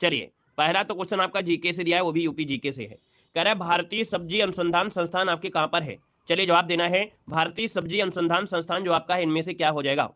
चलिए, पहला तो क्वेश्चन आपका जीके से दिया है, वो भी यूपी जीके से है। कह रहा है भारतीय सब्जी अनुसंधान संस्थान आपके कहां पर है। चलिए जवाब देना है, भारतीय सब्जी अनुसंधान संस्थान जो आपका है इनमें से क्या हो जाएगा।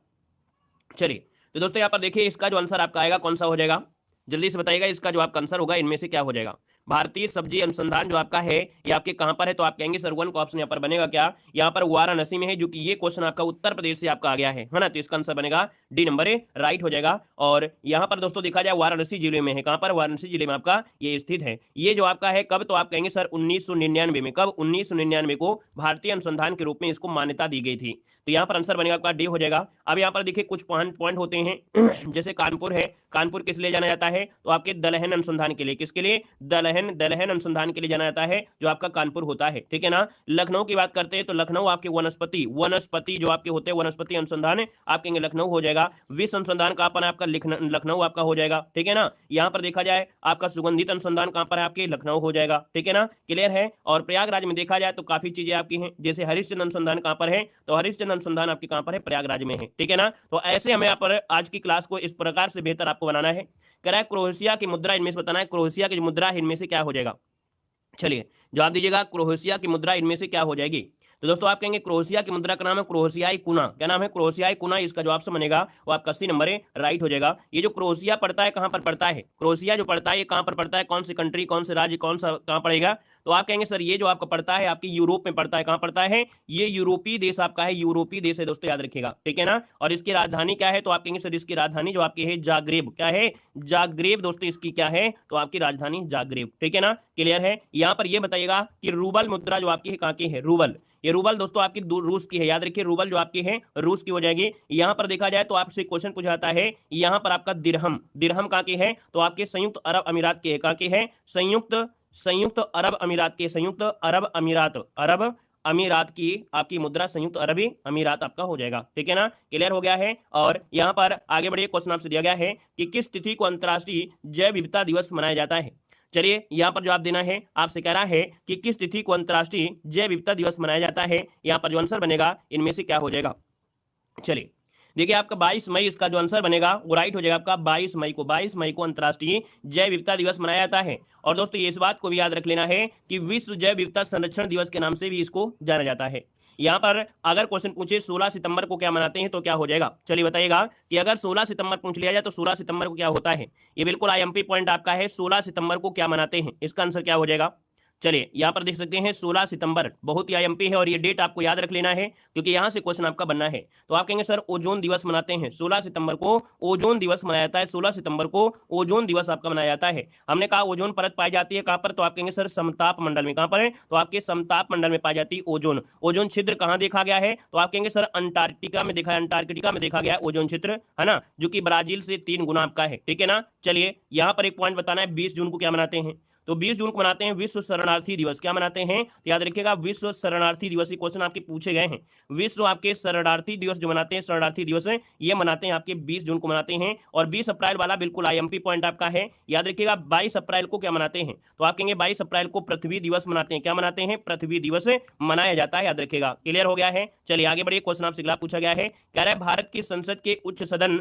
चलिए तो दोस्तों यहाँ पर देखिए इसका जो आंसर आपका आएगा कौन सा हो जाएगा, जल्दी से बताइएगा इसका जो आपका आंसर होगा इनमें से क्या हो जाएगा। भारतीय सब्जी अनुसंधान जो आपका है ये आपके कहां पर है, तो आप कहेंगे सर वन का ऑप्शन यहाँ पर बनेगा क्या, यहाँ पर वाराणसी में है, जो कि ये क्वेश्चन आपका उत्तर प्रदेश से आपका आ गया है ना, तो इसका आंसर बनेगा डी नंबर ए राइट हो जाएगा। और यहाँ पर दोस्तों देखा जाए वाराणसी जिले में है, कहां पर, वाराणसी जिले में आपका ये स्थित है। ये जो आपका है कब, तो आप कहेंगे सर 1999 में, कब 1999 को भारतीय अनुसंधान के रूप में इसको मान्यता दी गई थी, तो यहाँ पर आंसर बनेगा आपका डी हो जाएगा। अब यहाँ पर देखिए कुछ पॉइंट होते हैं जैसे कानपुर है, कानपुर किस लिए जाना जाता है, तो आपके दलहन अनुसंधान के लिए, किसके लिए, दलहन अनुसंधान के लिए जाना जाता है जो आपका कानपुर होता है, ठीक है ना। लखनऊ की बात करते हैं तो लखनऊ आपके वनस्पति जो आपके होते हैं वनस्पति अनुसंधान, आप कहेंगे लखनऊ हो जाएगा। विश्व अनुसंधान कहां पर आपका, लखनऊ आपका हो जाएगा, ठीक है ना। यहाँ पर देखा जाए आपका सुगंधित अनुसंधान कहां पर है, आपके लखनऊ हो जाएगा, ठीक है ना, क्लियर है। और प्रयागराज में देखा जाए तो काफी चीजें आपकी हैं, जैसे हरिश्चंद्र अनुसंधान कहां पर है, तो हरिश्चंद्र अनुसंधान आपके कहां पर है, प्रयागराज में है, ठीक है ना। तो ऐसे हमें यहाँ पर आज की क्लास को इस प्रकार से बेहतर आपको बनाना है। कह रहा है क्रोएशिया की मुद्रा इनमें से बताना है, क्रोएशिया की मुद्रा इनमें से क्या हो जाएगा। चलिए जवाब दीजिएगा, क्रोएशिया की मुद्रा इनमें से क्या हो जाएगी। तो दोस्तों आप कहेंगे क्रोएशिया की मुद्रा का नाम है क्रोएशियाई कुना, क्या नाम है, क्रोएशियाई कुना, इसका जो ऑप्शन बनेगा वो आपका सी नंबर है राइट हो जाएगा। ये जो क्रोएशिया पड़ता है कहां पर पड़ता है, क्रोएशिया जो पड़ता है ये कहां पर पड़ता है, कौन सी कंट्री, कौन से राज्य, कौन सा कहां पड़ेगा, तो आप कहेंगे सर ये जो आपका पड़ता है आपकी यूरोप में पड़ता है, कहां पड़ता है, ये यूरोपीय देश आपका है, यूरोपीय देश है दोस्तों याद रखिएगा, ठीक है ना। और इसकी राजधानी क्या है, तो आप कहेंगे सर इसकी राजधानी जो आपकी है जाग्रेब, क्या है, जाग्रेब दोस्तों इसकी क्या है, तो आपकी राजधानी जाग्रेब, ठीक है ना, क्लियर है। यहाँ पर ये बताइएगा कि रूबल मुद्रा जो आपकी है कहां की है, रूबल, ये रूबल दोस्तों आपकी रूस की है, याद रखिए रूबल जो आपकी है रूस की हो जाएगी। यहां पर देखा जाए तो आपसे क्वेश्चन पूछा जाता है यहां पर आपका दिरहम, दिरहम कहां की है, तो आपके संयुक्त अरब अमीरात की है, कहां की है, संयुक्त अरब अमीरात के, संयुक्त अरब अमीरात की आपकी मुद्रा संयुक्त अरब अमीरात आपका हो जाएगा, ठीक है ना, क्लियर हो गया है। और यहां पर आगे बढ़िए क्वेश्चन आपसे दिया गया है कि किस तिथि को अंतर्राष्ट्रीय जैव विविधता दिवस मनाया जाता है। चलिए यहां पर जवाब देना है, आपसे कह रहा है कि किस तिथि को अंतर्राष्ट्रीय जैव विविधता दिवस मनाया जाता है, यहां पर जो आंसर बनेगा इनमें से क्या हो जाएगा। चलिए देखिए आपका 22 मई इसका जो आंसर बनेगा वो राइट हो जाएगा आपका, 22 मई को अंतर्राष्ट्रीय जैव विविधता दिवस मनाया जाता है। और दोस्तों ये इस बात को भी याद रख लेना है कि विश्व जैव विविधता संरक्षण दिवस के नाम से भी इसको जाना जाता है। यहाँ पर अगर क्वेश्चन पूछे 16 सितंबर को क्या मनाते हैं तो क्या हो जाएगा, चलिए बताइएगा कि अगर 16 सितंबर पूछ लिया जाए तो 16 सितंबर को क्या होता है, ये बिल्कुल आईएमपी पॉइंट आपका है, 16 सितंबर को क्या मनाते हैं, इसका आंसर क्या हो जाएगा। चलिए यहाँ पर देख सकते हैं 16 सितंबर बहुत ही आईएमपी है और ये डेट आपको याद रख लेना है क्योंकि यहाँ से क्वेश्चन आपका बनना है। तो आप कहेंगे सर ओजोन दिवस मनाते हैं, 16 सितंबर को ओजोन दिवस मनाया जाता है, 16 सितंबर को ओजोन दिवस आपका मनाया जाता है। हमने कहा ओजोन परत पाई जाती है कहाँ पर, तो आप कहेंगे सर समताप मंडल में, कहाँ पर है, तो आपके समताप मंडल में पाई जाती है ओजोन। ओजोन छिद्र कहाँ देखा गया है, तो आप कहेंगे सर अंटार्कटिका में देखा है, अंटार्कटिका में देखा गया है ओजोन छिद्र, है ना, जो कि ब्राजील से 3 गुना आपका है, ठीक है ना। चलिए यहाँ पर एक पॉइंट बताना है, 20 जून को क्या मनाते हैं, तो 20 जून को मनाते हैं विश्व शरणार्थी दिवस, क्या मनाते हैं, तो याद रखिएगा विश्व शरणार्थी दिवस, ये क्वेश्चन आपके पूछे गए हैं। विश्व आपके शरणार्थी दिवस जो मनाते हैं, शरणार्थी दिवस ये मनाते हैं आपके 20 जून को मनाते हैं। और 20 अप्रैल वाला बिल्कुल आईएमपी पॉइंट आपका है, याद रखिएगा 22 अप्रैल को क्या मनाते हैं, तो आप कहेंगे 22 अप्रैल को पृथ्वी दिवस मनाते हैं, क्या मनाते हैं, पृथ्वी दिवस मनाया जाता है, याद रखिएगा, क्लियर हो गया है। चलिए आगे बढ़िए, क्वेश्चन आपसे अगला पूछा गया है, कह रहा है भारत की संसद के उच्च सदन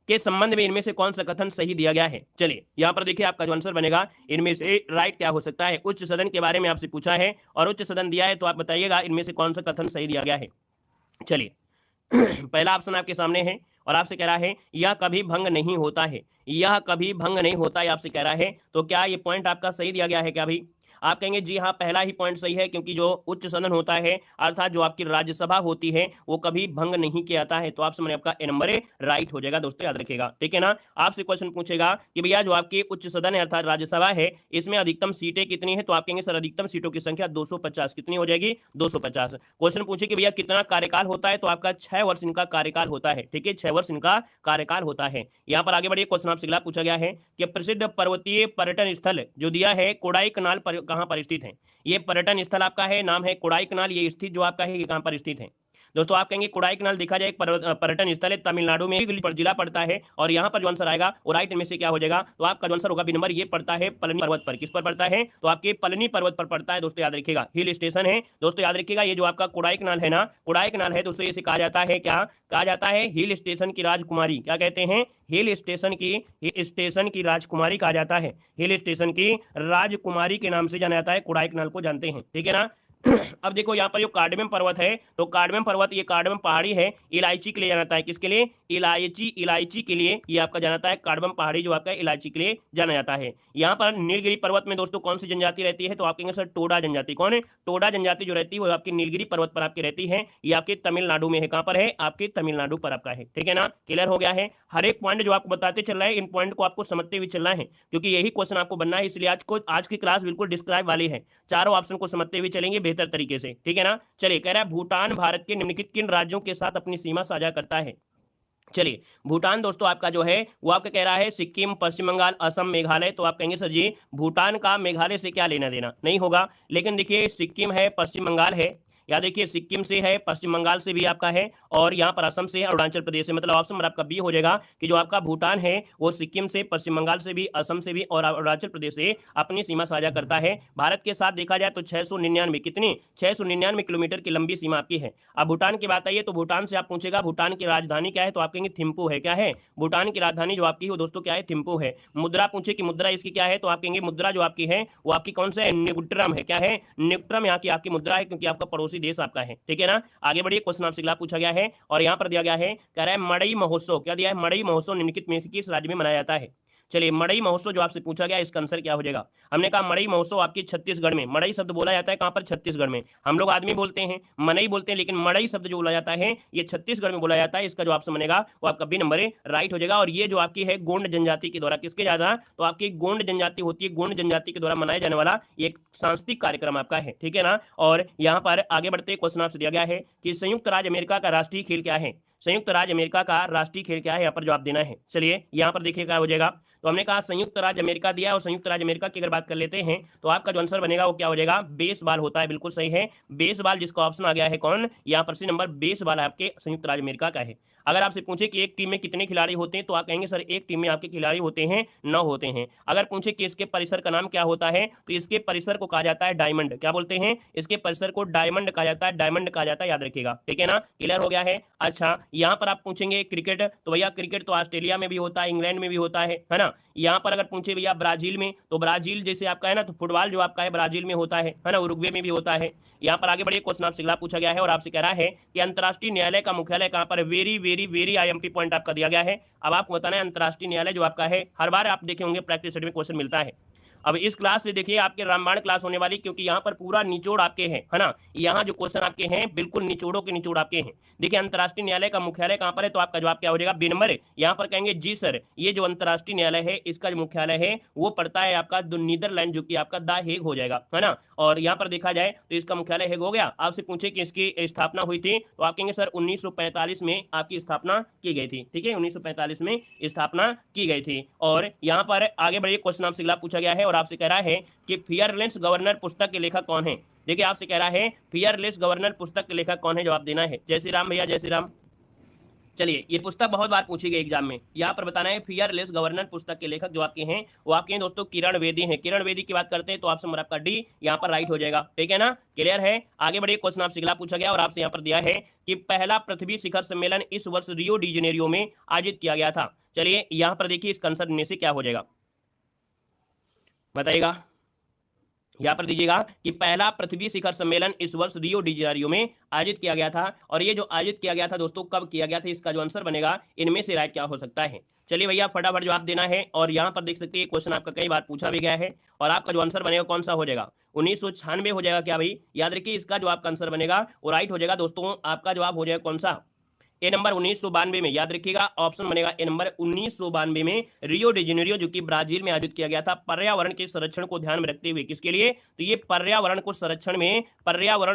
के संबंध में इनमें से कौन सा कथन सही दिया गया है। चलिए यहां पर देखिए आपका जो आंसर बनेगा इनमें से राइट क्या हो सकता है, उच्च सदन के बारे में आपसे पूछा है और उच्च सदन दिया है, तो आप बताइएगा इनमें से कौन सा कथन सही दिया गया है। चलिए पहला ऑप्शन आपके सामने है और आपसे कह रहा है यह कभी भंग नहीं होता है, यह कभी भंग नहीं होता है आपसे कह रहा है, तो क्या ये पॉइंट आपका सही दिया गया है क्या भाई, आप कहेंगे जी हाँ पहला ही पॉइंट सही है क्योंकि जो उच्च सदन होता है अर्थात जो आपकी राज्यसभा होती है वो कभी भंग नहीं किया जाता है, तो आपसे मैंने आपका ए नंबर राइट हो जाएगा दोस्तों, याद रखिएगा, ठीक है ना। आपसे क्वेश्चन पूछेगा कि भैया जो आपकी उच्च सदन है अर्थात राज्यसभा है इसमें अधिकतम सीटें कितनी है, तो आप कहेंगे सर अधिकतम सीटों की संख्या 250, कितनी हो जाएगी 250। क्वेश्चन पूछे कि भैया कितना कार्यकाल होता है, तो आपका 6 वर्ष इनका कार्यकाल होता है, ठीक है 6 वर्ष इनका कार्यकाल होता है। यहाँ पर आगे बढ़िए, क्वेश्चन आपसे अगला पूछा गया है कि प्रसिद्ध पर्वतीय पर्यटन स्थल जो दिया है कोडाई कनाल कहाँ पर स्थित है, ये पर्यटन स्थल आपका है, नाम है कोडाई कनाल, ये स्थित जो आपका है ये कहां पर स्थित है। दोस्तों आप कहेंगे कोडाईकनाल देखा जाए एक पर्यटन स्थल है, तमिलनाडु में जिला पड़ता है, और यहाँ पर जो आंसर आएगा वो राइट इनमें से क्या हो जाएगा, तो आपका जो आंसर होगा बी नंबर, ये पड़ता है पलनी पर्वत पर। किस पर पड़ता है, तो आपके पलनी पर्वत पर पड़ता है दोस्तों, याद रखिएगा। हिल स्टेशन है दोस्तों, याद रखिएगा। ये जो आपका कोडाईकनाल है ना, कोडाईकनाल है दोस्तों, इसे कहा जाता है, क्या कहा जाता है, हिल स्टेशन की राजकुमारी। क्या कहते हैं, हिल स्टेशन की राजकुमारी कहा जाता है। हिल स्टेशन की राजकुमारी के नाम से जाना जाता है, कोडाईकनाल को जानते हैं, ठीक है ना। अब देखो यहाँ पर जो कार्डमम पर्वत है, तो कार्डमम पर्वत, ये कार्डमम पहाड़ी है, इलायची के लिए जाना जाता है। किसके लिए, इलायची के लिए ये आपका जाना जाता है, कार्डमम पहाड़ी जो आपका इलायची के लिए जाना जाता है। यहाँ पर नीलगिरी पर्वत में दोस्तों कौन सी जनजाति रहती है, तो आप कहेंगे सर टोडा जनजाति। कौन है, टोडा जनजाति जो रहती है वो आपकी नीलगिरी पर्वत पर आपकी रहती है। ये आपके तमिलनाडु में है। कहाँ पर है, आपके तमिलनाडु पर आपका है, ठीक है ना। क्लियर हो गया है। हर एक पॉइंट जो आपको बताते चल रहा है, इन पॉइंट को आपको समझते हुए चलना है, क्योंकि यही क्वेश्चन आपको बनना है, इसलिए आज की क्लास बिल्कुल डिस्क्राइब वाली है। चारों ऑप्शन को समझते हुए चलेंगे बेहतर तरीके से, ठीक है ना। चलिए, कह रहा है भूटान भारत के निम्नलिखित किन राज्यों के साथ अपनी सीमा साझा करता है। चलिए, भूटान दोस्तों आपका जो है वो आपका कह रहा है सिक्किम, पश्चिम बंगाल, असम, मेघालय। तो आप कहेंगे सर जी भूटान का मेघालय से क्या लेना देना, नहीं होगा। लेकिन देखिए सिक्किम है, पश्चिम बंगाल है, या देखिए सिक्किम से है, पश्चिम बंगाल से भी आपका है, और यहाँ पर असम से, अरुणाचल प्रदेश से। मतलब ऑप्शन नंबर आपका बी हो जाएगा कि जो आपका भूटान है वो सिक्किम से, पश्चिम बंगाल से भी, असम से भी और अरुणाचल प्रदेश से अपनी सीमा साझा करता है। भारत के साथ देखा जाए तो 699 कितनी 699 किलोमीटर की लंबी सीमा आपकी है। अब भूटान की बात आई है तो भूटान से आप पूछेगा भूटान की राजधानी क्या है, तो आप कहेंगे थिम्पू है। क्या है, भूटान की राजधानी जो आपकी है दोस्तों क्या है, थिम्पू है। मुद्रा पूछे कि मुद्रा इसकी क्या है, तो आप कहेंगे मुद्रा जो आपकी है वो आपकी कौन सा है, न्यूट्रम है। क्या है, न्यूट्रम यहाँ की आपकी मुद्रा है, क्योंकि आपका पड़ोसी देश आपका है, ठीक है ना। आगे बढ़िए, क्वेश्चन आपसे अगला पूछा गया है और यहाँ पर दिया गया है, कह रहा है मड़ई महोत्सव। क्या दिया है, मड़ई महोत्सव निम्नलिखित में से किस राज्य में मनाया जाता है। चलिए, मड़ई महोत्सव जो आपसे पूछा गया, इसका आंसर क्या हो जाएगा। हमने कहा मड़ई महोत्सव आपके छत्तीसगढ़ में, मड़ई शब्द बोला जाता है कहां पर, छत्तीसगढ़ में। हम लोग आदमी बोलते हैं, मनई बोलते हैं, लेकिन मड़ई शब्द जो बोला जाता है ये छत्तीसगढ़ में बोला जाता है। इसका जो ऑप्शन बनेगा वो आपका बी नंबर राइट हो जाएगा। और ये जो आपकी है गोंड जनजाति के द्वारा, किसके ज्यादा, तो आपकी गोंड जनजाति होती है, गोंड जनजाति के द्वारा मनाया जाने वाला एक सांस्कृतिक कार्यक्रम आपका है, ठीक है ना। और यहाँ पर आगे बढ़ते क्वेश्चन आपसे दिया गया है कि संयुक्त राज्य अमेरिका का राष्ट्रीय खेल क्या है। संयुक्त राज्य अमेरिका का राष्ट्रीय खेल क्या है, यहाँ पर जवाब देना है। चलिए, यहाँ पर देखिए क्या हो जाएगा, तो हमने कहा संयुक्त राज्य अमेरिका दिया है, और संयुक्त राज्य अमेरिका की अगर बात कर लेते हैं तो आपका जो आंसर बनेगा वो क्या हो जाएगा, बेसबॉल होता है। बिल्कुल सही है, बेसबॉल, जिसका ऑप्शन आ गया है कौन, यहाँ पर सी नंबर बेसबॉल आपके संयुक्त राज्य अमेरिका का है। अगर आपसे पूछे कि एक टीम में कितने खिलाड़ी होते हैं, तो आप कहेंगे सर एक टीम में आपके खिलाड़ी होते हैं 9 होते हैं। अगर पूछे कि इसके परिसर का नाम क्या होता है, तो इसके परिसर को कहा जाता है डायमंड। क्या बोलते हैं, इसके परिसर को डायमंड कहा जाता है, डायमंड कहा जाता है, याद रखिएगा, ठीक है ना। क्लियर हो गया है। अच्छा, यहाँ पर आप पूछेंगे क्रिकेट, तो भैया क्रिकेट तो ऑस्ट्रेलिया में भी होता है, इंग्लैंड में भी होता है ना। यहाँ पर अगर पूछे भैया ब्राजील में, तो ब्राजील जैसे आपका है ना, तो फुटबॉल जो आपका है ब्राजील में होता है ना, उरुग्वे में भी होता है। यहाँ पर आगे बढ़िए, क्वेश्चन आपसे अगला पूछा गया है और आपसे कह रहा है कि अंतर्राष्ट्रीय न्यायालय का मुख्यालय कहाँ पर है। Very very very IMP point आपका दिया गया है। अब आपको बताना है अंतर्राष्ट्रीय न्यायालय जो आपका है, हर बार आप देखे होंगे प्रैक्टिस सेट में क्वेश्चन मिलता है। अब इस क्लास से देखिए आपके रामबाण क्लास होने वाली, क्योंकि यहाँ पर पूरा निचोड़ आपके हैं, है ना। यहाँ जो क्वेश्चन आपके हैं बिल्कुल निचोड़ों के निचोड़ आपके हैं। देखिए, अंतर्राष्ट्रीय न्यायालय का मुख्यालय कहाँ पर है, तो आपका जवाब क्या हो जाएगा, बी नंबर। यहाँ पर कहेंगे जी सर, ये जो अंतर्राष्ट्रीय न्यायालय है इसका जो मुख्यालय है वो पड़ता है आपका नीदरलैंड, जो कि आपका द हेग हो जाएगा, है ना। और यहाँ पर देखा जाए तो इसका मुख्यालय हेग हो गया। आपसे पूछे कि इसकी स्थापना हुई थी, तो आप कहेंगे सर 1945 में आपकी स्थापना की गई थी, ठीक है, 1945 में स्थापना की गई थी। और यहाँ पर आगे बढ़िए, क्वेश्चन आपसे अगला पूछा गया है और आपसे कह रहा है कि फियरलेस गवर्नर पुस्तक के लेखक कौन है। देखिए, आपसे कह रहा है फियरलेस गवर्नर पुस्तक के लेखक कौन है, जवाब देना है। जय श्री राम भैया, जय श्री राम। चलिए, ये पुस्तक बहुत बार पूछी गई एग्जाम में, यहाँ पर बताना है फियरलेस गवर्नर पुस्तक के लेखक जो आपके हैं वो आपके हैं दोस्तों किरण बेदी हैं। किरण बेदी की बात करते हैं तो ऑप्शन नंबर आपका डी यहाँ पर राइट हो जाएगा, ठीक है ना। क्लियर है। आगे बढ़िए, क्वेश्चन आपसे अगला पूछा गया और आपसे यहाँ पर दिया है कि पहला पृथ्वी शिखर सम्मेलन इस वर्ष रियो डी जेनेरियो में आयोजित किया गया था। चलिए, यहाँ पर देखिए इस कंसेप्ट में से क्या हो जाएगा, बताइएगा। यहाँ पर दीजिएगा कि पहला पृथ्वी शिखर सम्मेलन इस वर्ष रियो डी जेनेरियो में आयोजित किया गया था, और ये जो आयोजित किया गया था दोस्तों कब किया गया था, इसका जो आंसर बनेगा इनमें से राइट क्या हो सकता है। चलिए भैया, फटाफट जवाब देना है। और यहाँ पर देख सकते हैं क्वेश्चन आपका कई बार पूछा भी गया है, और आपका जो आंसर बनेगा कौन सा हो जाएगा, 1996 हो जाएगा क्या भाई, याद रखिए इसका जो आपका आंसर बनेगा वो राइट हो जाएगा दोस्तों। आपका जवाब हो जाएगा कौन सा, ए नंबर 1992 में, याद रखिएगा ऑप्शन बनेगा ए नंबर 1992 में रियो डी जेनेरियो जो कि ब्राजील में आयोजित किया गया था पर्यावरण के संरक्षण को ध्यान में रखते हुए। किसके लिए? तो ये पर्यावरण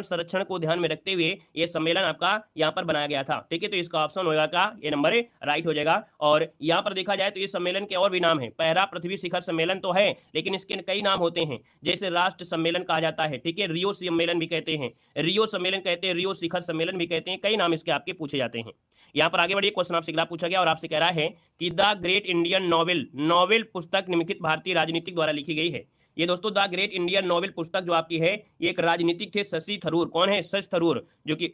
संरक्षण को ध्यान में रखते हुए ये सम्मेलन आपका यहाँ पर बनाया गया था। ठीक है, तो इसका ऑप्शन होगा का ये नंबर राइट हो जाएगा। और यहाँ पर देखा जाए तो ये सम्मेलन के और भी नाम है। पहला पृथ्वी शिखर सम्मेलन तो है, लेकिन इसके कई नाम होते हैं, जैसे राष्ट्र सम्मेलन कहा जाता है। ठीक है, रियो सम्मेलन भी कहते हैं, रियो सम्मेलन कहते हैं, रियो शिखर सम्मेलन भी कहते हैं, कई नाम इसके आपके पूछे जाते हैं। यहाँ पर आगे बढ़िए, क्वेश्चन आपसे अगला पूछा गया और आपसे कह रहा है कि द ग्रेट इंडियन नोवेल पुस्तक निम्नलिखित भारतीय राजनीतिक द्वारा लिखी गई है। ये दोस्तों द ग्रेट इंडियन नोवेल पुस्तक जो आपकी है ये एक राजनीतिक थे, शशि थरूर। कौन है? शशि थरूर, जो कि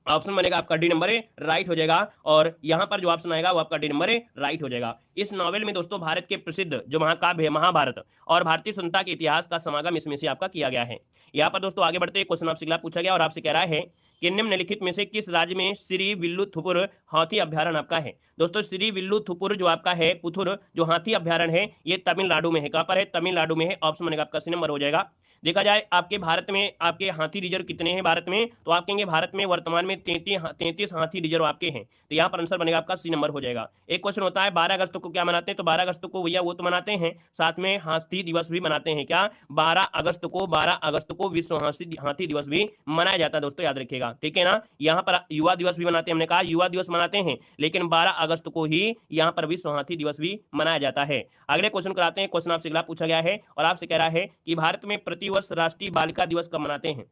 ऑप्शन बनेगा आपका डी नंबर राइट हो जाएगा। और यहां पर जो ऑप्शन आएगा वो आपका डी नंबर राइट हो जाएगा। इस नॉवेल में दोस्तों भारत के प्रसिद्ध जो महाकाव्य है महाभारत और भारतीय स्वतंत्रता के इतिहास का समागम इसमें से आपका किया गया है। यहाँ पर दोस्तों आगे बढ़ते क्वेश्चन आपसे अगला पूछा गया और आपसे कह रहा है कि निम्नलिखित में से किस राज्य में श्री विल्लुथुपुर हाथी अभ्यारण्य आपका है? दोस्तों श्री विल्लुथुपुर जो आपका है पुथुर जो हाथी अभ्यारण्य है ये तमिलनाडु में है। कहां पर है? तमिलनाडु में है। ऑप्शन बनेगा आपका सी नंबर हो जाएगा। देखा जाए आपके भारत में आपके हाथी रिजर्व कितने हैं भारत में? तो आप कहेंगे भारत में वर्तमान में 33 हाथी रिजर्व आपके हैं। तो यहाँ पर आंसर बनेगा आपका सी नंबर हो जाएगा। एक क्वेश्चन होता है 12 अगस्त को क्या मनाते हैं? तो 12 अगस्त को भैया वो तो मनाते हैं, साथ में हाथी दिवस भी मनाते हैं। क्या? 12 अगस्त को विश्व हाथी दिवस भी मनाया जाता है दोस्तों, याद रखिएगा। ठीक है ना, यहाँ पर युवा दिवस भी मनाते हैं, हमने कहा युवा दिवस मनाते हैं, लेकिन 12 अगस्त को ही यहाँ पर विश्व हाथी दिवस भी मनाया जाता है। अगले क्वेश्चन कराते हैं। क्वेश्चन आपसे अगला पूछा गया है और आपसे कह रहा है कि भारत में प्रतिवर्ष राष्ट्रीय बालिका दिवस कब मनाते हैं?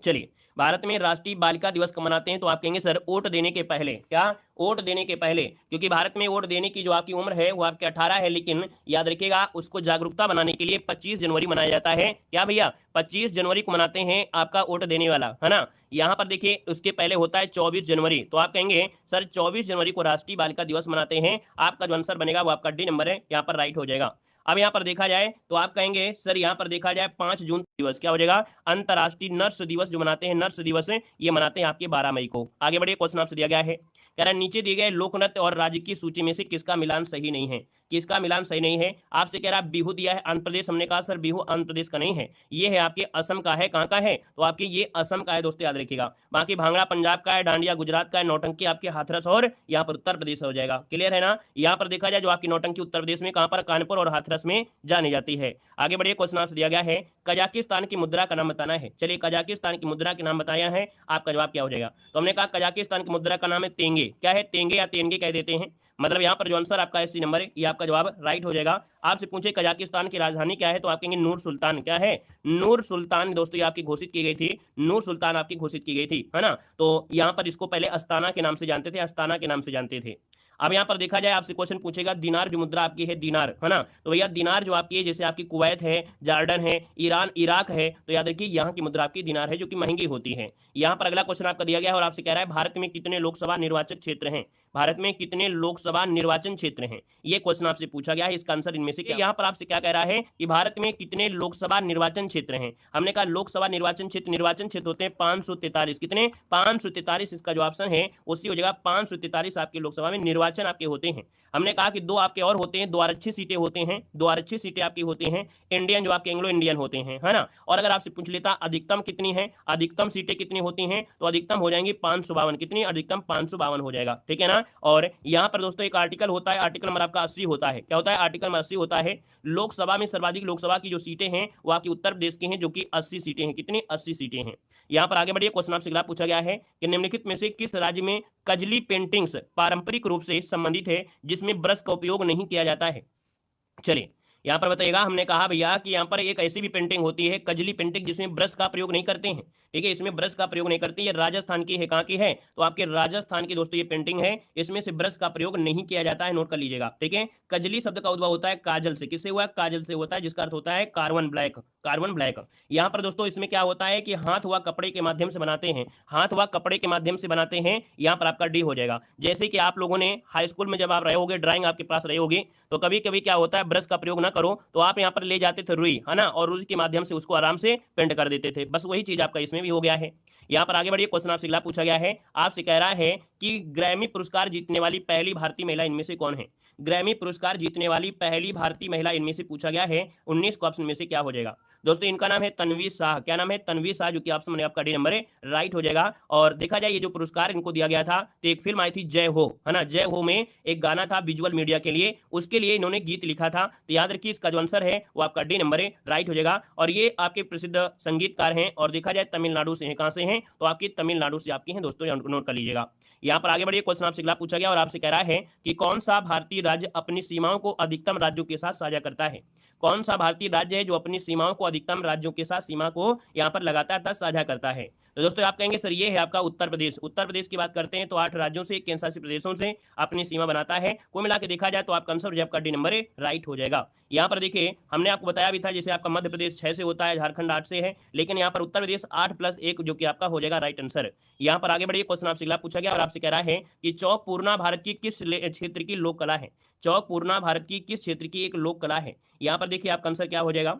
चलिए, भारत में राष्ट्रीय बालिका दिवस कब मनाते हैं? तो आप कहेंगे सर वोट देने के पहले। क्या? वोट देने के पहले, क्योंकि भारत में वोट देने की जो आपकी उम्र है वो आपके 18 है, लेकिन याद रखिएगा उसको जागरूकता बनाने के लिए 25 जनवरी मनाया जाता है। क्या भैया? 25 जनवरी को मनाते हैं आपका वोट देने वाला, है ना। यहाँ पर देखिए उसके पहले होता है 24 जनवरी। तो आप कहेंगे सर 24 जनवरी को राष्ट्रीय बालिका दिवस मनाते हैं। आपका जो आंसर बनेगा वो आपका डी नंबर है, यहाँ पर राइट हो जाएगा। अब यहाँ पर देखा जाए तो आप कहेंगे सर यहाँ पर देखा जाए 5 जून दिवस क्या हो जाएगा? अंतर्राष्ट्रीय नर्स दिवस जो मनाते हैं, नर्स दिवस ये मनाते हैं आपके 12 मई को। आगे बढ़िए, क्वेश्चन आपसे दिया गया है, कह रहा है नीचे दिए गए लोक नृत्य और राज्य की सूची में से किसका मिलान सही नहीं है? किसका मिलान सही नहीं है? आपसे कह रहा है बिहू दिया है आंध्र प्रदेश, हमने कहा सर बिहू आंध्र प्रदेश का नहीं है, ये है आपके असम का है। कहाँ का है? तो आपके ये असम का है दोस्तों, याद रखिएगा। बाकी भांगड़ा पंजाब का है, डांडिया गुजरात का है, नौटंकी आपके हाथरस और यहाँ पर उत्तर प्रदेश हो जाएगा। क्लियर है ना। यहाँ पर देखा जाए जो आपकी नौटंकी उत्तर प्रदेश में कहाँ पर? कानपुर और हाथरस में जानी जाती है। आगे बढ़िए, क्वेश्चन आपसे दिया गया है कजाकिस्तान की मुद्रा का नाम बताना है। चलिए, कजाकिस्तान की मुद्रा के नाम बताया है, आपका जवाब क्या हो जाएगा? तो हमने कहा कजाकिस्तान की मुद्रा का नाम है तेंगे। क्या है? तेंगे या तेंगे कह देते हैं। मतलब यहाँ पर जो आंसर आपका सी नंबर है, ये आपका जवाब राइट हो जाएगा। आपसे पूछे कजाकिस्तान की राजधानी क्या है? तो आप कहेंगे नूर सुल्तान। क्या है? नूर सुल्तान दोस्तों ये आपकी घोषित की गई थी, नूर सुल्तान आपकी घोषित की गई थी, है ना। तो यहाँ पर इसको पहले अस्ताना के नाम से जानते थे, अस्ताना के नाम से जानते थे। अब यहाँ पर देखा जाए आपसे क्वेश्चन पूछेगा दिनार जो मुद्रा आपकी है, दिनार, है ना। तो भैया दिनार जो आपकी है, जैसे आपकी कुवैत है, जॉर्डन है, ईरान, इराक है, तो याद रखिए यहाँ की मुद्रा आपकी दिनार है जो कि महंगी होती है। यहाँ पर अगला क्वेश्चन आपका दिया गया है और आपसे कह रहा है भारत में कितने लोकसभा निर्वाचन क्षेत्र हैं? भारत में कितने लोकसभा निर्वाचन क्षेत्र हैं? ये क्वेश्चन आपसे पूछा गया है। इसका आंसर इनमें से क्या? यहाँ पर आपसे क्या कह रहा है कि भारत में कितने लोकसभा निर्वाचन क्षेत्र हैं? हमने कहा लोकसभा निर्वाचन क्षेत्र होते हैं 543। कितने? 543। इसका जो ऑप्शन है उसी हो जाएगा 543 आपके लोकसभा में निर्वाचन आपके होते हैं। हमने कहा कि 2 आपके और होते हैं, 2 आरक्षित सीटें होते हैं, 2 आरक्षित सीटें आपकी होती हैं, इंडियन जो आपके एंग्लो इंडियन होते हैं, है ना। और अगर आपसे पूछ लेता अधिकतम कितनी है, अधिकतम सीटें कितनी होती हैं, तो अधिकतम हो जाएंगी 552। कितनी? अधिकतम 552 हो जाएगा। ठीक है ना। और यहाँ पर दोस्तों एक आर्टिकल होता है, आर्टिकल नंबर आपका 80 होता है। क्या होता है? आर्टिकल नंबर 80 होता है। लोकसभा में सर्वाधिक लोकसभा की जो सीटें हैं वो आपकी उत्तर प्रदेश की हैं, जो कि 80 सीटें हैं। कितनी? 80 सीटें हैं। यहाँ पर आगे बढ़िए, क्वेश्चन आपसे अगला पूछा गया है कि निम्नलिखित में से किस राज्य में कजली पेंटिंग्स पारंपरिक रूप से संबंधित है जिसमें ब्रश का उपयोग नहीं किया जाता है? चलिए यहाँ पर बताइएगा। हमने कहा भैया कि यहाँ पर एक ऐसी भी पेंटिंग होती है कजली पेंटिंग जिसमें ब्रश का प्रयोग नहीं करते हैं। ठीक है, इसमें ब्रश का प्रयोग नहीं करते। ये राजस्थान की है। कहाँ की है? तो आपके राजस्थान की दोस्तों ये पेंटिंग है, इसमें से ब्रश का प्रयोग नहीं किया जाता है, नोट कर लीजिएगा। ठीक है, कजली शब्द का उद्भव होता है काजल से। किससे हुआ? काजल से होता है, जिसका अर्थ होता है कार्बन ब्लैक। Carbon black. यहाँ पर दोस्तों इसमें क्या होता है कि हाथ व कपड़े के माध्यम से बनाते हैं, हाथ व कपड़े के माध्यम से बनाते हैं। यहाँ पर आपका डी हो जाएगा। जैसे कि आप लोगों ने हाई स्कूल में जब आप रहे होगे, ड्राइंग आपके पास रही होगी, तो कभी कभी क्या होता है ब्रश का प्रयोग ना ना करो तो आप यहाँ पर ले जाते थे रुई, है ना, और रुई के माध्यम से उसको आराम से पेंट कर देते थे। बस वही चीज आपका इसमें भी हो गया है। यहाँ पर आगे बढ़िए, क्वेश्चन आपसे अगला पूछा गया है, आपसे कह रहा है कि ग्रैमी पुरस्कार जीतने वाली पहली भारतीय महिला इनमें से कौन है। ग्रैमी पुरस्कार जीतने वाली पहली भारतीय महिला इनमें से पूछा गया है, 19 को ऑप्शन में से क्या हो जाएगा। दोस्तों इनका नाम है तन्वी शाह। क्या नाम है? तन्वी शाह, जो कि ऑप्शन में आपका डी नंबर है, राइट हो जाएगा। और देखा जाए ये जो पुरस्कार इनको दिया गया था, तो एक फिल्म आई थी जय हो, है ना, जय हो में एक गाना था विजुअल मीडिया के लिए, उसके लिए इन्होंने गीत लिखा था। तो याद रखिए इसका जो आंसर है वो आपका डी नंबर है, राइट हो जाएगा। और ये आपके प्रसिद्ध संगीतकार हैं और देखा जाए तमिलनाडु से हैं। कहां से हैं? तो आपकी तमिलनाडु से आपकी हैं दोस्तों, नोट कर लीजिएगा। यहाँ पर आगे बढ़िए, क्वेश्चन आपसे अगला पूछा गया और आपसे कह रहा है कि कौन सा भारतीय राज्य अपनी सीमाओं को अधिकतम राज्यों के साथ साझा करता है। कौन सा भारतीय राज्य है जो अपनी सीमाओं को अधिकतम राज्यों के साथ सीमा को यहाँ पर लगातार साझा करता है। तो दोस्तों आप कहेंगे सर ये है आपका उत्तर प्रदेश। उत्तर प्रदेश की बात करते हैं तो 8 राज्यों से, केंद्र शासित प्रदेशों से अपनी सीमा बनाता है। कुल मिला के देखा जाए तो आपका आंसर जो आपका डी नंबर है, राइट हो जाएगा। यहाँ पर देखिए हमने आपको बताया भी था, जैसे आपका मध्य प्रदेश 6 से होता है, झारखंड 8 से है, लेकिन यहाँ पर उत्तर प्रदेश 8+1 जो कि आपका हो जाएगा राइट आंसर। यहाँ पर आगे बढ़िए, क्वेश्चन आपसे अगला पूछा गया और आपसे कह रहा है कि चौक पूर्णा भारत की किस क्षेत्र की लोक कला है। चौक पूर्णा भारत की किस क्षेत्र की एक लोक कला है। यहाँ पर देखिए आपका आंसर क्या हो जाएगा।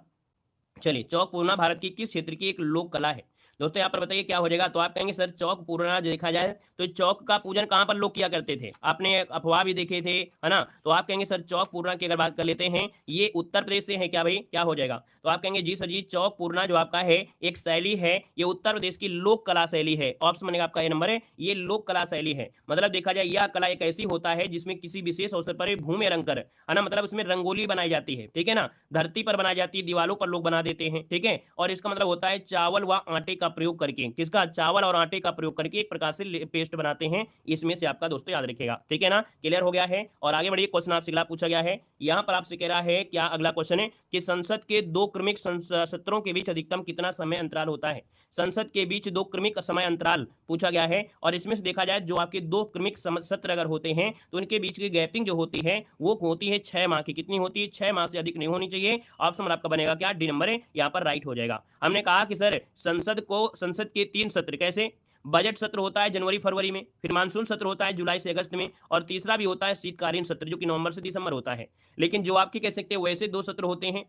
चलिए, चौक पूर्णा भारत की किस क्षेत्र की एक लोक कला है। दोस्तों यहाँ पर बताइए क्या हो जाएगा। तो आप कहेंगे सर चौक पूर्णा देखा जाए तो चौक का पूजन कहाँ पर लोग किया करते थे, आपने अफवाह भी देखे थे, है ना। तो आप कहेंगे सर चौक पूर्णा की अगर बात कर लेते हैं, ये उत्तर प्रदेश से है क्या भाई, क्या हो जाएगा। तो आप कहेंगे जी सर जी, चौक पूर्णा जो आपका है एक शैली है, ये उत्तर प्रदेश की लोक कला शैली है। ऑप्शन बनेगा आपका ये नंबर है, ये लोक कला शैली है। मतलब देखा जाए यह कला एक ऐसी होता है जिसमें किसी विशेष अवसर पर भूमि रंग कर, है ना, मतलब उसमें रंगोली बनाई जाती है, ठीक है ना, धरती पर बनाई जाती है, दीवालों पर लोग बना देते हैं, ठीक है। और इसका मतलब होता है चावल व आटे का प्रयोग करके, किसका, चावल और आटे का प्रयोग करके एक प्रकार से पेस्ट बनाते हैं। इसमें से आपका दोस्तों याद रखिएगा, ठीक है ना, क्लियर हो गया है। और आगे बढ़िए, क्वेश्चन आपसे अगला पूछा गया है। यहां पर आपसे कह रहा है, क्या अगला क्वेश्चन है कि संसद के 2 क्रमिक सत्रों के बीच अधिकतम कितना समय अंतराल होता है। संसद के बीच 2 क्रमिक समय अंतराल पूछा गया है। और इसमें से देखा जाए जो आपके 2 क्रमिक सत्र अगर होते हैं तो उनके बीच की गैपिंग जो होती है वो होती है 6 माह की। कितनी होती है? 6 माह से अधिक नहीं होनी चाहिए। ऑप्शन आपका बनेगा क्या, डी नंबर है, यहाँ पर राइट हो जाएगा। हमने कहा कि सर संसद के 3 सत्र, कैसे, बजट सत्र होता है जनवरी फरवरी में, फिर मानसून सत्र होता है जुलाई से अगस्त में, और तीसरा भी होता है शीतकालीन सत्र जो कि नवंबर से दिसंबर होता है। लेकिन जो आपके कह सकते हैं वैसे 2 सत्र होते हैं,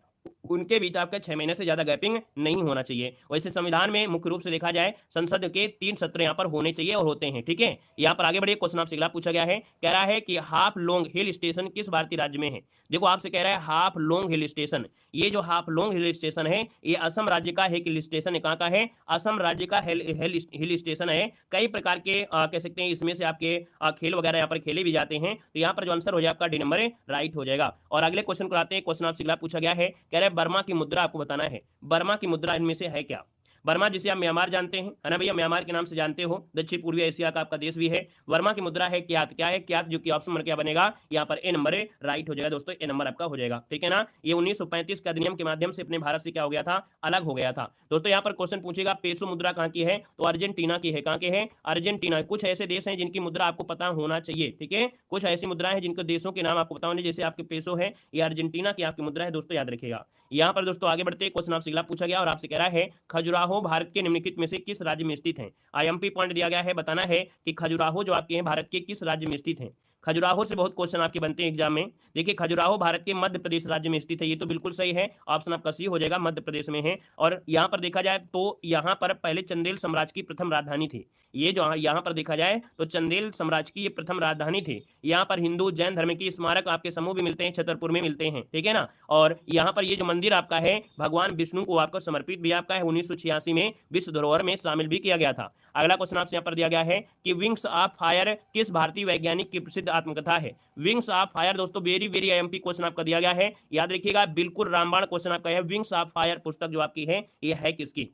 उनके बीच आपका 6 महीने से ज्यादा गैपिंग नहीं होना चाहिए। वैसे संविधान में मुख्य रूप से देखा जाए संसद के 3 सत्र यहाँ पर होने चाहिए और होते हैं, ठीक है। यहाँ पर आगे बढ़िए, क्वेश्चन आपसे अगला पूछा गया है, कह रहा है कि हाफलोंग हिल स्टेशन किस भारतीय राज्य में है। देखो आपसे कह रहा है हाफलोंग हिल स्टेशन, ये जो हाफलोंग हिल स्टेशन है ये असम राज्य का हिल स्टेशन है। कहाँ का है? असम राज्य का हिल स्टेशन है। कई प्रकार के कह सकते हैं इसमें से आपके खेल वगैरह यहाँ पर खेले भी जाते हैं। तो यहाँ पर जो आंसर हो जाए आपका डी नंबर है, राइट हो जाएगा। और अगले क्वेश्चन को आते हैं। क्वेश्चन आपसे अगला पूछा गया है, कह रहे हैं बर्मा की मुद्रा आपको बताना है। बर्मा की मुद्रा इनमें से है क्या। बर्मा जिसे आप म्यांमार जानते हैं, है ना भैया, म्यांमार के नाम से जानते हो, दक्षिण पूर्वी एशिया का आपका देश भी है। वर्मा की मुद्रा है क्यात। क्या है? क्यात, जो कि ऑप्शन नंबर क्या बनेगा यहाँ पर ए नंबर है, राइट हो जाएगा दोस्तों, ए नंबर आपका हो जाएगा, ठीक है ना। ये 1935 के अधिनियम के माध्यम से अपने भारत से क्या हो गया था, अलग हो गया था। दोस्तों यहाँ पर क्वेश्चन पूछेगा पेसो मुद्रा कहाँ की है, तो अर्जेंटीना की है। कहाँ के है? अर्जेंटीना। कुछ ऐसे देश हैं जिनकी मुद्रा आपको पता होना चाहिए, ठीक है, कुछ ऐसी मुद्राएं हैं जिनके देशों के नाम आपको पता होने, जैसे आपके पेसो है, ये अर्जेंटीना की आपकी मुद्रा है दोस्तों, याद रखिएगा। यहाँ पर दोस्तों आगे बढ़ते क्वेश्चन आपसे अगला पूछा गया और आपसे कह रहा है खजुराहो भारत के निम्नलिखित में से किस राज्य में स्थित है। आईएमपी पॉइंट दिया गया है, बताना है कि खजुराहो जो आपके हैं भारत के किस राज्य में स्थित है। खजुराहो से बहुत क्वेश्चन आपके बनते हैं एग्जाम में। देखिए खजुराहो भारत के मध्य प्रदेश राज्य में स्थित है, ये तो बिल्कुल सही है, ऑप्शन आपका सी हो जाएगा, मध्य प्रदेश में है। और यहाँ पर देखा जाए तो यहाँ पर पहले चंदेल साम्राज्य की प्रथम राजधानी थी। ये जो यहाँ पर देखा जाए तो चंदेल साम्राज्य की ये प्रथम राजधानी थी। यहाँ पर हिंदू जैन धर्म की स्मारक आपके समूह भी मिलते हैं, छतरपुर में मिलते हैं, ठीक है ना। और यहाँ पर ये जो मंदिर आपका है भगवान विष्णु को आपको समर्पित भी आपका है, 1986 में विश्व धरोहर में शामिल भी किया गया था। अगला क्वेश्चन आपसे यहाँ पर दिया गया है कि विंग्स ऑफ फायर किस भारतीय वैज्ञानिक की प्रसिद्ध आत्मकथा है। विंग्स ऑफ फायर दोस्तों वेरी वेरी आईएमपी क्वेश्चन आपका दिया गया है, याद रखिएगा, बिल्कुल रामबाण क्वेश्चन आपका है। विंग्स ऑफ फायर पुस्तक जो आपकी है ये है किसकी।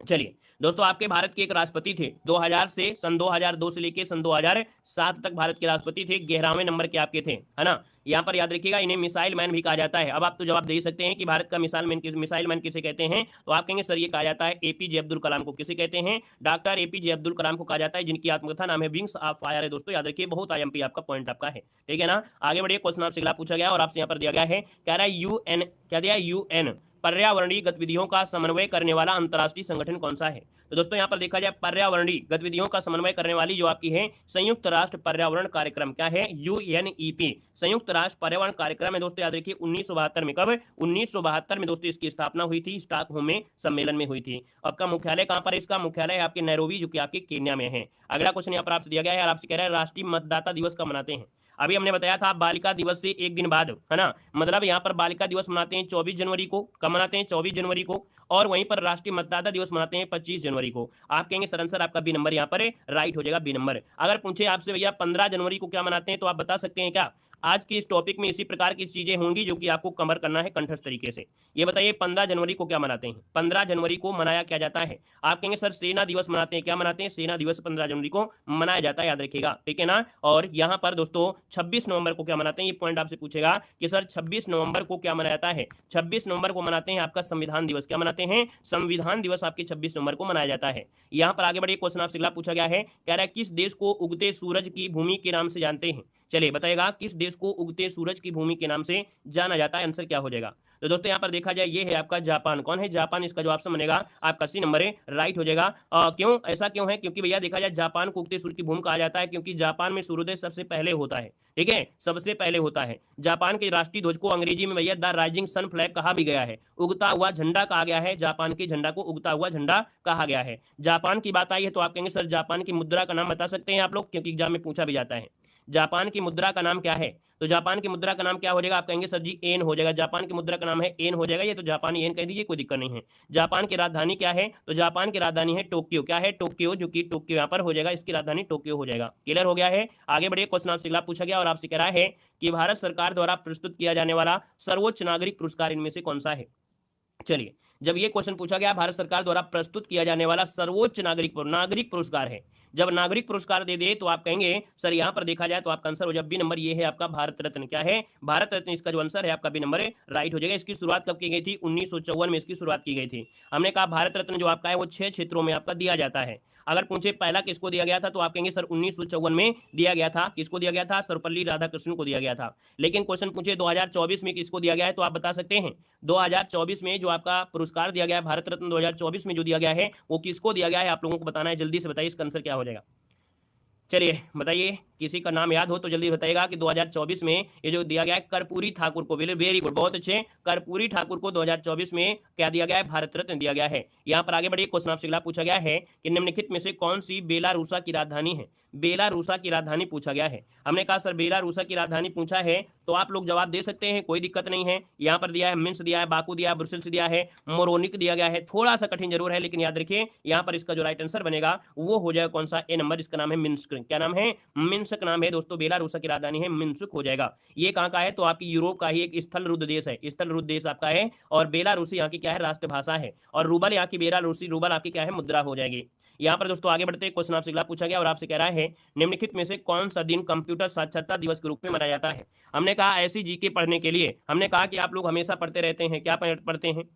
चलिए दोस्तों, आपके भारत के एक राष्ट्रपति थे 2000 से सन 2002 से लेके सन 2007 तक भारत के राष्ट्रपति थे, 11वें नंबर के आपके थे, है ना। यहाँ पर याद रखिएगा इन्हें मिसाइल मैन भी कहा जाता है। अब आप तो जवाब दे सकते हैं कि भारत का मिसाइल मैन किसे कहते हैं, तो आप कहेंगे सर ये कहा जाता है एपीजे अब्दुल कलाम को। किसे कहते हैं? डॉक्टर एपीजे अब्दुल कलाम को कहा जाता है, जिनकी आत्मकथा नाम है विंग्स ऑफ फायर है दोस्तों, याद रखिए, बहुत आईएमपी आपका पॉइंट आपका है, ठीक है ना। आगे बढ़िए, क्वेश्चन आपसे अगला पूछा गया और आपसे यहाँ पर दिया गया है, कह रहा है यूएन, क्या दिया है, यूएन पर्यावरणीय गतिविधियों का समन्वय करने वाला अंतर्राष्ट्रीय संगठन कौन सा है? तो दोस्तों यहाँ पर देखा जाए पर्यावरणीय गतिविधियों का समन्वय करने वाली जो आपकी है संयुक्त राष्ट्र पर्यावरण कार्यक्रम, क्या है? यूएनईपी, संयुक्त राष्ट्र पर्यावरण कार्यक्रम है दोस्तों। याद रखिए 1972 में, कब? 1972 में दोस्तों इसकी स्थापना हुई थी, स्टॉकहोम में सम्मेलन में हुई थी। आपका मुख्यालय कहां पर? इसका मुख्यालय आपके नैरोबी, जो कि आपके केन्या में है। अगला क्वेश्चन यहाँ पर आपसे दिया गया है, आपसे कह रहा है राष्ट्रीय मतदाता दिवस कब मनाते हैं? अभी हमने बताया था बालिका दिवस से एक दिन बाद, है ना, मतलब यहाँ पर बालिका दिवस मनाते हैं 24 जनवरी को। कब मनाते हैं? 24 जनवरी को। और वहीं पर राष्ट्रीय मतदाता दिवस मनाते हैं 25 जनवरी को। आप कहेंगे सर आंसर आपका बी नंबर यहाँ पर राइट हो जाएगा, बी नंबर। अगर पूछे आपसे भैया 15 जनवरी को क्या मनाते हैं, तो आप बता सकते हैं क्या? आज की इस टॉपिक में इसी प्रकार की चीजें होंगी जो कि आपको कवर करना है कंठस्थ तरीके से। ये बताइए 15 जनवरी को क्या मनाते हैं? 15 जनवरी को मनाया क्या जाता है? आप कहेंगे सर सेना दिवस मनाते हैं। क्या मनाते हैं? सेना दिवस 15 जनवरी को मनाया जाता है, याद रखिएगा, ठीक है ना। और यहाँ पर दोस्तों 26 नवंबर को क्या मनाते हैं? ये पॉइंट आपसे पूछेगा कि सर 26 नवंबर को क्या मनाया जाता है? 26 नवंबर को मनाते हैं आपका संविधान दिवस। क्या मनाते हैं? संविधान दिवस आपके 26 नवंबर को मनाया जाता है। यहाँ पर आगे बढ़िए, क्वेश्चन आपसे अगला पूछा गया है, कह रहा है किस देश को उगते सूरज की भूमि के नाम से जानते हैं? चलिए बताइएगा, किस देश को उगते सूरज की भूमि के नाम से जाना जाता है? आंसर क्या हो जाएगा? तो दोस्तों यहाँ पर देखा जाए ये है आपका जापान। कौन है? जापान। इसका जो ऑप्शन बनेगा आपका सी नंबर है, राइट हो जाएगा। क्यों ऐसा क्यों है? क्योंकि भैया देखा जाए जापान को उगते सूरज की भूमि कहा जाता है क्योंकि जापान में सूर्योदय सबसे पहले होता है, ठीक है, सबसे पहले होता है। जापान के राष्ट्रीय ध्वज को अंग्रेजी में भैया द राइजिंग सन फ्लैग कहा भी गया है, उगता हुआ झंडा कहा गया है। जापान के झंडा को उगता हुआ झंडा कहा गया है। जापान की बात आई है तो आप कहेंगे सर जापान की मुद्रा का नाम बता सकते हैं आप लोग, क्योंकि एग्जाम में पूछा भी जाता है। जापान की मुद्रा का नाम क्या है? तो जापान की मुद्रा का नाम क्या हो जाएगा? आप कहेंगे सर जी एन हो जाएगा। जापान की मुद्रा का नाम है एन हो जाएगा, ये तो जापानी एन कह दीजिए, कोई दिक्कत नहीं है। जापान की राजधानी क्या है? तो जापान की राजधानी है टोक्यो। क्या है? टोक्यो, जो कि टोक्यो यहाँ पर हो जाएगा, इसकी राजधानी टोक्यो हो जाएगा। क्लियर हो गया है? आगे बढ़िए, क्वेश्चन आपसे अगला पूछा गया और आपसे कह रहा है कि भारत सरकार द्वारा प्रस्तुत किया जाने वाला सर्वोच्च नागरिक पुरस्कार इनमें से कौन सा है? चलिए, जब ये क्वेश्चन पूछा गया भारत सरकार द्वारा प्रस्तुत किया जाने वाला सर्वोच्च नागरिक पुरस्कार है, जब नागरिक पुरस्कार दे दे तो आप कहेंगे सर यहाँ पर देखा जाए तो आपका आंसर हो जाए बी नंबर, ये है आपका भारत रत्न। क्या है? भारत रत्न, इसका जो आंसर है आपका बी नंबर राइट हो जाएगा। इसकी शुरुआत कब की गई थी? 1954 में इसकी शुरुआत की गई थी। हमने कहा भारत रत्न जो आपका है वो 6 क्षेत्रों में आपका दिया जाता है। अगर पूछे पहला किसको दिया गया था, तो आप कहेंगे सर 1954 में दिया गया था। किसको दिया गया था? सर्वपल्ली राधाकृष्णन को दिया गया था। लेकिन क्वेश्चन पूछे 2024 में किसको दिया गया है, तो आप बता सकते हैं 2024 में जो आपका पुरस्कार दिया गया है भारत रत्न 2024 में जो दिया गया है वो किसको दिया गया है, आप लोगों को बताना है। जल्दी से बताइए इसका आंसर क्या हो जाएगा। चलिए बताइए, किसी का नाम याद हो तो जल्दी बताइएगा कि 2024 में ये जो दिया गया है कर्पूरी ठाकुर को, वेरी गुड, बहुत अच्छे, कर्पूरी ठाकुर को 2024 में क्या दिया गया है? भारत रत्न दिया गया है। यहाँ पर आगे बढ़िए, क्वेश्चन आपसे अगला पूछा गया है कि निम्नलिखित में से कौन सी बेलारूसा की राजधानी है? बेलारूसा की राजधानी पूछा गया है। हमने कहा सर बेलारूसा की राजधानी पूछा है तो आप लोग जवाब दे सकते हैं, कोई दिक्कत नहीं है। यहाँ पर दिया है मिन्स्क दिया है, बाकू दिया है, ब्रुसेल्स दिया है, मोरोनिक दिया गया है। थोड़ा सा कठिन जरूर है लेकिन याद रखिए यहाँ पर इसका जो राइट आंसर बनेगा वो हो जाएगा कौन सा? ए नंबर, इसका नाम है मिन्स्क। क्या नाम है? मिन्स्क नाम है दोस्तों, बेलारूसा की राजधानी है, मिन्स्क हो जाएगा। ये कहाँ का है? तो आपकी यूरोप का ही एक स्थल रुद्ध देश है, स्थल रुद्ध देश आपका है। और बेलारूसी यहाँ की क्या है? राष्ट्रभाषा है। और रूबल यहाँ की, बेलारूसी रूबल आपकी क्या है? मुद्रा हो जाएगी। यहाँ पर दोस्तों आगे बढ़ते हैं, क्वेश्चन आपसे अगला पूछा गया और आपसे कह रहा है निम्नलिखित में से कौन सा दिन कंप्यूटर साक्षरता दिवस के रूप में मनाया जाता है? हमने कहा ऐसी जीके पढ़ने के लिए हमने कहा कि आप लोग हमेशा पढ़ते रहते हैं। क्या पढ़ते हैं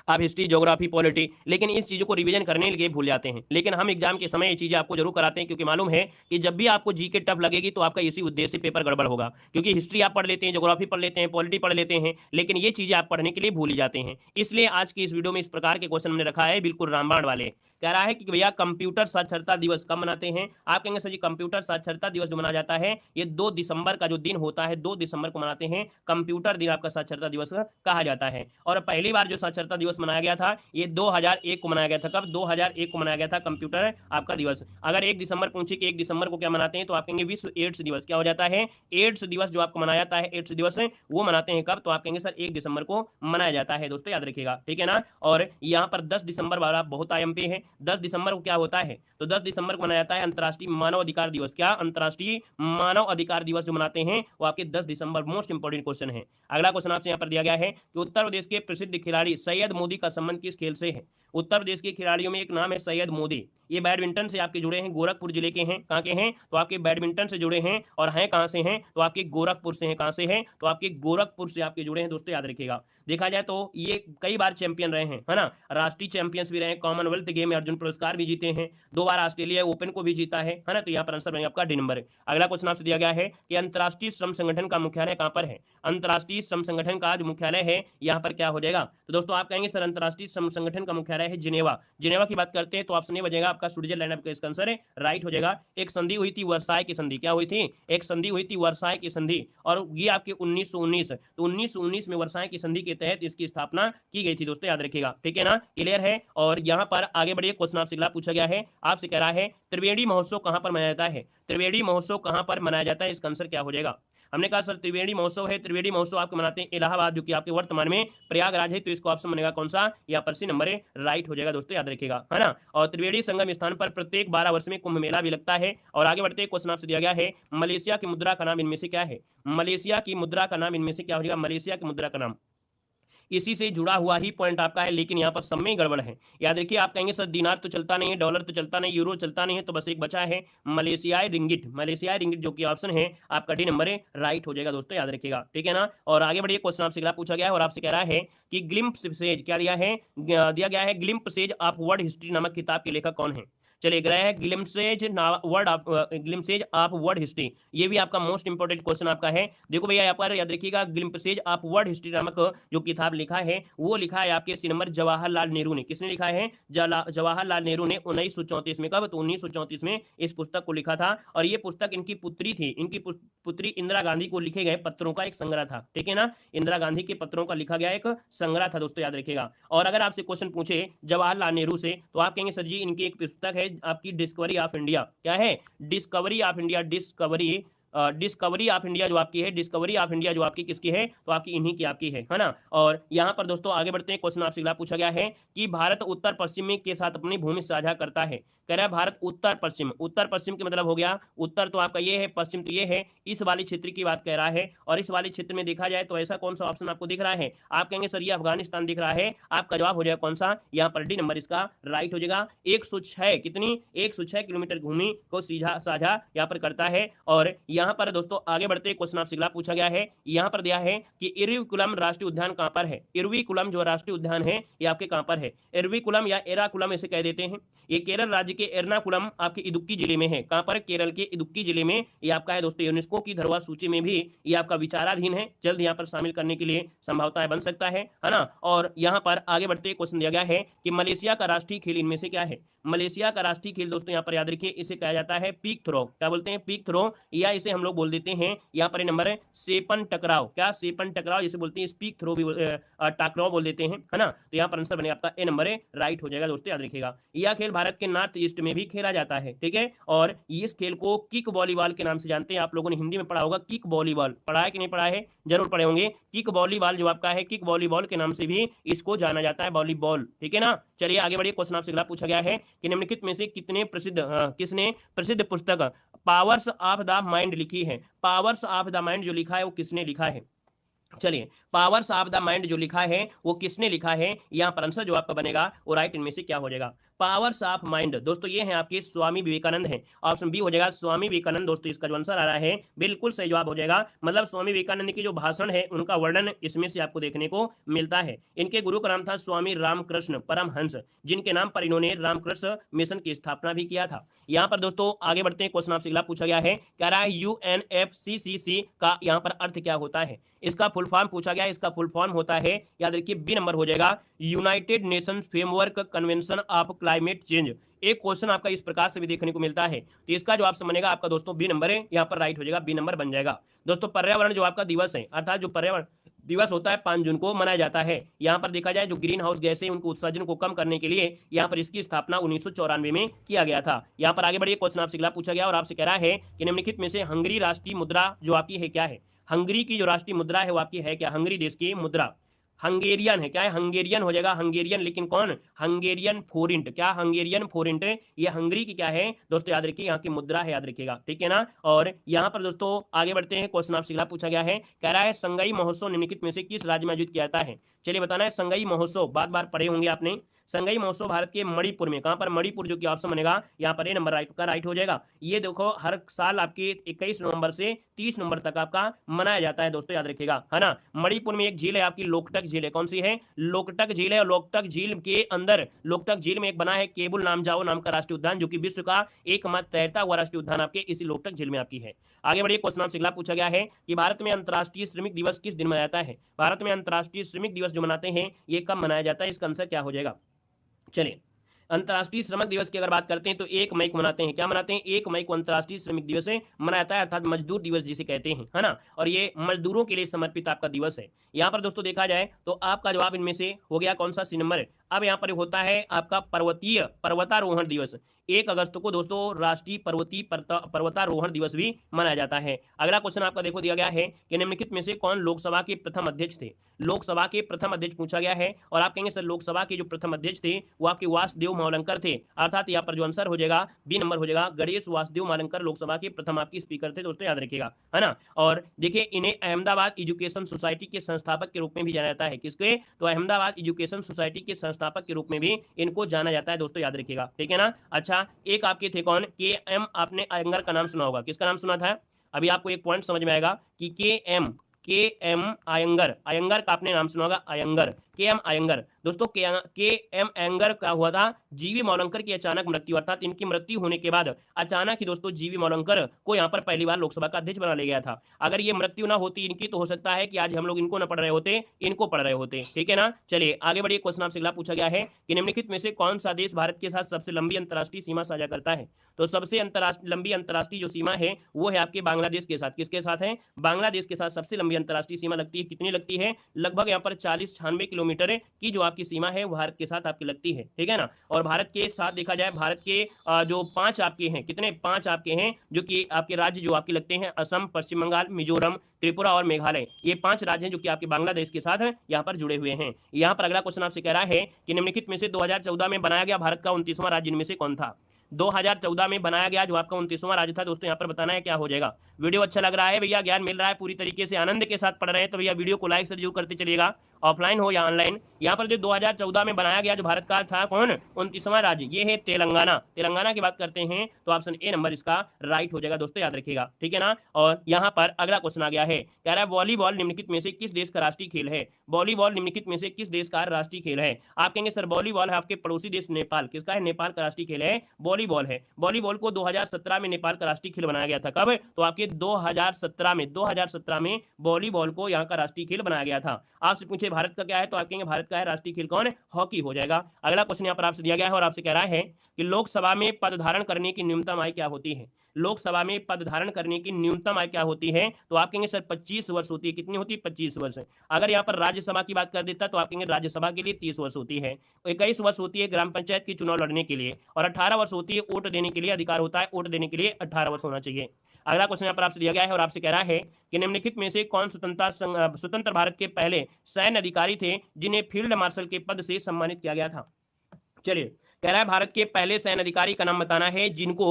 आप? हिस्ट्री, ज्योग्राफी, पॉलिटी, लेकिन इस चीज़ों को रिवीजन करने के लिए भूल जाते हैं। लेकिन हम एग्जाम के समय ये चीज़ें आपको जरूर कराते हैं क्योंकि मालूम है कि जब भी आपको जीके टफ लगेगी तो आपका इसी उद्देश्य से पेपर गड़बड़ होगा। क्योंकि हिस्ट्री आप पढ़ लेते हैं, ज्योग्राफी पढ़ लेते हैं, पॉलिटी पढ़ लेते हैं, लेकिन ये चीज़ें आप पढ़ने के लिए भूल ही जाते हैं। इसलिए आज की इस वीडियो में इस प्रकार के क्वेश्चन हमने रखा है, बिल्कुल रामबाण वाले। कह रहा है कि भैया कंप्यूटर साक्षरता दिवस कब मनाते हैं? आप कहेंगे सर जी कंप्यूटर साक्षरता दिवस जो मनाया जाता है ये 2 दिसंबर का जो दिन होता है, 2 दिसंबर को मनाते हैं। कंप्यूटर दिन आपका साक्षरता दिवस कहा जाता है। और पहली बार जो साक्षरता दिवस मनाया गया था ये 2001 को मनाया गया था। कब? 2001 को मनाया गया था कंप्यूटर आपका दिवस। अगर 1 दिसंबर पूछे कि 1 दिसंबर को क्या मनाते हैं तो आप कहेंगे विश्व एड्स दिवस। क्या हो जाता है? एड्स दिवस जो आपको मनाया जाता है, एड्स दिवस वो मनाते हैं कब? तो आप कहेंगे सर 1 दिसंबर को मनाया जाता है। दोस्तों याद रखिएगा, ठीक है ना। और यहाँ पर 10 दिसंबर वाला बहुत आईएमपी है। 10 दिसंबर को क्या होता है? तो 10 दिसंबर को मनाया जाता है अंतर्राष्ट्रीय मानव अधिकार दिवस। क्या? अंतर्राष्ट्रीय मानव अधिकार दिवस जो मनाते हैं वो आपके 10 दिसंबर। मोस्ट इंपोर्टेंट क्वेश्चन है। अगला क्वेश्चन आपसे यहाँ पर दिया गया है कि उत्तर प्रदेश के प्रसिद्ध खिलाड़ी सैयद मोदी का संबंध किस खेल से है? उत्तर प्रदेश के खिलाड़ियों में एक नाम है सैयद मोदी। ये बैडमिंटन से आपके जुड़े हैं, गोरखपुर जिले के हैं। कहाँ के हैं? तो आपके बैडमिंटन से जुड़े हैं। और हैं कहाँ से हैं? तो आपके गोरखपुर से हैं। कहाँ से हैं? तो आपके गोरखपुर से आपके जुड़े हैं दोस्तों, याद रखिएगा। देखा जाए तो ये कई बार चैंपियन रहे हैं, है ना, राष्ट्रीय चैंपियंस भी रहे, कॉमनवेल्थ गेम में अर्जुन पुरस्कार भी जीते हैं, 2 बार ऑस्ट्रेलिया ओपन को भी जीता है ना। तो यहाँ पर आंसर बनेगा आपका डी नंबर। अगला क्वेश्चन आपसे दिया गया है कि अंतर्राष्ट्रीय श्रम संगठन का मुख्यालय कहाँ पर है? अंतर्राष्ट्रीय श्रम संगठन का जो मुख्यालय है यहाँ पर क्या हो जाएगा? तो दोस्तों आप कहेंगे सर अंतर्राष्ट्रीय श्रम संगठन का मुख्यालय है जिनेवा। जिनेवा की बात करते हैं तो ऑप्शन ए बजेगा आपका स्विट्जरलैंड, आपका इसका आंसर है, राइट हो जाएगा। एक संधि हुई थी वर्साय की संधि, क्या हुई थी? एक संधि हुई थी वर्साय की संधि, और ये आपके 1919, तो 1919 में वर्साय की संधि के तहत इसकी स्थापना की गई थी दोस्तों, याद रखिएगा, ठीक है ना, क्लियर है। और यहाँ पर आगे बढ़िए, क्वेश्चन आपसे अगला पूछा गया है, आपसे कह रहा है त्रिवेणी महोत्सव कहाँ पर मनाया जाता है? त्रिवेणी महोत्सव कहाँ पर मनाया जाता है, इसका आंसर क्या हो जाएगा? हमने कहा सर त्रिवेणी महोत्सव है, त्रिवेणी महोत्सव आपके मनाते हैं इलाहाबाद, जो कि आपके वर्तमान में प्रयागराज है, तो इसको ऑप्शन बनेगा कौन सा? यहाँ पर सी नंबर है, राइट हो जाएगा दोस्तों, याद रखिएगा, है ना। और त्रिवेणी संगम स्थान पर प्रत्येक 12 वर्ष में कुंभ मेला भी लगता है। और आगे बढ़ते क्वेश्चन आपसे दिया गया है, मलेशिया की मुद्रा का नाम इनमें से क्या है? मलेशिया की मुद्रा का नाम इनमें से क्या हो जाएगा? मलेशिया की मुद्रा का नाम इसी से जुड़ा हुआ ही पॉइंट आपका है, लेकिन यहाँ पर सब में गड़बड़ है। याद रखिए, आप कहेंगे सर दिनार तो चलता नहीं है, डॉलर तो चलता नहीं, यूरो चलता नहीं है, तो बस एक बचा है मलेशियाई रिंगिट। मलेशियाई रिंगिट जो कि ऑप्शन है आपका डी नंबर है, राइट हो जाएगा दोस्तों, याद रखिएगा, ठीक है ना। और आगे बढ़िए, क्वेश्चन आपसे अगला पूछा गया है और आपसे कह रहा है कि ग्लिम्प्स सेज क्या दिया है? दिया गया है glimpse sage of world history नामक किताब के लेखक कौन है? चलिए, ग्रह है ग्लिम्पसेज ऑफ वर्ल्ड हिस्ट्री, ये भी आपका मोस्ट इंपोर्टेंट क्वेश्चन आपका है। देखो भैया यहाँ पर याद रखिएगा, ग्लिम्पसेज ऑफ वर्ल्ड हिस्ट्री नामक जो किताब लिखा है वो लिखा है आपके सी नंबर जवाहरलाल नेहरू ने। किसने लिखा है? जवाहरलाल नेहरू ने 1934 में। कब? तो 1934 में इस पुस्तक को लिखा था। और ये पुस्तक इनकी पुत्री थी, इनकी पुत्री इंदिरा गांधी को लिखे गए पत्रों का एक संग्रह था, ठीक है ना। इंदिरा गांधी के पत्रों का लिखा गया एक संग्रह था दोस्तों, याद रखिएगा। और अगर आपसे क्वेश्चन पूछे जवाहरलाल नेहरू से, तो आप कहेंगे सर जी इनकी एक पुस्तक है आपकी डिस्कवरी ऑफ इंडिया। क्या है? Discovery of India. Discovery of India जो आपकी है, डिस्कवरी ऑफ इंडिया जो आपकी किसकी है? तो आपकी इन्हीं की आपकी है ना। और यहाँ पर दोस्तों आगे बढ़ते हैं, क्वेश्चन आपसे अगला पूछा गया है कि भारत उत्तर पश्चिम के साथ अपनी भूमि साझा करता है। कह रहा है भारत उत्तर पश्चिम। उत्तर पश्चिम के मतलब हो गया, उत्तर तो आपका ये है, पश्चिम तो ये है, इस वाले क्षेत्र की बात कह रहा है। और इस वाले क्षेत्र में देखा जाए तो ऐसा कौन सा ऑप्शन आपको दिख रहा है? आप कहेंगे सर ये अफगानिस्तान दिख रहा है। आपका जवाब हो जाएगा कौन सा? यहाँ पर डी नंबर इसका राइट हो जाएगा। 106 कितनी? 106 किलोमीटर भूमि को साझा यहाँ पर करता है। और यहाँ पर दोस्तों आगे बढ़ते क्वेश्चन आपसे अगला पूछा गया है, यहाँ पर दिया है कि इरविकुलम राष्ट्रीय उद्यान कहाँ पर है? इरविकुलम जो राष्ट्रीय उद्यान है ये आपके कहाँ पर है? इरविकुलम या एराकुलम ऐसे कह देते हैं। ये केरल राज्य के एर्नाकुलम आपके इदुक्की जिले में है। कहाँ पर? केरल के इदुक्की जिले में ये आपका है दोस्तों। यूनेस्को की धरोहर सूची में भी ये आपका विचाराधीन है, जल्द यहाँ पर शामिल करने के लिए संभावनाएं बन सकता है ना। और यहाँ पर आगे बढ़ते क्वेश्चन दिया गया है कि मलेशिया का राष्ट्रीय खेल इनमें से क्या है? मलेशिया का राष्ट्रीय खेल दोस्तों यहाँ पर याद रखिए, इसे कहा जाता है पीक थ्रो। क्या बोलते हैं? पीक थ्रो, या इसे हम लोग बोल देते हैं यहाँ पर नंबर है सेपन टकराव। क्या? सेपन टकराव जिसे बोलते हैं, स्पीक थ्रो भी टकराव बोल देते हैं, है ना। तो यहाँ पर आंसर बने आपका ए नंबर है, राइट हो जाएगा दोस्तों, याद रखिएगा। यह खेल भारत के नॉर्थ ईस्ट में भी खेला जाता है, ठीक है। और इस खेल को किक वॉलीबॉल के नाम से जानते हैं। आप लोगों ने हिंदी में पढ़ा होगा किक वॉलीबॉल, पढ़ा है कि नहीं पढ़ा है? जरूर पढ़े होंगे। किक वॉलीबॉल जो आपका है, किक वॉलीबॉल के नाम से भी इसको जाना जाता है, वॉलीबॉल, ठीक है ना। चलिए आगे बढ़िए, क्वेश्चन आपसे अगला पूछा गया है कि निम्नलिखित में से किसने प्रसिद्ध पुस्तक पावर्स ऑफ द माइंड लिखी है? पावर्स ऑफ द माइंड जो लिखा है वो किसने लिखा है? चलिए, पावर्स ऑफ द माइंड जो लिखा है वो किसने लिखा है? यहाँ पर आंसर जो आपका बनेगा वो राइट इनमें से क्या हो जाएगा? पावर्स ऑफ माइंड दोस्तों ये हैं आपके स्वामी विवेकानंद हैं। ऑप्शन बी हो जाएगा स्वामी विवेकानंद दोस्तों, इसका जो आंसर आ रहा है बिल्कुल सही जवाब हो जाएगा। मतलब स्वामी विवेकानंद की जो भाषण है उनका वर्णन इसमें से आपको देखने को मिलता है। इनके गुरु का नाम था स्वामी रामकृष्ण परमहंस, जिनके नाम पर इन्होंने रामकृष्ण मिशन की स्थापना भी किया था। यहाँ पर दोस्तों आगे बढ़ते हैं, क्वेश्चन आपसे अगला पूछा गया है, कह रहा है UNFCCC का यहाँ पर अर्थ क्या होता है? इसका फुल फॉर्म पूछा गया, इसका फुल फॉर्म होता है, याद रखिए बी नंबर हो जाएगा, United nation framework convention of climate change. एक क्वेश्चन आपका इस प्रकार से भी देखने को मिलता है, तो इसका जो ऑप्शन बनेगा आपका दोस्तों बी नंबर है, यहाँ पर राइट हो जाएगा, बी नंबर बन जाएगा। दोस्तों पर्यावरण जो आपका दिवस है, अर्थात जो पर्यावरण दिवस होता है 5 जून को मनाया जाता है। यहाँ पर देखा जाए जो ग्रीन हाउस गैस है उनको उत्सर्जन को कम करने के लिए यहाँ पर इसकी स्थापना 1994 में किया गया था। यहाँ पर आगे बढ़िए, क्वेश्चन आपसे अगला पूछा गया और आपसे कह रहा है कि निम्नलिखित में से हंगरी राष्ट्रीय मुद्रा जो आपकी है क्या है? हंगरी की जो राष्ट्रीय मुद्रा है वो आपकी है क्या? हंगरी देश की मुद्रा हंगेरियन है। क्या है? हंगेरियन हो जाएगा, हंगेरियन, लेकिन कौन? हंगेरियन फोरिंट। क्या? हंगेरियन फोरिंट, ये हंगरी की क्या है दोस्तों, याद रखिए यहाँ की मुद्रा है, याद रखिएगा, ठीक है ना। और यहाँ पर दोस्तों आगे बढ़ते हैं, क्वेश्चन आपसे अगला पूछा गया है, कह रहा है संगई महोत्सव निम्नलिखित में से किस राज्य में आयोजित किया जाता है? चलिए बताना है, संगई महोत्सव बार बार पढ़े होंगे आपने। संगई महोत्सव भारत के मणिपुर में, कहां पर? मणिपुर, जो कि ऑप्शन बनेगा यहाँ पर ए नंबर राइट हो जाएगा। ये देखो हर साल आपके 21 नवंबर से 30 नवंबर तक आपका मनाया जाता है दोस्तों, याद रखिएगा, है ना। मणिपुर में एक झील है आपकी, लोकटक झील है। कौन सी है? लोकटक झील है। और लोकटक झील के अंदर, लोकटक झील में एक बना है केबुल नामजाओ नाम का राष्ट्रीय उद्यान, जो कि विश्व का एकमात्र तैरता हुआ राष्ट्रीय उद्यान आपके इसी लोकटक झील में आपकी है। आगे बढ़िए, क्वेश्चन आपसे अगला पूछा गया है कि भारत में अंतर्राष्ट्रीय श्रमिक दिवस किस दिन मनाया जाता है? भारत में अंतर्राष्ट्रीय श्रमिक दिवस जो मनाते हैं ये कब मनाया जाता है? इसका आंसर क्या हो जाएगा? चलिए, अंतर्राष्ट्रीय श्रमिक दिवस की अगर बात करते हैं तो 1 मई को मनाते हैं। क्या मनाते हैं? 1 मई को अंतर्राष्ट्रीय श्रमिक दिवस मनाया जाता है, अर्थात मजदूर दिवस जिसे कहते हैं, है ना। और ये मजदूरों के लिए समर्पित आपका दिवस है। यहाँ पर दोस्तों देखा जाए तो आपका जवाब इनमें से हो गया कौन सा? सी नंबर है। अब यहाँ पर होता है आपका पर्वतारोहण दिवस। 1 अगस्त को दोस्तों राष्ट्रीय पर्वतारोहण दिवस भी मनाया जाता है। अगला क्वेश्चन आपका देखो दिया गया है कि निम्नलिखित में से कौन लोकसभा के प्रथम अध्यक्ष थे? लोकसभा के प्रथम अध्यक्ष पूछा गया है और आप कहेंगे सर लोकसभा के जो प्रथम अध्यक्ष थे वो आपके वासुदेव मावलंकर थे, अर्थात यहाँ पर जो आंसर हो जाएगा बी नंबर हो जाएगा। गणेश वासुदेव मावलंकर लोकसभा के प्रथम आपकी स्पीकर थे दोस्तों, याद रखिएगा, है ना। और देखिए इन्हें अहमदाबाद एजुकेशन सोसाइटी के संस्थापक के रूप में भी जाना जाता है। किसके? तो अहमदाबाद एजुकेशन सोसाइटी के संस्थापक के रूप में भी इनको जाना जाता है दोस्तों, याद रखिएगा, ठीक है ना। अच्छा, एक आपके थे कौन? के.एम. आपने अयंगर का नाम सुना होगा। किसका नाम सुना था? अभी आपको एक पॉइंट समझ में आएगा कि के.एम. अयंगर का आपने नाम सुना होगा, अयंगर, के.एम. अयंगर। दोस्तों के.एम. अयंगर का हुआ था जीवी मावलंकर की अचानक मृत्यु, अर्थात इनकी मृत्यु होने के बाद अचानक ही दोस्तों जीवी मावलंकर को यहाँ पर पहली बार लोकसभा का अध्यक्ष बना लिया गया था। अगर ये मृत्यु ना होती इनकी तो हो सकता है कि आज हम लोग इनको न पढ़ रहे होते, इनको पढ़ रहे होते, ठीक है ना। चलिए आगे बढ़िए, क्वेश्चन आपसे अगला पूछा गया है कि निम्नलिखित में से कौन सा देश भारत के साथ सबसे लंबी अंतर्राष्ट्रीय सीमा साझा करता है? तो सबसे लंबी अंतर्राष्ट्रीय जो सीमा है वो है आपके बांग्लादेश के साथ। किसके साथ है? बांग्लादेश के साथ सबसे लंबी अंतर्राष्ट्रीय सीमा लगती है। कितनी लगती है? लगभग यहाँ पर 40-96 किलोमीटर की जो आपकी सीमा है वो भारत के साथ आपकी लगती है, ठीक है ना। और भारत के साथ देखा जाए, भारत के जो 5 आपके हैं, कितने? 5 आपके हैं जो कि आपके राज्य जो आपके लगते हैं, असम, पश्चिम बंगाल, मिजोरम, त्रिपुरा और मेघालय। ये 5 राज्य हैं जो कि आपके बांग्लादेश के साथ यहाँ पर जुड़े हुए हैं। यहाँ पर अगला क्वेश्चन आपसे कह रहा है कि निम्नलिखित में से 2014 में बनाया गया भारत का 29वां राज्य इनमें से कौन था? 2014 में बनाया गया जो आपका 29वां राज्य था दोस्तों, यहाँ पर बताना है क्या हो जाएगा। वीडियो अच्छा लग रहा है भैया, ज्ञान मिल रहा है पूरी तरीके से, आनंद के साथ पढ़ रहे हैं तो भैया वीडियो को लाइक से जरूर करते चलिएगा, ऑफलाइन हो या ऑनलाइन। यहाँ पर जो 2014 में बनाया गया जो भारत का था कौन? 29वां राज्य, ये है तेलंगाना। तेलंगाना की बात करते हैं तो ऑप्शन ए नंबर इसका राइट हो जाएगा दोस्तों, याद रखिएगा, ठीक है ना। और यहाँ पर अगला क्वेश्चन आ गया है, कह रहा है वॉलीबॉल निम्नलिखित में से किस देश का राष्ट्रीय खेल है? वॉलीबॉल निम्नलिखित में से किस देश का राष्ट्रीय खेल है? आप कहेंगे सर वॉलीबॉल है आपके पड़ोसी देश नेपाल। किसका है? नेपाल का राष्ट्रीय खेल है वॉलीबॉल है। वॉलीबॉल को 2017 में नेपाल का राष्ट्रीय खेल बनाया गया था। कब? तो आपके 2017 में वॉलीबॉल को यहाँ का राष्ट्रीय खेल बनाया गया था। आपसे पूछे भारत का क्या है तो आप कहेंगे भारत का है राष्ट्रीय खेल कौन? हॉकी हो जाएगा। अगला क्वेश्चन यहाँ पर आपसे दिया गया है और आपसे कह रहा है कि लोकसभा में पद धारण करने की न्यूनतम आयु क्या होती है? लोकसभा में पद धारण करने की न्यूनतम आयु क्या होती है? तो आप कहेंगे सर 25 वर्ष होती है। कितनी होती है? 25 वर्ष। अगर यहाँ पर राज्यसभा की बात कर देता तो आप कहेंगे राज्यसभा के लिए 30 वर्ष होती है, 21 वर्ष होती है ग्राम पंचायत की चुनाव लड़ने के लिए, और 18 वर्ष होती है वोट देने के लिए अधिकार होता है, वोट देने के लिए 18 वर्ष होना चाहिए। अगला क्वेश्चन यहाँ पर आपसे दिया गया है और आपसे कह रहा है कि निम्नलिखित में से कौन स्वतंत्र भारत के पहले सैन्य अधिकारी थे जिन्हें फील्ड मार्शल के पद से सम्मानित किया गया था? चलिए, कह रहा है भारत के पहले सैन्य अधिकारी का नाम बताना है जिनको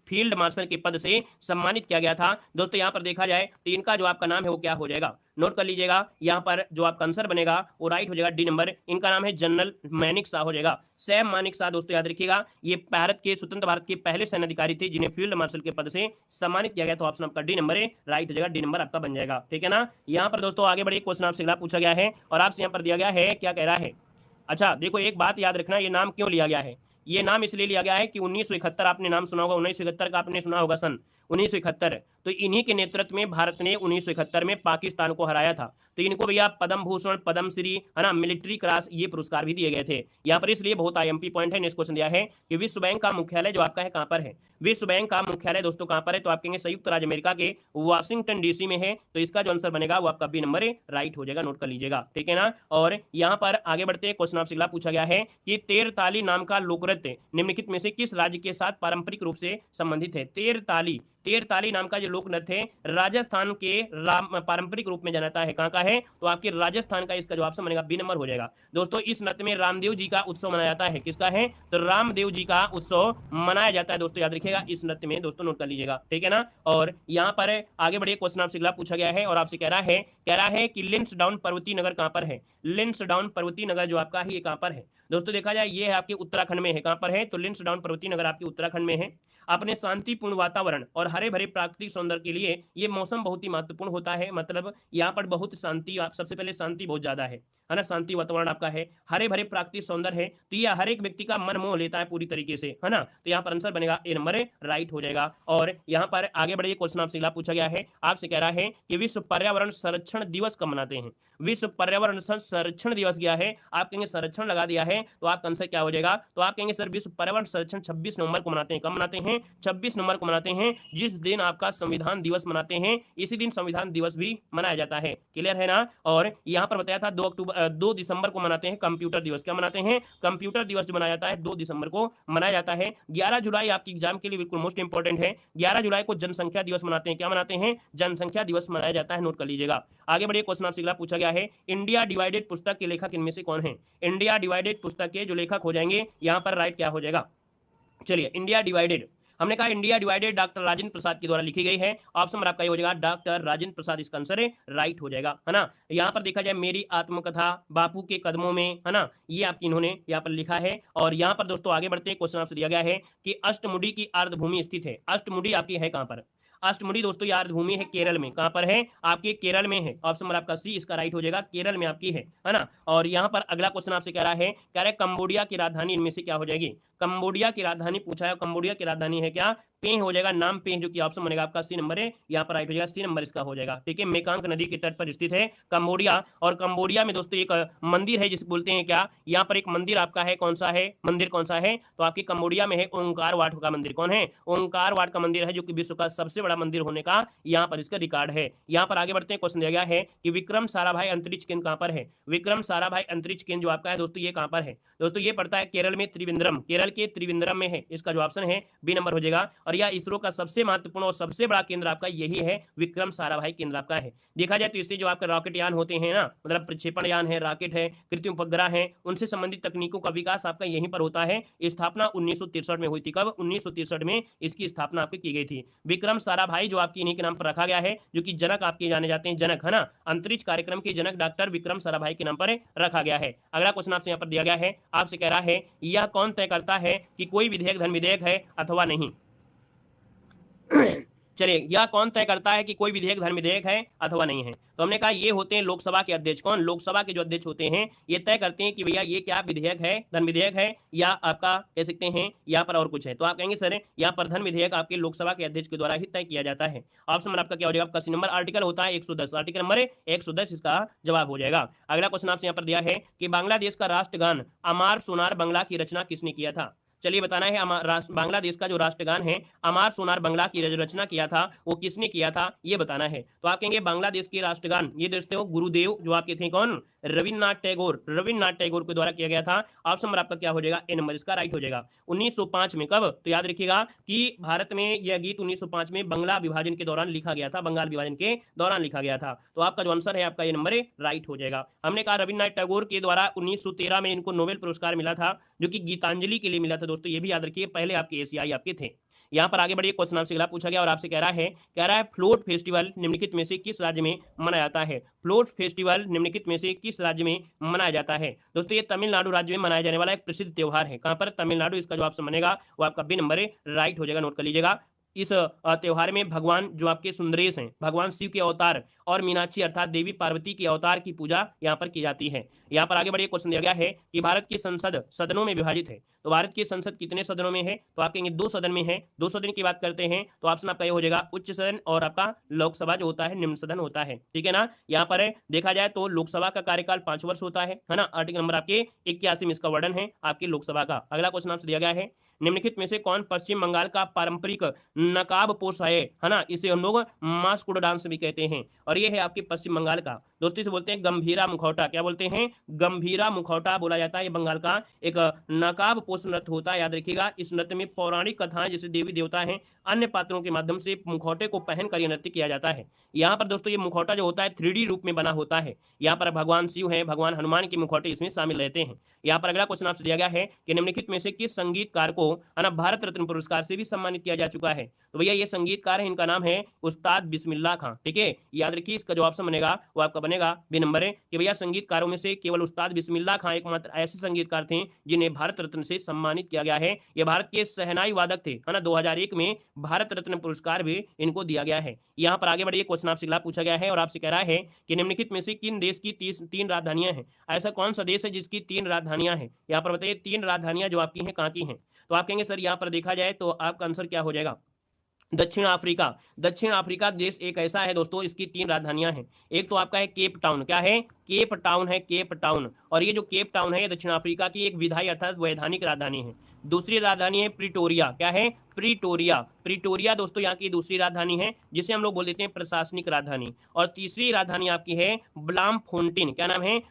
फील्ड मार्शल के पद से सम्मानित किया गया था। दोस्तों यहाँ पर देखा जाए तो इनका जो आपका नाम है वो क्या हो जाएगा? नोट कर लीजिएगा, यहाँ पर जो आपका आंसर बनेगा वो राइट हो जाएगा, डी नंबर। इनका नाम है जनरल मानेकशॉ हो जाएगा, सैम मानेकशॉ। दोस्तों याद रखिएगा, ये स्वतंत्र भारत के पहले सैन्य अधिकारी थे जिन्हें फील्ड मार्शल के पद से सम्मानित किया गया। तो ऑप्शन आपका डी नंबर है, राइट हो जाएगा, डी नंबर आपका बन जाएगा, ठीक है ना। यहाँ पर दोस्तों आगे बढ़िए, क्वेश्चन आपसे अगला पूछा गया है और आपसे यहाँ पर दिया गया है, क्या कह रहा है? अच्छा देखो, एक बात याद रखना, ये नाम क्यों लिया गया है? ये नाम इसलिए लिया गया है कि 1971 आपने नाम सुना होगा, 1971 का आपने सुना होगा सन 1971। तो इन्हीं के नेतृत्व में भारत ने 1971 में पाकिस्तान को हराया था। तो इनको भैया पद्म भूषण, पद्म श्री, है ना, मिलिट्री क्रॉस, ये पुरस्कार भी दिए गए थे। यहाँ पर इसलिए बहुत आईएमपी पॉइंट है। नेक्स्ट क्वेश्चन दिया है कि विश्व बैंक का मुख्यालय जो आपका है कहाँ पर है? विश्व बैंक का मुख्यालय दोस्तों कहाँ पर है? तो आप कहेंगे संयुक्त राज्य अमेरिका के वाशिंगटन डीसी में है। तो इसका जो आंसर बनेगा वो आपका बी नंबर राइट हो जाएगा, नोट कर लीजिएगा, ठीक है ना। और यहाँ पर आगे बढ़ते हैं, क्वेश्चन आपसे अगला पूछा गया है कि तेरताली नाम का लोकनृत्य निम्नलिखित में से किस राज्य के साथ पारंपरिक रूप से संबंधित है? तेरताली तेरताली नाम का जो लोक नृत्य है राजस्थान के पारंपरिक रूप में जाना है। कहाँ का है? तो आपके राजस्थान का, इसका जो ऑप्शन बनेगा बी नंबर हो जाएगा। दोस्तों इस नृत्य में रामदेव जी का उत्सव मनाया जाता है। किसका है? तो रामदेव जी का उत्सव मनाया जाता है। दोस्तों याद रखिएगा इस नृत्य में, दोस्तों नोट कर लीजिएगा, ठीक है ना। और यहाँ पर आगे बढ़िए, क्वेश्चन आपसे अगला पूछा गया है और आपसे कह रहा है कि लिंसडाउन पर्वतीय नगर कहाँ पर है? लिंसडाउन पर्वतीय नगर जो आपका है ये कहाँ पर है? दोस्तों देखा जाए ये है आपके उत्तराखंड में है। कहाँ पर है? तो लिंसडाउन पर्वतीय नगर आपके उत्तराखंड में है। अपने शांतिपूर्ण वातावरण और हरे भरे प्राकृतिक सौंदर्य के लिए ये मौसम बहुत ही महत्वपूर्ण होता है। मतलब यहाँ पर बहुत शांति, सबसे पहले शांति बहुत ज्यादा है ना, शांति वातावरण आपका है, हरे भरे प्राकृतिक सौंदर्य है, तो ये हर एक व्यक्ति का मन मोह लेता है पूरी तरीके से, है ना। तो यहाँ पर आंसर बनेगा ए नंबर, राइट हो जाएगा। और यहाँ पर आगे बढ़िए, क्वेश्चन आपसे अगला पूछा गया है, आपसे कह रहा है कि विश्व पर्यावरण संरक्षण दिवस कब मनाते हैं? विश्व पर्यावरण संरक्षण दिवस गया है, आप कहेंगे संरक्षण लगा दिया है तो आपका आंसर क्या हो जाएगा? तो आप कहेंगे सर विश्व पर्यावरण संरक्षण 26 नवंबर को मनाते हैं। कब मनाते हैं? 26 नवंबर को मनाते हैं, जिस दिन आपका संविधान दिवस मनाते हैं, इसी दिन संविधान दिवस भी मनाया जाता है। क्लियर है ना। और यहाँ पर बताया था 2 दिसंबर को मनाते हैं कंप्यूटर दिवस। क्या मनाते हैं? कंप्यूटर दिवस जो मनाया जाता है 2 दिसंबर को मनाया जाता है। 11 जुलाई आपकी एग्जाम के लिए बिल्कुल मोस्ट इंपॉर्टेंट है, 11 जुलाई को जनसंख्या दिवस मनाते हैं। क्या मनाते हैं? जनसंख्या दिवस मनाया जाता है, नोट कर लीजिएगा। आगे बढ़िए, क्वेश्चन आपसे अगला पूछा गया है, इंडिया डिवाइडेड पुस्तक के लेखक इनमें से कौन है? इंडिया डिवाइडेड पुस्तक के जो लेखक हो जाएंगे यहाँ पर राइट क्या हो जाएगा? चलिए इंडिया डिवाइडेड, हमने कहा India divided doctor Rajendra Prasad के द्वारा लिखी गई है। ऑप्शन नंबर आपका ये हो जाएगा डॉक्टर राजेंद्र प्रसाद, इसका आंसर है राइट हो जाएगा, है ना। यहाँ पर देखा जाए मेरी आत्मकथा बापू के कदमों में, है ना, ये आपकी इन्होंने यहाँ पर लिखा है। और यहाँ पर दोस्तों आगे बढ़ते हैं, क्वेश्चन आपसे दिया गया है कि अष्टमुडी की आर्द्रभूमि स्थित है। अष्टमुडी आपकी है कहाँ पर? अष्टमुडी दोस्तों ये आर्द्रभूमि है केरल में। कहाँ पर है? आपके केरल में है। ऑप्शन नंबर आपका सी इसका राइट हो जाएगा, केरल में आपकी है ना। और यहाँ पर अगला क्वेश्चन आपसे कह रहा है कंबोडिया की राजधानी इनमें से क्या हो जाएगी? कंबोडिया की राजधानी पूछा है, कंबोडिया की राजधानी है क्या? पेह हो जाएगा, नाम पेह, जो कि ऑप्शन बनेगा आपका सी नंबर है, यहाँ पर राइट हो जाएगा, सी नंबर इसका हो जाएगा, ठीक है। मेकांग नदी के तट पर स्थित है कंबोडिया। और कंबोडिया में दोस्तों एक मंदिर है जिसे बोलते हैं क्या? यहाँ पर एक मंदिर आपका है, कौन सा है मंदिर, कौन सा है? तो आपकी कंबोडिया में है ओंकार वाट का मंदिर। कौन है? ओंकार वाट का मंदिर है, जो कि विश्व का सबसे बड़ा मंदिर होने का यहाँ पर इसका रिकॉर्ड है। यहाँ पर आगे बढ़ते हैं, क्वेश्चन दिया गया है कि विक्रम साराभाई अंतरिक्ष केंद्र कहाँ पर है? विक्रम साराभाई अंतरिक्ष केंद्र जो आपका है दोस्तों ये कहाँ पर है? दोस्तों ये पड़ता है केरल में, त्रिवेंद्रम, केरल के त्रिवेंद्रम में है, इसका जो ऑप्शन है बी नंबर हो जाएगा। और यह इसरो का सबसे महत्वपूर्ण और सबसे बड़ा केंद्र आपका यही है, विक्रम साराभाई केंद्र आपका है। देखा जाए तो इससे जो आपका रॉकेट यान होते हैं ना, मतलब प्रक्षेपण यान है, रॉकेट है, कृत्रिम उपग्रह है, उनसे संबंधित तकनीकों का विकास आपका यहीं पर होता है। स्थापना 1963 में हुई थी। कब? 1963 में इसकी स्थापना आपकी की गई थी। विक्रम साराभाई जो आपकी इन्हीं के नाम पर रखा गया है, जो कि जनक आपके जाने जाते हैं, जनक, है ना, अंतरिक्ष कार्यक्रम के जनक डॉक्टर विक्रम साराभाई के नाम पर रखा गया है। अगला क्वेश्चन आपसे यहाँ पर दिया गया है, आपसे कह रहा है यह कौन तय करता है कि कोई विधेयक धन विधेयक है अथवा नहीं? चलिए यह कौन तय करता है कि कोई विधेयक धन विधेयक है अथवा नहीं है? तो हमने कहा ये होते हैं लोकसभा के अध्यक्ष। कौन? लोकसभा के जो अध्यक्ष होते हैं ये तय करते हैं कि भैया ये क्या विधेयक है, धन विधेयक है या आपका कह सकते हैं यहाँ पर और कुछ है। तो आप कहेंगे सर यहाँ पर धन विधेयक आपके लोकसभा के अध्यक्ष के द्वारा ही तय किया जाता है। ऑप्शन नंबर आपका क्या हो जाएगा? आपका सी नंबर, आर्टिकल होता है 110, आर्टिकल नंबर 110 इसका जवाब हो जाएगा। अगला क्वेश्चन आपसे यहाँ पर दिया है कि बांग्लादेश का राष्ट्रगान अमार सोनार बंगला की रचना किसने किया था? चलिए बताना है, बांग्लादेश का जो राष्ट्रगान है अमार सोनार बंगला की रचना किया था वो किसने किया था, ये बताना है। तो आप कहेंगे बांग्लादेश के राष्ट्रगान, ये देखते हो गुरुदेव जो आपके थे, कौन? रविन्द्रनाथ टैगोर, रविन्द्रनाथ टैगोर के द्वारा किया गया था। ऑप्शन नंबर आपका क्या हो जाएगा? ए नंबर इसका राइट हो जाएगा। 1905 में। कब? तो याद रखिएगा कि भारत में यह गीत 1905 में बंगला विभाजन के दौरान लिखा गया था, बंगाल विभाजन के दौरान लिखा गया था। तो आपका जो आंसर है आपका ये नंबर राइट हो जाएगा। हमने कहा रविन्द्रनाथ टैगोर के द्वारा 1913 में इनको नोबेल पुरस्कार मिला था, जो कि गीतांजलि के लिए मिला था। दोस्तों ये भी याद रखिए, पहले आपके एशियाई आपके थे। यहाँ पर आगे बढ़िए, क्वेश्चन आपसे अगला पूछा गया और आपसे कह रहा है फ्लोट फेस्टिवल निम्नलिखित में से किस राज्य में मनाया जाता है? फ्लोट फेस्टिवल निम्नलिखित में से किस राज्य में मनाया जाता है? दोस्तों ये तमिलनाडु राज्य में मनाया जाने वाला एक प्रसिद्ध त्योहार है। कहाँ पर? तमिलनाडु, इसका जो ऑप्शन बनेगा वो आपका बी नंबर राइट हो जाएगा, नोट कर लीजिएगा। इस त्योहार में भगवान जो आपके सुंदरेश हैं, भगवान शिव के अवतार और मीनाक्षी अर्थात देवी पार्वती के अवतार की पूजा यहाँ पर की जाती है। यहाँ पर आगे बढ़िए, क्वेश्चन दिया गया है कि भारत की संसद सदनों में विभाजित है। तो भारत की संसद कितने सदनों में है? तो आप कहेंगे 2 सदन में है। 2 सदन की बात करते हैं तो ऑप्शन आपका ये हो जाएगा उच्च सदन और आपका लोकसभा जो होता है निम्न सदन होता है, ठीक है ना। यहाँ पर देखा जाए तो लोकसभा का कार्यकाल 5 वर्ष होता है ना। आर्टिकल नंबर आपके 81 में इसका वर्णन है आपके लोकसभा का। अगला क्वेश्चन आपसे दिया गया है, निम्नलिखित में से कौन पश्चिम बंगाल का पारंपरिक नकाब पोश है ना, इसे हम लोग मास्कुड डांस भी कहते हैं। और ये है आपके पश्चिम बंगाल का, दोस्तों इसे बोलते हैं गंभीरा मुखौटा। क्या बोलते हैं? गंभीरा मुखौटा बोला जाता है। ये बंगाल का एक नकाब पोष नृत्य होता है, याद रखिएगा। इस नृत्य में पौराणिक कथाएं जैसे देवी देवता हैं, अन्य पात्रों के माध्यम से मुखौटे को पहनकर यह नृत्य किया जाता है। यहाँ पर दोस्तों ये मुखौटा जो होता है 3D रूप में बना होता है। यहाँ पर भगवान शिव हैं, भगवान हनुमान के मुखौटे इसमें शामिल रहते हैं। यहाँ पर अगला क्वेश्चन आपसे दिया गया है कि निम्नलिखित में से किस संगीतकार को है ना भारत रत्न पुरस्कार से भी सम्मानित किया जा चुका है? तो भैया ये संगीतकार है, इनका नाम है उस्ताद बिस्मिल्लाह खां। ठीक है, याद रखिए इसका जो ऑप्शन बनेगा वो आपका बनेगा बी नंबर है कि भैया संगीतकारों में से केवल उस्ताद बिस्मिल्लाह खां एकमात्र ऐसे संगीतकार थे जिन्हें भारत रत्न से सम्मानित किया गया है। ये भारत के शहनाई वादक थे, है ना। 2001 में भारत रत्न पुरस्कार भी इनको दिया गया है। यहाँ पर आगे बढ़िए, क्वेश्चन आपसे पूछा गया है और आपसे कह रहा है कि निम्नलिखित में से किन देश की 3 राजधानियां हैं? ऐसा कौन सा देश है जिसकी 3 राजधानियां हैं? यहाँ पर बताइए 3 राजधानियां जो आपकी हैं कहाँ की हैं? तो आप कहेंगे सर यहाँ पर देखा जाए तो आपका आंसर क्या हो जाएगा? दक्षिण अफ्रीका। दक्षिण अफ्रीका देश एक ऐसा है दोस्तों, इसकी 3 राजधानियां हैं। एक तो आपका है केप टाउन। क्या है? केप टाउन है, केप टाउन। और ये जो केप टाउन है ये दक्षिण अफ्रीका की एक विधायी अर्थात वैधानिक राजधानी है। दूसरी राजधानी है प्रिटोरिया। क्या है? प्रिटोरिया। प्रिटोरिया दोस्तों यहाँ की दूसरी राजधानी है, जिसे हम लोग बोल देते हैं प्रशासनिक राजधानी। और तीसरी राजधानी आपकी है ब्लाम फोन्टिन। क्या नाम है?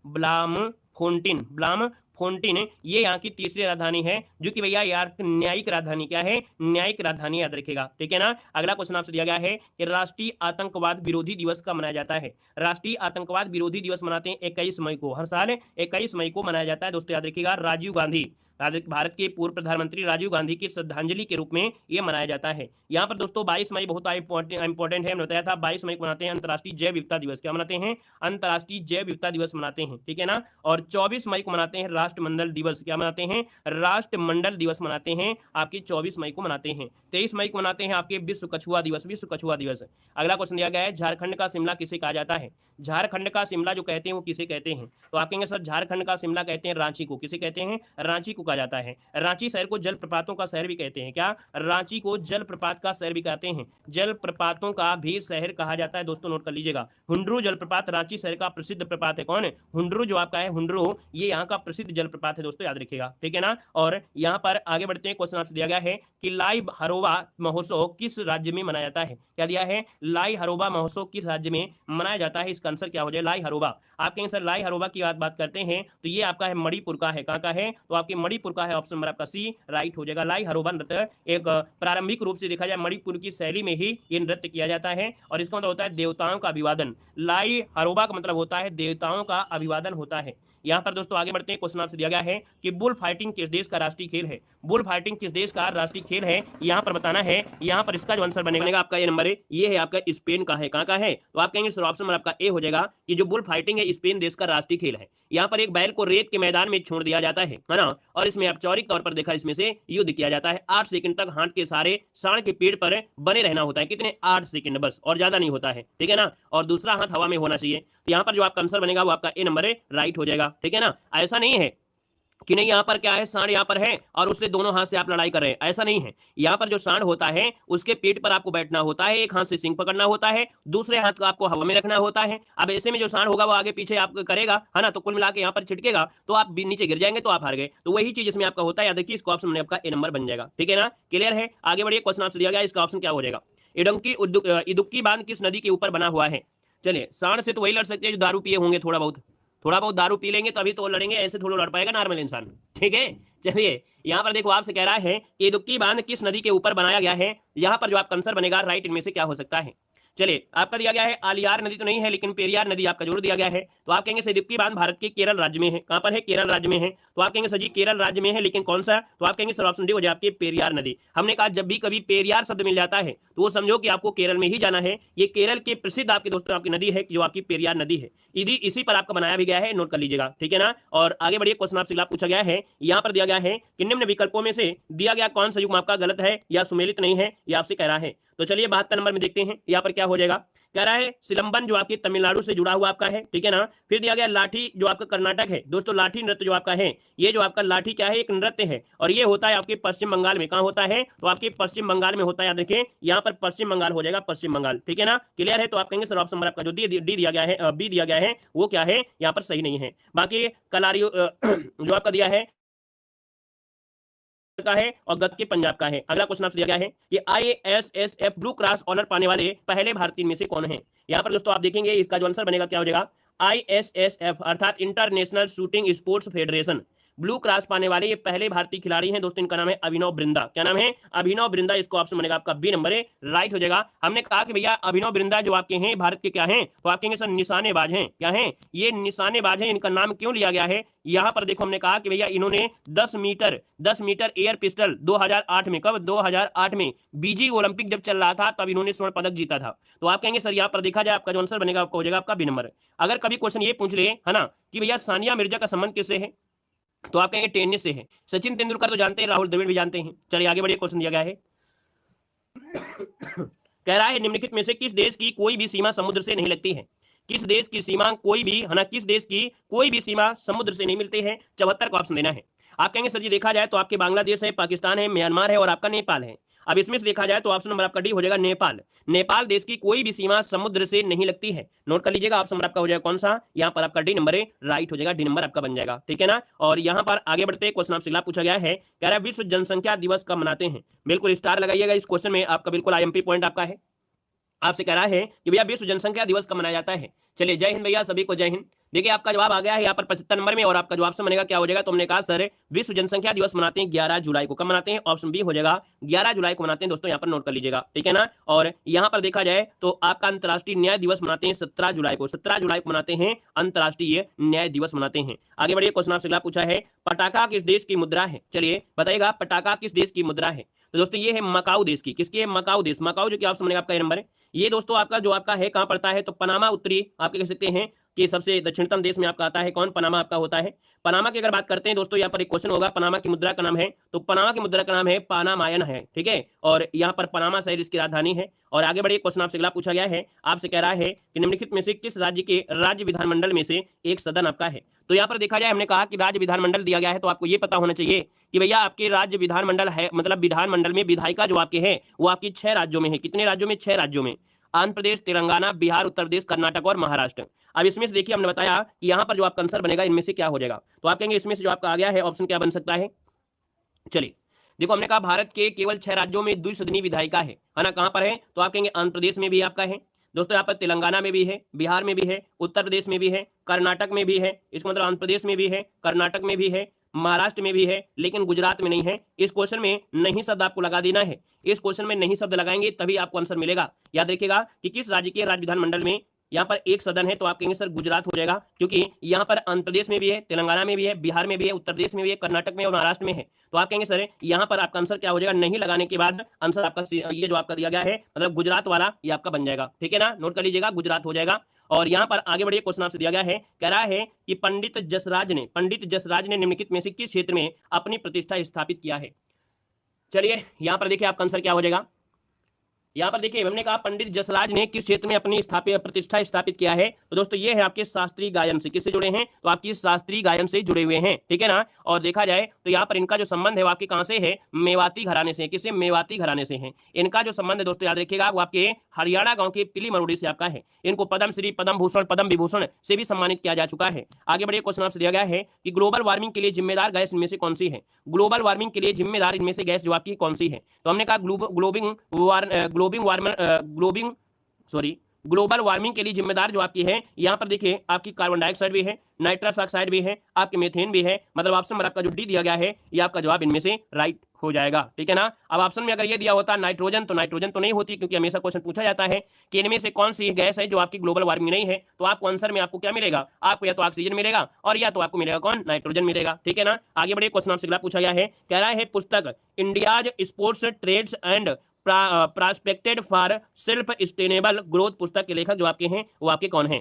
ब्लाम फोन्टिन। ब्लाम फोन्टिन, ये यहाँ की तीसरी राजधानी है, जो कि भैया यार न्यायिक राजधानी। क्या है? न्यायिक राजधानी, याद रखिएगा। ठीक है ना। अगला क्वेश्चन आपसे दिया गया है कि राष्ट्रीय आतंकवाद विरोधी दिवस कब मनाया जाता है? राष्ट्रीय आतंकवाद विरोधी दिवस मनाते हैं 21 मई को। हर साल 21 मई को मनाया जाता है दोस्तों, याद रखिएगा। राजीव गांधी, भारत के पूर्व प्रधानमंत्री राजीव गांधी की श्रद्धांजलि के रूप में यह मनाया जाता है। यहाँ पर दोस्तों 22 मई बहुत इंपॉर्टेंट है, हमने बताया था 22 मई को मनाते हैं अंतर्राष्ट्रीय जैव विविधता दिवस। क्या मनाते हैं? अंतर्राष्ट्रीय जैव विविधता दिवस मनाते हैं। ठीक है ना। और 24 मई को मनाते हैं राष्ट्रमंडल दिवस। क्या मनाते हैं? राष्ट्रमंडल दिवस मनाते हैं आपके 24 मई को मनाते हैं। 23 मई को मनाते हैं आपके विश्व कछुआ दिवस। विश्व कछुआ दिवस। अगला क्वेश्चन दिया गया है झारखंड का शिमला किसे कहा जाता है? झारखंड का शिमला जो कहते हैं वो किसे कहते हैं? तो आप कहेंगे सर झारखंड का शिमला कहते हैं रांची को। किसे कहते हैं? रांची को कहा जाता है। रांची शहर को जलप्रपातों का शहर भी कहते हैं। क्या? रांची को जलप्रपात का शहर भी कहते हैं। जलप्रपातों का भी शहर कहा जाता है दोस्तों, नोट कर लीजिएगा। हुंडरू जलप्रपात रांची शहर का प्रसिद्ध प्रपात है। कौन है? हुंडरू जो आपका है, हुंडरू ये यहाँ का प्रसिद्ध जलप्रपात है दोस्तों, याद रखिएगा। ठीक है ना। और यहाँ पर आगे बढ़ते हैं, क्वेश्चन आपसे दिया गया है कि लाई हरोबा महोत्सव किस राज्य में मनाया जाता है? क्या दिया है? लाई हरोबा महोत्सव किस राज्य में मनाया जाता है? इसका आंसर क्या हो जाए? लाई हरोबा। आप कहेंगे सर लाई हरोबा की बात करते हैं तो ये आपका है मणिपुर का है। कहाँ का है? तो आपके मणिपुर का है, ऑप्शन नंबर आपका सी राइट हो जाएगा। लाई हरोबा नृत्य एक प्रारंभिक रूप से देखा जाए मणिपुर की शैली में ही ये नृत्य किया जाता है और इसका मतलब होता है देवताओं का अभिवादन। लाई हरोबा का मतलब होता है देवताओं का अभिवादन होता है। यहाँ पर दोस्तों आगे बढ़ते हैं, क्वेश्चन आपसे दिया गया है कि बुल फाइटिंग किस देश का राष्ट्रीय खेल है? बुल फाइटिंग किस देश का राष्ट्रीय खेल है? यहाँ पर बताना है। यहाँ पर इसका जो आंसर बनेगा आपका ये नंबर है, ये है आपका स्पेन का है। कहाँ का है? तो आप कहेंगे सर ऑप्शन नंबर आपका ए हो जाएगा कि जो बुल फाइटिंग है स्पेन देश का राष्ट्रीय खेल है। यहाँ पर एक बैल को रेत के मैदान में छोड़ दिया जाता है ना, और इसमें औपचारिक तौर पर देखा इसमें से युद्ध किया जाता है। 8 सेकंड तक हाथ के सारे सांड के पेड़ पर बने रहना होता है। कितने? 8 सेकंड बस, और ज्यादा नहीं होता है। ठीक है ना। और दूसरा हाथ हवा में होना चाहिए। यहाँ पर जो आपका आंसर बनेगा वो आपका ए नंबर है, राइट हो जाएगा। ठीक है ना। ऐसा नहीं है कि नहीं यहाँ पर क्या है सांड यहाँ पर है और उससे दोनों हाथ से आप लड़ाई कर रहे हैं, ऐसा नहीं है। यहाँ पर जो सांड होता है उसके पेट पर आपको बैठना होता है, एक हाथ से सिंग पकड़ना होता है, दूसरे हाथ को आपको हवा में रखना होता है। अब ऐसे में जो सांड होगा वो आगे पीछे आप करेगा, है ना, तो कुल मिला के यहाँ पर छिटकेगा तो आप नीचे गिर जाएंगे, तो आप हार गए। तो वही चीज इसमें आपका होता है, याद रखिए। इसका ऑप्शन में आपका ए नंबर बन जाएगा। ठीक है ना। क्लियर है। आगे बढ़िए, क्वेश्चन आपसे दिया गया इसका ऑप्शन क्या हो जाएगा? इडुक्की बांध किस नदी के ऊपर बना हुआ है? चलिए सांड से तो वही लड़ सकते हैं जो दारू पिए होंगे, थोड़ा बहुत दारू पी लेंगे तभी तो लड़ेंगे, ऐसे थोड़ा लड़ पाएगा नॉर्मल इंसान। ठीक है। चलिए यहाँ पर देखो आपसे कह रहा है कि इडुक्की बांध किस नदी के ऊपर बनाया गया है? यहाँ पर जो आपका आंसर बनेगा राइट इनमें से क्या हो सकता है? चलिए आपका दिया गया है आलियार नदी तो नहीं है, लेकिन पेरियार नदी आपका जरूर दिया गया है। तो आप कहेंगे सर इडुक्की बांध भारत के केरल राज्य में है। कहां पर है? केरल राज्य में है। तो आप कहेंगे सर जी केरल राज्य में है, लेकिन कौन सा? तो आप कहेंगे सर ऑप्शन डी हो जाए आपकी पेरियार नदी। हमने कहा जब भी कभी पेरियार शब्द मिल जाता है तो वो समझो कि आपको केरल में ही जाना है। ये केरल की प्रसिद्ध आपके दोस्तों आपकी नदी है जो आपकी पेरियार नदी है। इसी पर आपका बनाया भी गया है, नोट कर लीजिएगा। ठीक है ना। और आगे बढ़िए, क्वेश्चन आपसे पूछा गया है, यहाँ पर दिया गया है कि निम्न विकल्पों में से दिया गया कौन सा युग्म आपका गलत है या सुमेलित नहीं है, ये आपसे कह रहा है। तो चलिए 72 नंबर में देखते हैं यहाँ पर क्या हो जाएगा। कह रहा है सिलंबन जो आपकी तमिलनाडु से जुड़ा हुआ आपका है। ठीक है ना। फिर दिया गया लाठी जो आपका कर्नाटक है। दोस्तों लाठी नृत्य जो आपका है, ये जो आपका लाठी क्या है? एक नृत्य है और ये होता है आपके पश्चिम बंगाल में। कहाँ होता है? तो आपके पश्चिम बंगाल में होता है, याद रखिए। यहाँ पर पश्चिम बंगाल हो जाएगा, पश्चिम बंगाल। ठीक है ना। क्लियर है। तो आप कहेंगे सर ऑप्शन नंबर आपका जो डी दिया गया है, बी दिया गया है, वो क्या है? यहाँ पर सही नहीं है। बाकी कलारियो जो आपका दिया है का है और गत्के पंजाब का है। अगला क्वेश्चन आपसे दिया गया है कि ISSF ब्लू क्रॉस ऑनर पाने वाले पहले भारतीय में से कौन है। यहाँ पर दोस्तों आप देखेंगे इसका जो आंसर बनेगा क्या हो जाएगा, ISSF अर्थात international shooting sports federation blue cross पाने वाले ये पहले भारतीय खिलाड़ी हैं दोस्तों। इनका नाम है अभिनव बिंद्रा। क्या नाम है, अभिनव बिंद्रा। इसको ऑप्शन बनेगा आपका बी नंबर है, राइट हो जाएगा। हमने कहा कि भैया अभिनव बिंद्रा जो आपके हैं भारत के क्या हैं, तो आप कहेंगे सर निशानेबाज हैं। क्या हैं, ये निशानेबाज हैं। इनका नाम क्यों लिया गया है, यहाँ पर देखो हमने कहा कि भैया इन्होंने 10 मीटर एयर पिस्टल 2008 में, कब 2008 में बीजिंग ओलंपिक जब चल रहा था तब इन्होंने स्वर्ण पदक जीता था। तो आप कहेंगे सर यहाँ पर देखा जाए आपका जो आंसर बनेगा आपका हो जाएगा आपका बी नंबर। अगर कभी क्वेश्चन ये पूछ ले है ना कि भैया सानिया मिर्जा का संबंध किससे है, तो आप कहेंगे टेनिस से है। सचिन तेंदुलकर तो जानते हैं, राहुल द्रविड़ भी जानते हैं। चलिए आगे बढ़िए, क्वेश्चन दिया गया है कह रहा है निम्नलिखित में से किस देश की कोई भी सीमा समुद्र से नहीं लगती है। किस देश की सीमा कोई भी है ना, किस देश की कोई भी सीमा समुद्र से नहीं मिलती है। 74 का ऑप्शन देना है। आप कहेंगे सर जी देखा जाए तो आपके बांग्लादेश है, पाकिस्तान है, म्यांमार है और आपका नेपाल है। अब इसमें से देखा जाए तो ऑप्शन नंबर आपका डी हो जाएगा नेपाल। नेपाल देश की कोई भी सीमा समुद्र से नहीं लगती है। नोट कर लीजिएगा, ऑप्शन नंबर आपका हो जाएगा कौन सा, यहाँ पर आपका डी नंबर है, राइट हो जाएगा, डी नंबर आपका बन जाएगा। ठीक है ना। और यहाँ पर आगे बढ़ते क्वेश्चन आपसे पूछा गया है, कह रहा है विश्व जनसंख्या दिवस कब मनाते हैं। बिल्कुल स्टार लगाइएगा इस क्वेश्चन में, आपका बिल्कुल IMP पॉइंट आपका है। आपसे कह रहा है कि भैया विश्व जनसंख्या दिवस कब मनाया जाता है। चलिए जय हिंद भैया, सभी को जय हिंद। देखिए आपका जवाब आ गया है यहाँ पर 75 नंबर में और आपका जवाब से बनेगा क्या हो जाएगा, तो हमने कहा सर विश्व जनसंख्या दिवस मनाते हैं 11 जुलाई को। कब मनाते हैं, ऑप्शन बी हो जाएगा 11 जुलाई को मनाते हैं दोस्तों, यहाँ पर नोट कर लीजिएगा। ठीक है ना। और यहाँ पर देखा जाए तो आपका अंतर्राष्ट्रीय न्याय दिवस मनाते हैं 17 जुलाई को। 17 जुलाई को मनाते हैं अंतर्राष्ट्रीय न्याय दिवस मनाते हैं। आगे बढ़िए, क्वेश्चन आपसे पूछा है पटाखा किस देश की मुद्रा है। चलिए बताइएगा पटाखा किस देश की मुद्रा है। तो दोस्तों ये है मकाऊ देश की। किसकी है, मकाऊ देश। मकाऊ जो कि ऑप्शन बनेगा आपका नंबर है। ये दोस्तों आपका जो आपका है कहां पड़ता है, तो पनामा उत्तरी आप कह सकते हैं कि सबसे दक्षिणतम देश में आपका आता है। कौन, पनामा आपका होता है। पनामा की अगर बात करते हैं दोस्तों, यहाँ पर एक क्वेश्चन होगा पनामा की मुद्रा का नाम है, तो पनामा की मुद्रा का नाम है पानामायन है। ठीक है। और यहाँ पर पनामा शहर इसकी राजधानी है। और आगे बढ़िए, क्वेश्चन आपसे अगला पूछा गया है, आपसे कह रहा है कि निम्नलिखित में से किस राज्य के राज्य विधानमंडल में से एक सदन आपका है। तो यहाँ पर देखा जाए हमने कहा कि राज्य विधानमंडल दिया गया है, तो आपको ये पता होना चाहिए कि भैया आपके राज्य विधानमंडल है, मतलब विधानमंडल में विधायिका जो आपके हैं वो आपकी 6 राज्यों में है। कितने राज्यों में, 6 राज्यों में, आंध्र प्रदेश, तेलंगाना, बिहार, उत्तर प्रदेश, कर्नाटक और महाराष्ट्र। अब इसमें से देखिए हमने बताया कि यहाँ पर जो आपका आंसर बनेगा इनमें से क्या हो जाएगा, तो आप कहेंगे इसमें से जो आपका आ गया है ऑप्शन क्या बन सकता है। चलिए देखो हमने कहा भारत के केवल 6 राज्यों में द्विसदनीय विधायिका है ना। कहां पर है, तो आप कहेंगे आंध्र प्रदेश में भी आपका है दोस्तों, यहाँ पर तेलंगाना में भी है, बिहार में भी है, उत्तर प्रदेश में भी है, कर्नाटक में भी है। इसका मतलब आंध्र प्रदेश में भी है, कर्नाटक में भी है, महाराष्ट्र में भी है, लेकिन गुजरात में नहीं है। इस क्वेश्चन में नहीं शब्द आपको लगा देना है। इस क्वेश्चन में नहीं शब्द लगाएंगे तभी आपको आंसर मिलेगा। याद रखिएगा कि किस राज्य के राज्य विधानमंडल में यहाँ पर एक सदन है, तो आप कहेंगे सर गुजरात हो जाएगा, क्योंकि यहाँ पर आंध्र प्रदेश में भी है, तेलंगाना में भी है, बिहार में भी है, उत्तर प्रदेश में भी है, कर्नाटक में और महाराष्ट्र में है। तो आप कहेंगे सर यहाँ पर आपका आंसर क्या हो जाएगा, नहीं लगाने के बाद आंसर आपका ये जो आपका दिया गया है मतलब गुजरात वाला ये आपका बन जाएगा। ठीक है ना, नोट कर लीजिएगा, गुजरात हो जाएगा। और यहाँ पर आगे बढ़िए, क्वेश्चन आपसे दिया गया है, कह रहा है कि पंडित जसराज ने निम्नलिखित में से किस क्षेत्र में अपनी प्रतिष्ठा स्थापित किया है। चलिए यहाँ पर देखिए आपका आंसर क्या हो जाएगा। यहाँ पर देखिए हमने कहा पंडित जसराज ने किस क्षेत्र में अपनी प्रतिष्ठा स्थापित किया है, तो दोस्तों ये है आपके शास्त्रीय गायन से। किससे जुड़े हैं, तो आपकी शास्त्रीय गायन से जुड़े हुए हैं। ठीक है ना। और देखा जाए तो यहाँ पर इनका जो संबंध है वो आपके कहाँ से है, मेवाती घराने से। किससे, मेवाती घराने से है इनका जो संबंध है दोस्तों, याद रखिएगा वो आपके हरियाणा गाँव के पिली मरोड़ी से आपका है। इनको पद्मश्री, पद्म भूषण, पद्म विभूषण से भी सम्मानित किया जा चुका है। आगे बढ़िए, क्वेश्चन आपसे दिया गया है कि ग्लोबल वार्मिंग के लिए जिम्मेदार गैस इनमें से कौन सी है। ग्लोबल वार्मिंग के लिए जिम्मेदार इनमें से गैस जो आपकी कौन सी है, तो हमने कहा ग्लोबल वार्मिंग के लिए जिम्मेदार जो आपकी है, यहाँ पर देखिए आपकी कार्बन डाइऑक्साइड भी है, नाइट्रस ऑक्साइड भी है, आपके मीथेन भी है। मतलब ऑप्शन में आपका जो डी दिया गया है ये आपका जवाब इनमें से राइट हो जाएगा। ठीक है ना। अब ऑप्शन में अगर ये दिया होता नाइट्रोजन, तो नाइट्रोजन तो नहीं होती, क्योंकि हमेशा क्वेश्चन पूछा जाता है कि इनमें से कौन सी गैस है जो आपकी ग्लोबल वार्मिंग नहीं है। तो आपको आंसर में आपको क्या मिलेगा, आपको या तो ऑक्सीजन मिलेगा और या तो आपको मिलेगा कौन, नाइट्रोजन मिलेगा। ठीक है ना। आगे बढ़िए, क्वेश्चन आपसे पूछा गया है, कह रहा है पुस्तक India's sports trades and prospected for self sustainable growth पुस्तक के लेखक जो आपके हैं वो आपके कौन हैं।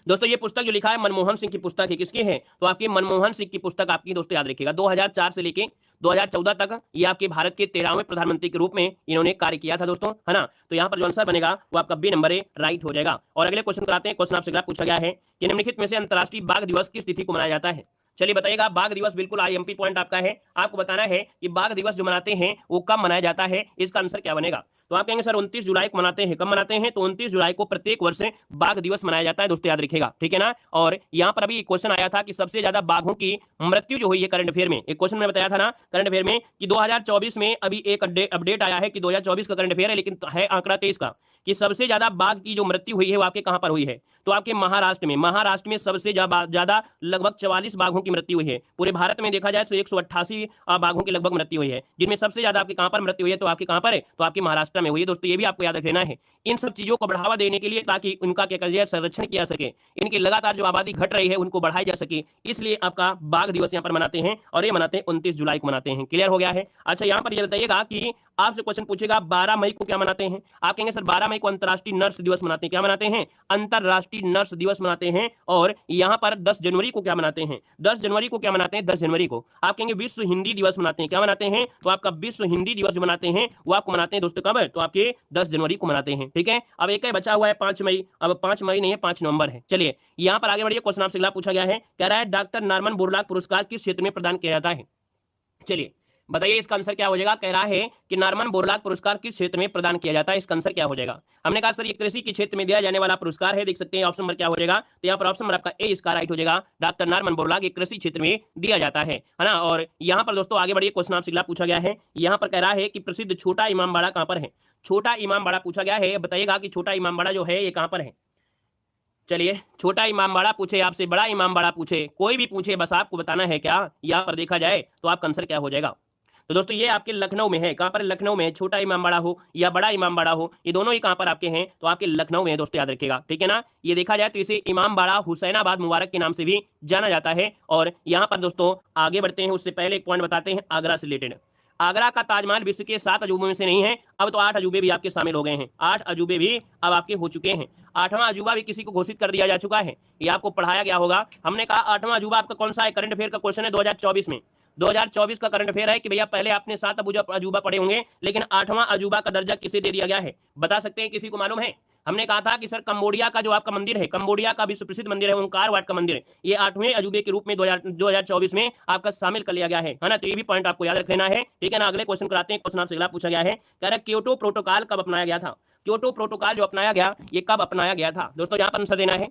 दोस्तों ये पुस्तक जो लिखा है मनमोहन सिंह की पुस्तक है। किसकी है, तो आपकी मनमोहन सिंह की पुस्तक आपकी दोस्तों याद रखिएगा 2004 से लेके 2014 तक ये आपके भारत के 13वें प्रधानमंत्री के रूप में इन्होंने कार्य किया था दोस्तों, है ना। तो यहाँ पर जो आंसर बनेगा वो आपका बी नंबर है, राइट हो जाएगा। और अगले क्वेश्चन कराते हैं। क्वेश्चन आपसे पूछा गया है कि निम्नलिखित में से अंतर्राष्ट्रीय बाघ दिवस किस तिथि को मनाया जाता है। चलिए बताइएगा, बाघ दिवस बिल्कुल आईएमपी पॉइंट आपका है। आपको बताना है कि बाघ दिवस जो मनाते हैं वो कब मनाया जाता है, इसका आंसर क्या बनेगा। तो आप कहेंगे सर 29 जुलाई को मनाते हैं। कब मनाते हैं, तो 29 जुलाई को प्रत्येक वर्ष बाघ दिवस मनाया जाता है दोस्तों, याद रखिएगा, ठीक है ना। और यहाँ पर अभी क्वेश्चन आया था कि सबसे ज्यादा बाघों की मृत्यु जो हुई है करंट अफेयर में, एक क्वेश्चन में बताया था ना करंट अफेयर में कि 2024 में अभी एक अपडेट आया है कि 2024 का करंट अफेयर है, लेकिन है आंकड़ा 23 का, कि सबसे ज्यादा बाघ की जो मृत्यु हुई है वो आपके कहां पर हुई है, तो आपके महाराष्ट्र में। महाराष्ट्र में सबसे ज्यादा लगभग 44 बाघों की मृत्यु हुई है। पूरे भारत में देखा जाए तो 188 बाघों की लगभग मृत्यु हुई है, जिनमें सबसे ज्यादा आपके कहां पर मृत्यु हुई है, तो आपके कहां पर है, तो आपके महाराष्ट्र में हुई है। दोस्तों ये भी आपको याद रख लेना है। इन सब चीजों को बढ़ावा देने के लिए, ताकि उनका क्या कर संरक्षण किया सके, इनकी लगातार जो आबादी घट रही है उनको बढ़ाई जा सके, इसलिए आपका बाघ दिवस यहाँ पर मनाते हैं, और ये मनाते हैं 29 जुलाई को मनाते हैं। क्लियर हो गया है। अच्छा यहाँ पर ये बताइएगा कि आपसे क्वेश्चन पूछेगा 12 मई को क्या मनाते हैं। आप कहेंगे सर 12 मई को अंतर्राष्ट्रीय नर्स दिवस मनाते हैं। क्या मनाते हैं, अंतर्राष्ट्रीय नर्स दिवस मनाते हैं। और यहाँ पर 10 जनवरी को क्या मनाते हैं, 10 जनवरी को क्या मनाते हैं, 10 जनवरी को आप कहेंगे विश्व हिंदी दिवस मनाते हैं। क्या मनाते हैं, तो आपका विश्व हिंदी दिवस जो मनाते हैं वो आपको मनाते हैं दोस्तों कब, तो आपके 10 जनवरी को मनाते हैं, ठीक है। अब एक बचा हुआ है 5 मई, अब 5 मई नहीं है 5 नवंबर है। चलिए यहाँ पर आगे बढ़िए, क्वेश्चन आपसे अगला पूछा गया है, कह रहा है डॉक्टर नॉर्मन बोरलॉग पुरस्कार किस क्षेत्र में प्रदान किया जाता है। चलिए बताइए इसका आंसर क्या हो जाएगा। कह रहा है कि नॉर्मन बोरलॉग पुरस्कार किस क्षेत्र में प्रदान किया जाता है, इसका आंसर क्या हो जाएगा। हमने कहा सर ये कृषि के क्षेत्र में दिया जाने वाला पुरस्कार है। देख सकते हैं ऑप्शन नंबर क्या हो जाएगा, तो यहाँ पर ऑप्शन नंबर आपका ए इसका राइट हो जाएगा। डॉक्टर नॉर्मन बोरलॉग एक कृषि क्षेत्र में दिया जाता है ना। और यहाँ पर दोस्तों आगे बढ़िए, क्वेश्चन आपसे अगला पूछा गया है। यहाँ पर कह रहा है कि प्रसिद्ध छोटा इमामबाड़ा कहाँ पर है। छोटा इमामबाड़ा पूछा गया है, बताइएगा कि छोटा इमामबाड़ा जो है ये कहाँ पर है। चलिए छोटा इमामबाड़ा पूछे आपसे, बड़ा इमामबाड़ा पूछे, कोई भी पूछे, बस आपको बताना है क्या, यहाँ पर देखा जाए तो आपका आंसर क्या हो जाएगा। तो दोस्तों ये आपके लखनऊ में है। कहां पर, लखनऊ में। छोटा इमामबाड़ा हो या बड़ा इमामबाड़ा हो, ये दोनों ही कहां पर आपके हैं, तो आपके लखनऊ में है दोस्तों, याद रखिएगा, ठीक है ना। ये देखा जाए तो इसे इमामबाड़ा हुसैनाबाद मुबारक के नाम से भी जाना जाता है। और यहाँ पर दोस्तों आगे बढ़ते हैं, उससे पहले एक पॉइंट बताते हैं आगरा से रिलेटेड। आगरा का ताजमहल विश्व के 7 अजूबों में से नहीं है, अब तो 8 अजूबे भी आपके शामिल हो गए हैं। 8 अजूबे भी अब आपके हो चुके हैं। 8वां अजूबा भी किसी को घोषित कर दिया जा चुका है, ये आपको पढ़ाया गया होगा। हमने कहा 8वां अजूबा आपका कौन सा है, करंट अफेयर का क्वेश्चन है 2024 में। 2024 का करंट अफेयर है कि भैया पहले आपने 7 अजूबा पढ़े होंगे, लेकिन 8वां अजूबा का दर्जा किसे दे दिया गया है, बता सकते हैं, किसी को मालूम है। हमने कहा था कि सर कंबोडिया का जो आपका मंदिर है, कंबोडिया का विश्व प्रसिद्ध मंदिर है ओंकार वाट का मंदिर, ये 8वें अजूबे के रूप में 2024 में आपका शामिल कर लिया गया है ना। तो ये भी पॉइंट आपको याद रख लेना है, ठीक है ना। अगले क्वेश्चन कराते हैं। क्वेश्चन आपसे अगला पूछा गया है, कह रहा है क्योटो प्रोटोकॉल कब अपनाया गया था। क्योटो प्रोटोकॉल जो अपनाया गया, ये कब अपनाया गया था दोस्तों, यहाँ पर आंसर देना है।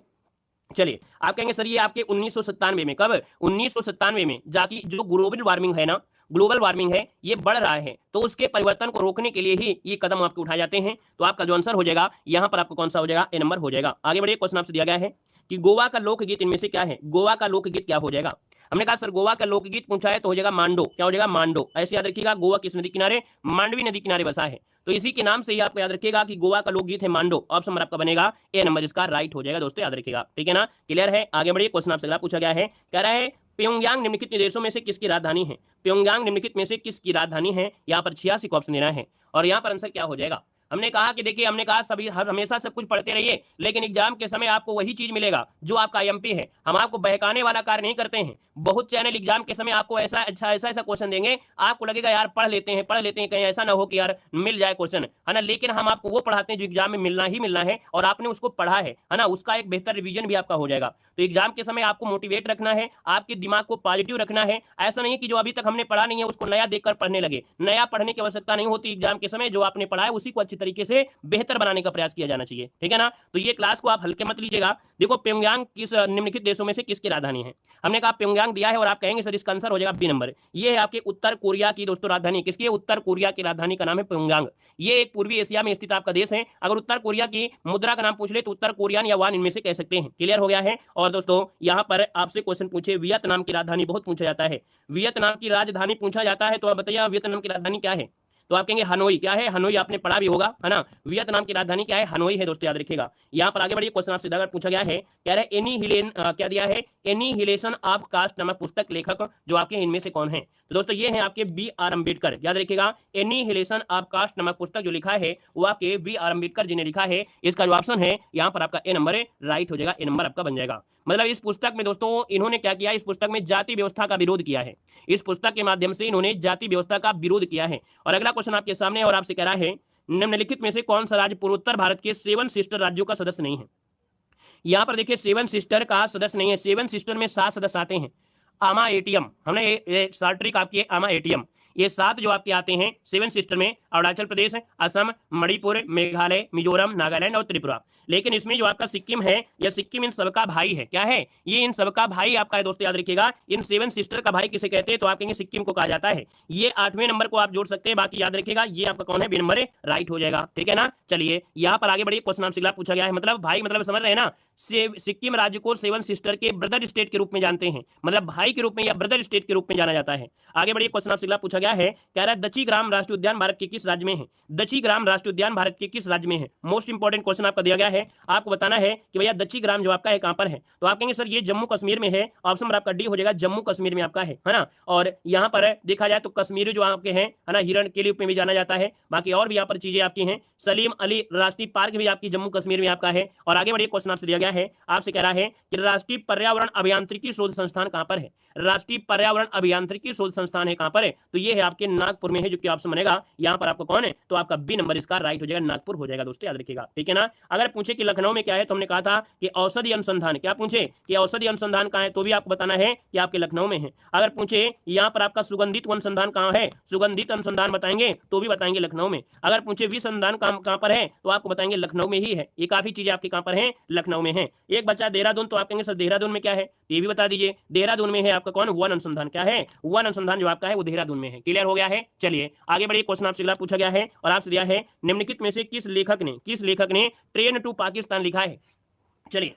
चलिए आप कहेंगे सर ये आपके 1997 में, कब, 1997 में जाके जो ग्लोबल वार्मिंग है ना, ग्लोबल वार्मिंग है ये बढ़ रहा है, तो उसके परिवर्तन को रोकने के लिए ही ये कदम आपके उठाए जाते हैं। तो आपका जो आंसर हो जाएगा यहाँ पर आपको कौन सा हो जाएगा, ए नंबर हो जाएगा। आगे बढ़िए, क्वेश्चन आपसे दिया गया है कि गोवा का लोकगीत इनमें से क्या है। गोवा का लोकगीत क्या हो जाएगा। हमने कहा सर गोवा का लोकगीत पूछा है तो हो जाएगा मांडो। क्या हो जाएगा, मांडो। ऐसे याद रखिएगा, गोवा किस नदी किनारे, मांडवी नदी किनारे बसा है, तो इसी के नाम से ही आपको याद रखिएगा कि गोवा का लोकगीत है मांडो। ऑप्शन नंबर आपका बनेगा ए नंबर, इसका राइट हो जाएगा दोस्तों, याद रखिएगा, ठीक है ना। क्लियर है। आगे बढ़िए, क्वेश्चन आपसे अगला पूछा गया है, कह रहा है प्योंगयांग निम्नलिखित देशों में से किसकी राजधानी है। प्योंगयांग निम्नलिखित में से किसकी राजधानी है, यहाँ पर 86 को ऑप्शन देना है। और यहाँ पर आंसर क्या हो जाएगा। हमने कहा कि देखिए, हमने कहा सभी हमेशा सब कुछ पढ़ते रहिए, लेकिन एग्जाम के समय आपको वही चीज मिलेगा जो आपका आईएमपी है। हम आपको बहकाने वाला कार्य नहीं करते हैं। बहुत चैनल एग्जाम के समय आपको ऐसा क्वेश्चन देंगे, आपको लगेगा यार पढ़ लेते हैं कहीं ऐसा ना हो कि यार मिल जाए क्वेश्चन, है ना। लेकिन हम आपको वो पढ़ाते हैं जो एग्जाम में मिलना ही मिलना है, और आपने उसको पढ़ा है ना, उसका एक बेहतर रिवीजन भी आपका हो जाएगा। तो एग्जाम के समय आपको मोटिवेट रखना है, आपके दिमाग को पॉजिटिव रखना है। ऐसा नहीं कि जो अभी तक हमने पढ़ा नहीं है उसको नया देखकर पढ़ने लगे। नया पढ़ने की आवश्यकता नहीं होती। एग्जाम के समय जो आपने पढ़ा है उसी को अच्छी तरीके से बेहतर बनाने का प्रयास किया जाना चाहिए, ठीक है ना। तो ये क्लास को आप हल्के मत लीजिएगा। देखो प्योंगयांग किस निम्नलिखित देशों में से किसकी राजधानी है। हमने कहा प्योंगयांग दिया है, और आप कहेंगे सर इसका आंसर हो जाएगा बी नंबर। ये है आपके उत्तर कोरिया की दोस्तों राजधानी। किसकी, उत्तर कोरिया की राजधानी का नाम है प्योंगयांग। ये एक पूर्वी एशिया में स्थित आपका देश है। अगर उत्तर कोरिया की मुद्रा का नाम पूछ ले तो उत्तर कोरियन या वान इनमें से कह सकते हैं। क्लियर हो गया है। और दोस्तों यहाँ पर आपसे क्वेश्चन पूछे वियतनाम की राजधानी बहुत पूछा जाता है। वियतनाम की राजधानी पूछा जाता है, तो आप बताइए वियतनाम की राजधानी क्या है। तो आप कहेंगे हनोई। क्या है, हनोई, आपने पढ़ा भी होगा, है ना। वियतनाम की राजधानी क्या है, हनोई है दोस्तों, याद रखिएगा। यहाँ पर आगे बढ़िए, क्वेश्चन आपसे अगर पूछा गया है, कह रहे क्या दिया है, एनिहिलेशन ऑफ कास्ट नामक पुस्तक लेखक जो आपके इनमें से कौन है। तो दोस्तों ये है आपके बी.आर. अम्बेडकर। याद रखिएगा, एनिहिलेशन ऑफ कास्ट नामक पुस्तक जो लिखा है वो आपके बी.आर. अम्बेडकर जी ने लिखा है। इसका जो ऑप्शन है यहाँ पर आपका ए नंबर है, राइट हो जाएगा, ए नंबर आपका बन जाएगा। मतलब इस पुस्तक में दोस्तों इन्होंने क्या किया, इस पुस्तक में जाति व्यवस्था का विरोध किया है। इस पुस्तक के माध्यम से इन्होंने जाति व्यवस्था का विरोध किया है। और अगला क्वेश्चन आपके सामने, और आपसे कह रहा है निम्नलिखित में से कौन सा राज्य पूर्वोत्तर भारत के 7 सिस्टर राज्यों का सदस्य नहीं है। यहाँ पर देखिए 7 सिस्टर का सदस्य नहीं है। 7 सिस्टर में 7 सदस्य आते हैं। आमा एटीएम, हमने शॉर्ट ट्रिक आपकी है आमा एटीएम। ये 7 जो आपके आते हैं 7 सिस्टर में अरुणाचल प्रदेश, असम, मणिपुर, मेघालय, मिजोरम, नागालैंड और त्रिपुरा। लेकिन इसमें जो आपका सिक्किम है, यह सिक्किम इन सबका भाई है। क्या है? ये इन सबका भाई आपका है दोस्तों, याद रखिएगा। इन 7 सिस्टर का भाई किसे कहते हैं? तो आप कहेंगे सिक्किम को कहा जाता है। ये 8वें नंबर को आप जोड़ सकते हैं, बाकी याद रखिएगा ये आपका कौन है? बी नंबर राइट हो जाएगा, ठीक है ना। चलिए यहाँ पर आगे बढ़िए, क्वेश्चन आपसे पूछा गया है, मतलब भाई मतलब समझ रहे हैं ना, सिक्किम राज्य को 7 सिस्टर के ब्रदर स्टेट के रूप में जानते हैं, मतलब भाई के रूप में या ब्रदर स्टेट के रूप में जाना जाता है। आगे बढ़िए, क्वेश्चन आपसे पूछा गया है, कह रहा है दची ग्राम राष्ट्रीय उद्यान भारत के किस राज्य में है? दची ग्राम राष्ट्रीय उद्यान भारत के किस राज्य में है? मोस्ट इंपॉर्टेंट क्वेश्चन आपका दिया गया है, आपको बताना है कि भैया दची ग्राम जो आपका है कहां पर है। तो आप कहेंगे सर ये जम्मू कश्मीर में है, ऑप्शन नंबर आपका डी हो जाएगा, जम्मू कश्मीर में आपका है ना। और यहाँ पर देखा जाए तो कश्मीरी जो आपके हैं है ना, हिरण के रूप में भी जाना जाता है। बाकी और भी यहाँ पर चीजें आपकी हैं, सलीम अली राष्ट्रीय पार्क भी आपकी जम्मू कश्मीर में आपका है। और आगे बढ़िए, क्वेश्चन आपसे दिया गया है, आपसे कह रहा है कि राष्ट्रीय पर्यावरण अभियांत्रिकी शोध संस्थान कहां पर है? राष्ट्रीय पर्यावरण अभियांत्रिकी शोध संस्थान है कहां पर है? तो ये है आपके नागपुर में है, जो कि ऑप्शन बनेगा यहाँ पर आपको कौन है? तो आपका बी नंबर इसका राइट हो जाएगा, नागपुर हो जाएगा दोस्तों, याद रखिएगा, ठीक है ना। अगर पूछे कि लखनऊ में क्या है, तो हमने कहा था कि औषधि अनुसंधान, क्या पूछे कि औषधि अनुसंधान कहाँ है, तो भी आपको बताना है कि आपके लखनऊ में है। अगर पूछे यहाँ पर आपका सुगंधित अनुसंधान कहाँ है, सुगंधित अनुसंधान बताएंगे तो भी बताएंगे लखनऊ में। अगर पूछे विष अनुसंधान कहाँ पर है, तो आपको बताएंगे लखनऊ में ही है। ये काफी चीजें आपके कहाँ पर है? लखनऊ में है। एक बच्चा देहरादून, तो आप कहेंगे सर देहरादून में क्या है, ये भी बता दीजिए। देहरादून में है आपका कौन? वन अनुसंधान। क्या है? वन अनुसंधान जो आपका है वो देहरादून में है। क्लियर हो गया है। चलिए आगे बढ़िए, क्वेश्चन आपसे अगला पूछा गया है और आपसे दिया है, निम्नलिखित में से किस लेखक ने ट्रेन टू पाकिस्तान लिखा है? चलिए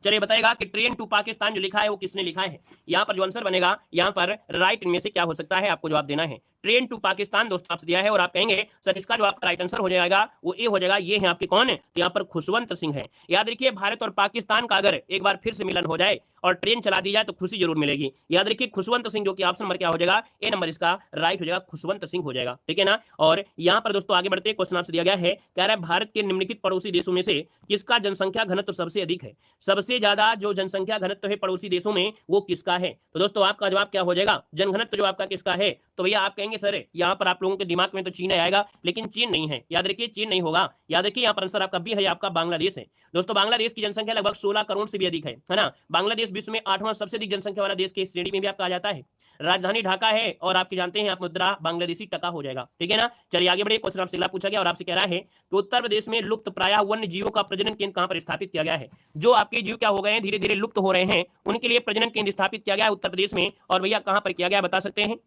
चलिए बताएगा कि ट्रेन टू पाकिस्तान जो लिखा है वो किसने लिखा है। यहाँ पर जो आंसर बनेगा, यहाँ पर राइट इनमें से क्या हो सकता है, आपको जवाब देना है। ट्रेन टू पाकिस्तान दोस्तों आपसे दिया है और आप कहेंगे सर इसका जो आपका राइट आंसर हो जाएगा वो ए हो जाएगा। ये है आपके कौन है? तो यहाँ पर खुशवंत सिंह है। याद रखिए, भारत और पाकिस्तान का अगर एक बार फिर से मिलन हो जाए और ट्रेन चला दी जाए तो खुशी जरूर मिलेगी। याद रखिए, खुशवंत सिंह, जो कि ऑप्शन नंबर क्या हो जाएगा? ए नंबर इसका राइट हो जाएगा, खुशवंत सिंह हो जाएगा, ठीक है ना। और यहाँ पर दोस्तों आगे बढ़ते, क्वेश्चन आपसे दिया गया है, कह रहा है भारत के निम्नलिखित पड़ोसी देशों में से किसका जनसंख्या घनत्व सबसे अधिक है? सबसे ज्यादा जो जनसंख्या घनत्व है पड़ोसी देशों में वो किसका है? तो दोस्तों आपका जवाब क्या हो जाएगा? जनघनत्व जो आपका किसका है? तो भैया आप कहेंगे सर यहाँ पर आप लोगों के दिमाग में तो चीन आएगा, लेकिन चीन नहीं है। याद रखिए, चीन नहीं होगा। याद रखिए, यहाँ पर आंसर आपका बी है, आपका बांग्लादेश है। दोस्तों बांग्लादेश की जनसंख्या लगभग 16 करोड़ से भी अधिक है ना। बांग्लादेश विश्व में 8वां सबसे अधिक जनसंख्या वाला देश के श्रेणी में भी आपका आ जाता है। राजधानी ढाका है और आपके जानते हैं आप मुद्रा बांग्लादेशी टका हो जाएगा, ठीक है ना। चलिए आगे बढ़िए, क्वेश्चन आपसे अगला पूछा गया और आपसे कह रहा है कि उत्तर प्रदेश में लुप्त प्रायः वन्य जीवों का प्रजनन केंद्र कहां पर स्थापित किया गया है? जो आपके जीव क्या हो गए हैं, धीरे धीरे लुप्त हो रहे हैं, उनके लिए प्रजनन केंद्र स्थापित किया गया है उत्तर प्रदेश में। और भैया कहां पर किया गया, बता सकते हैं?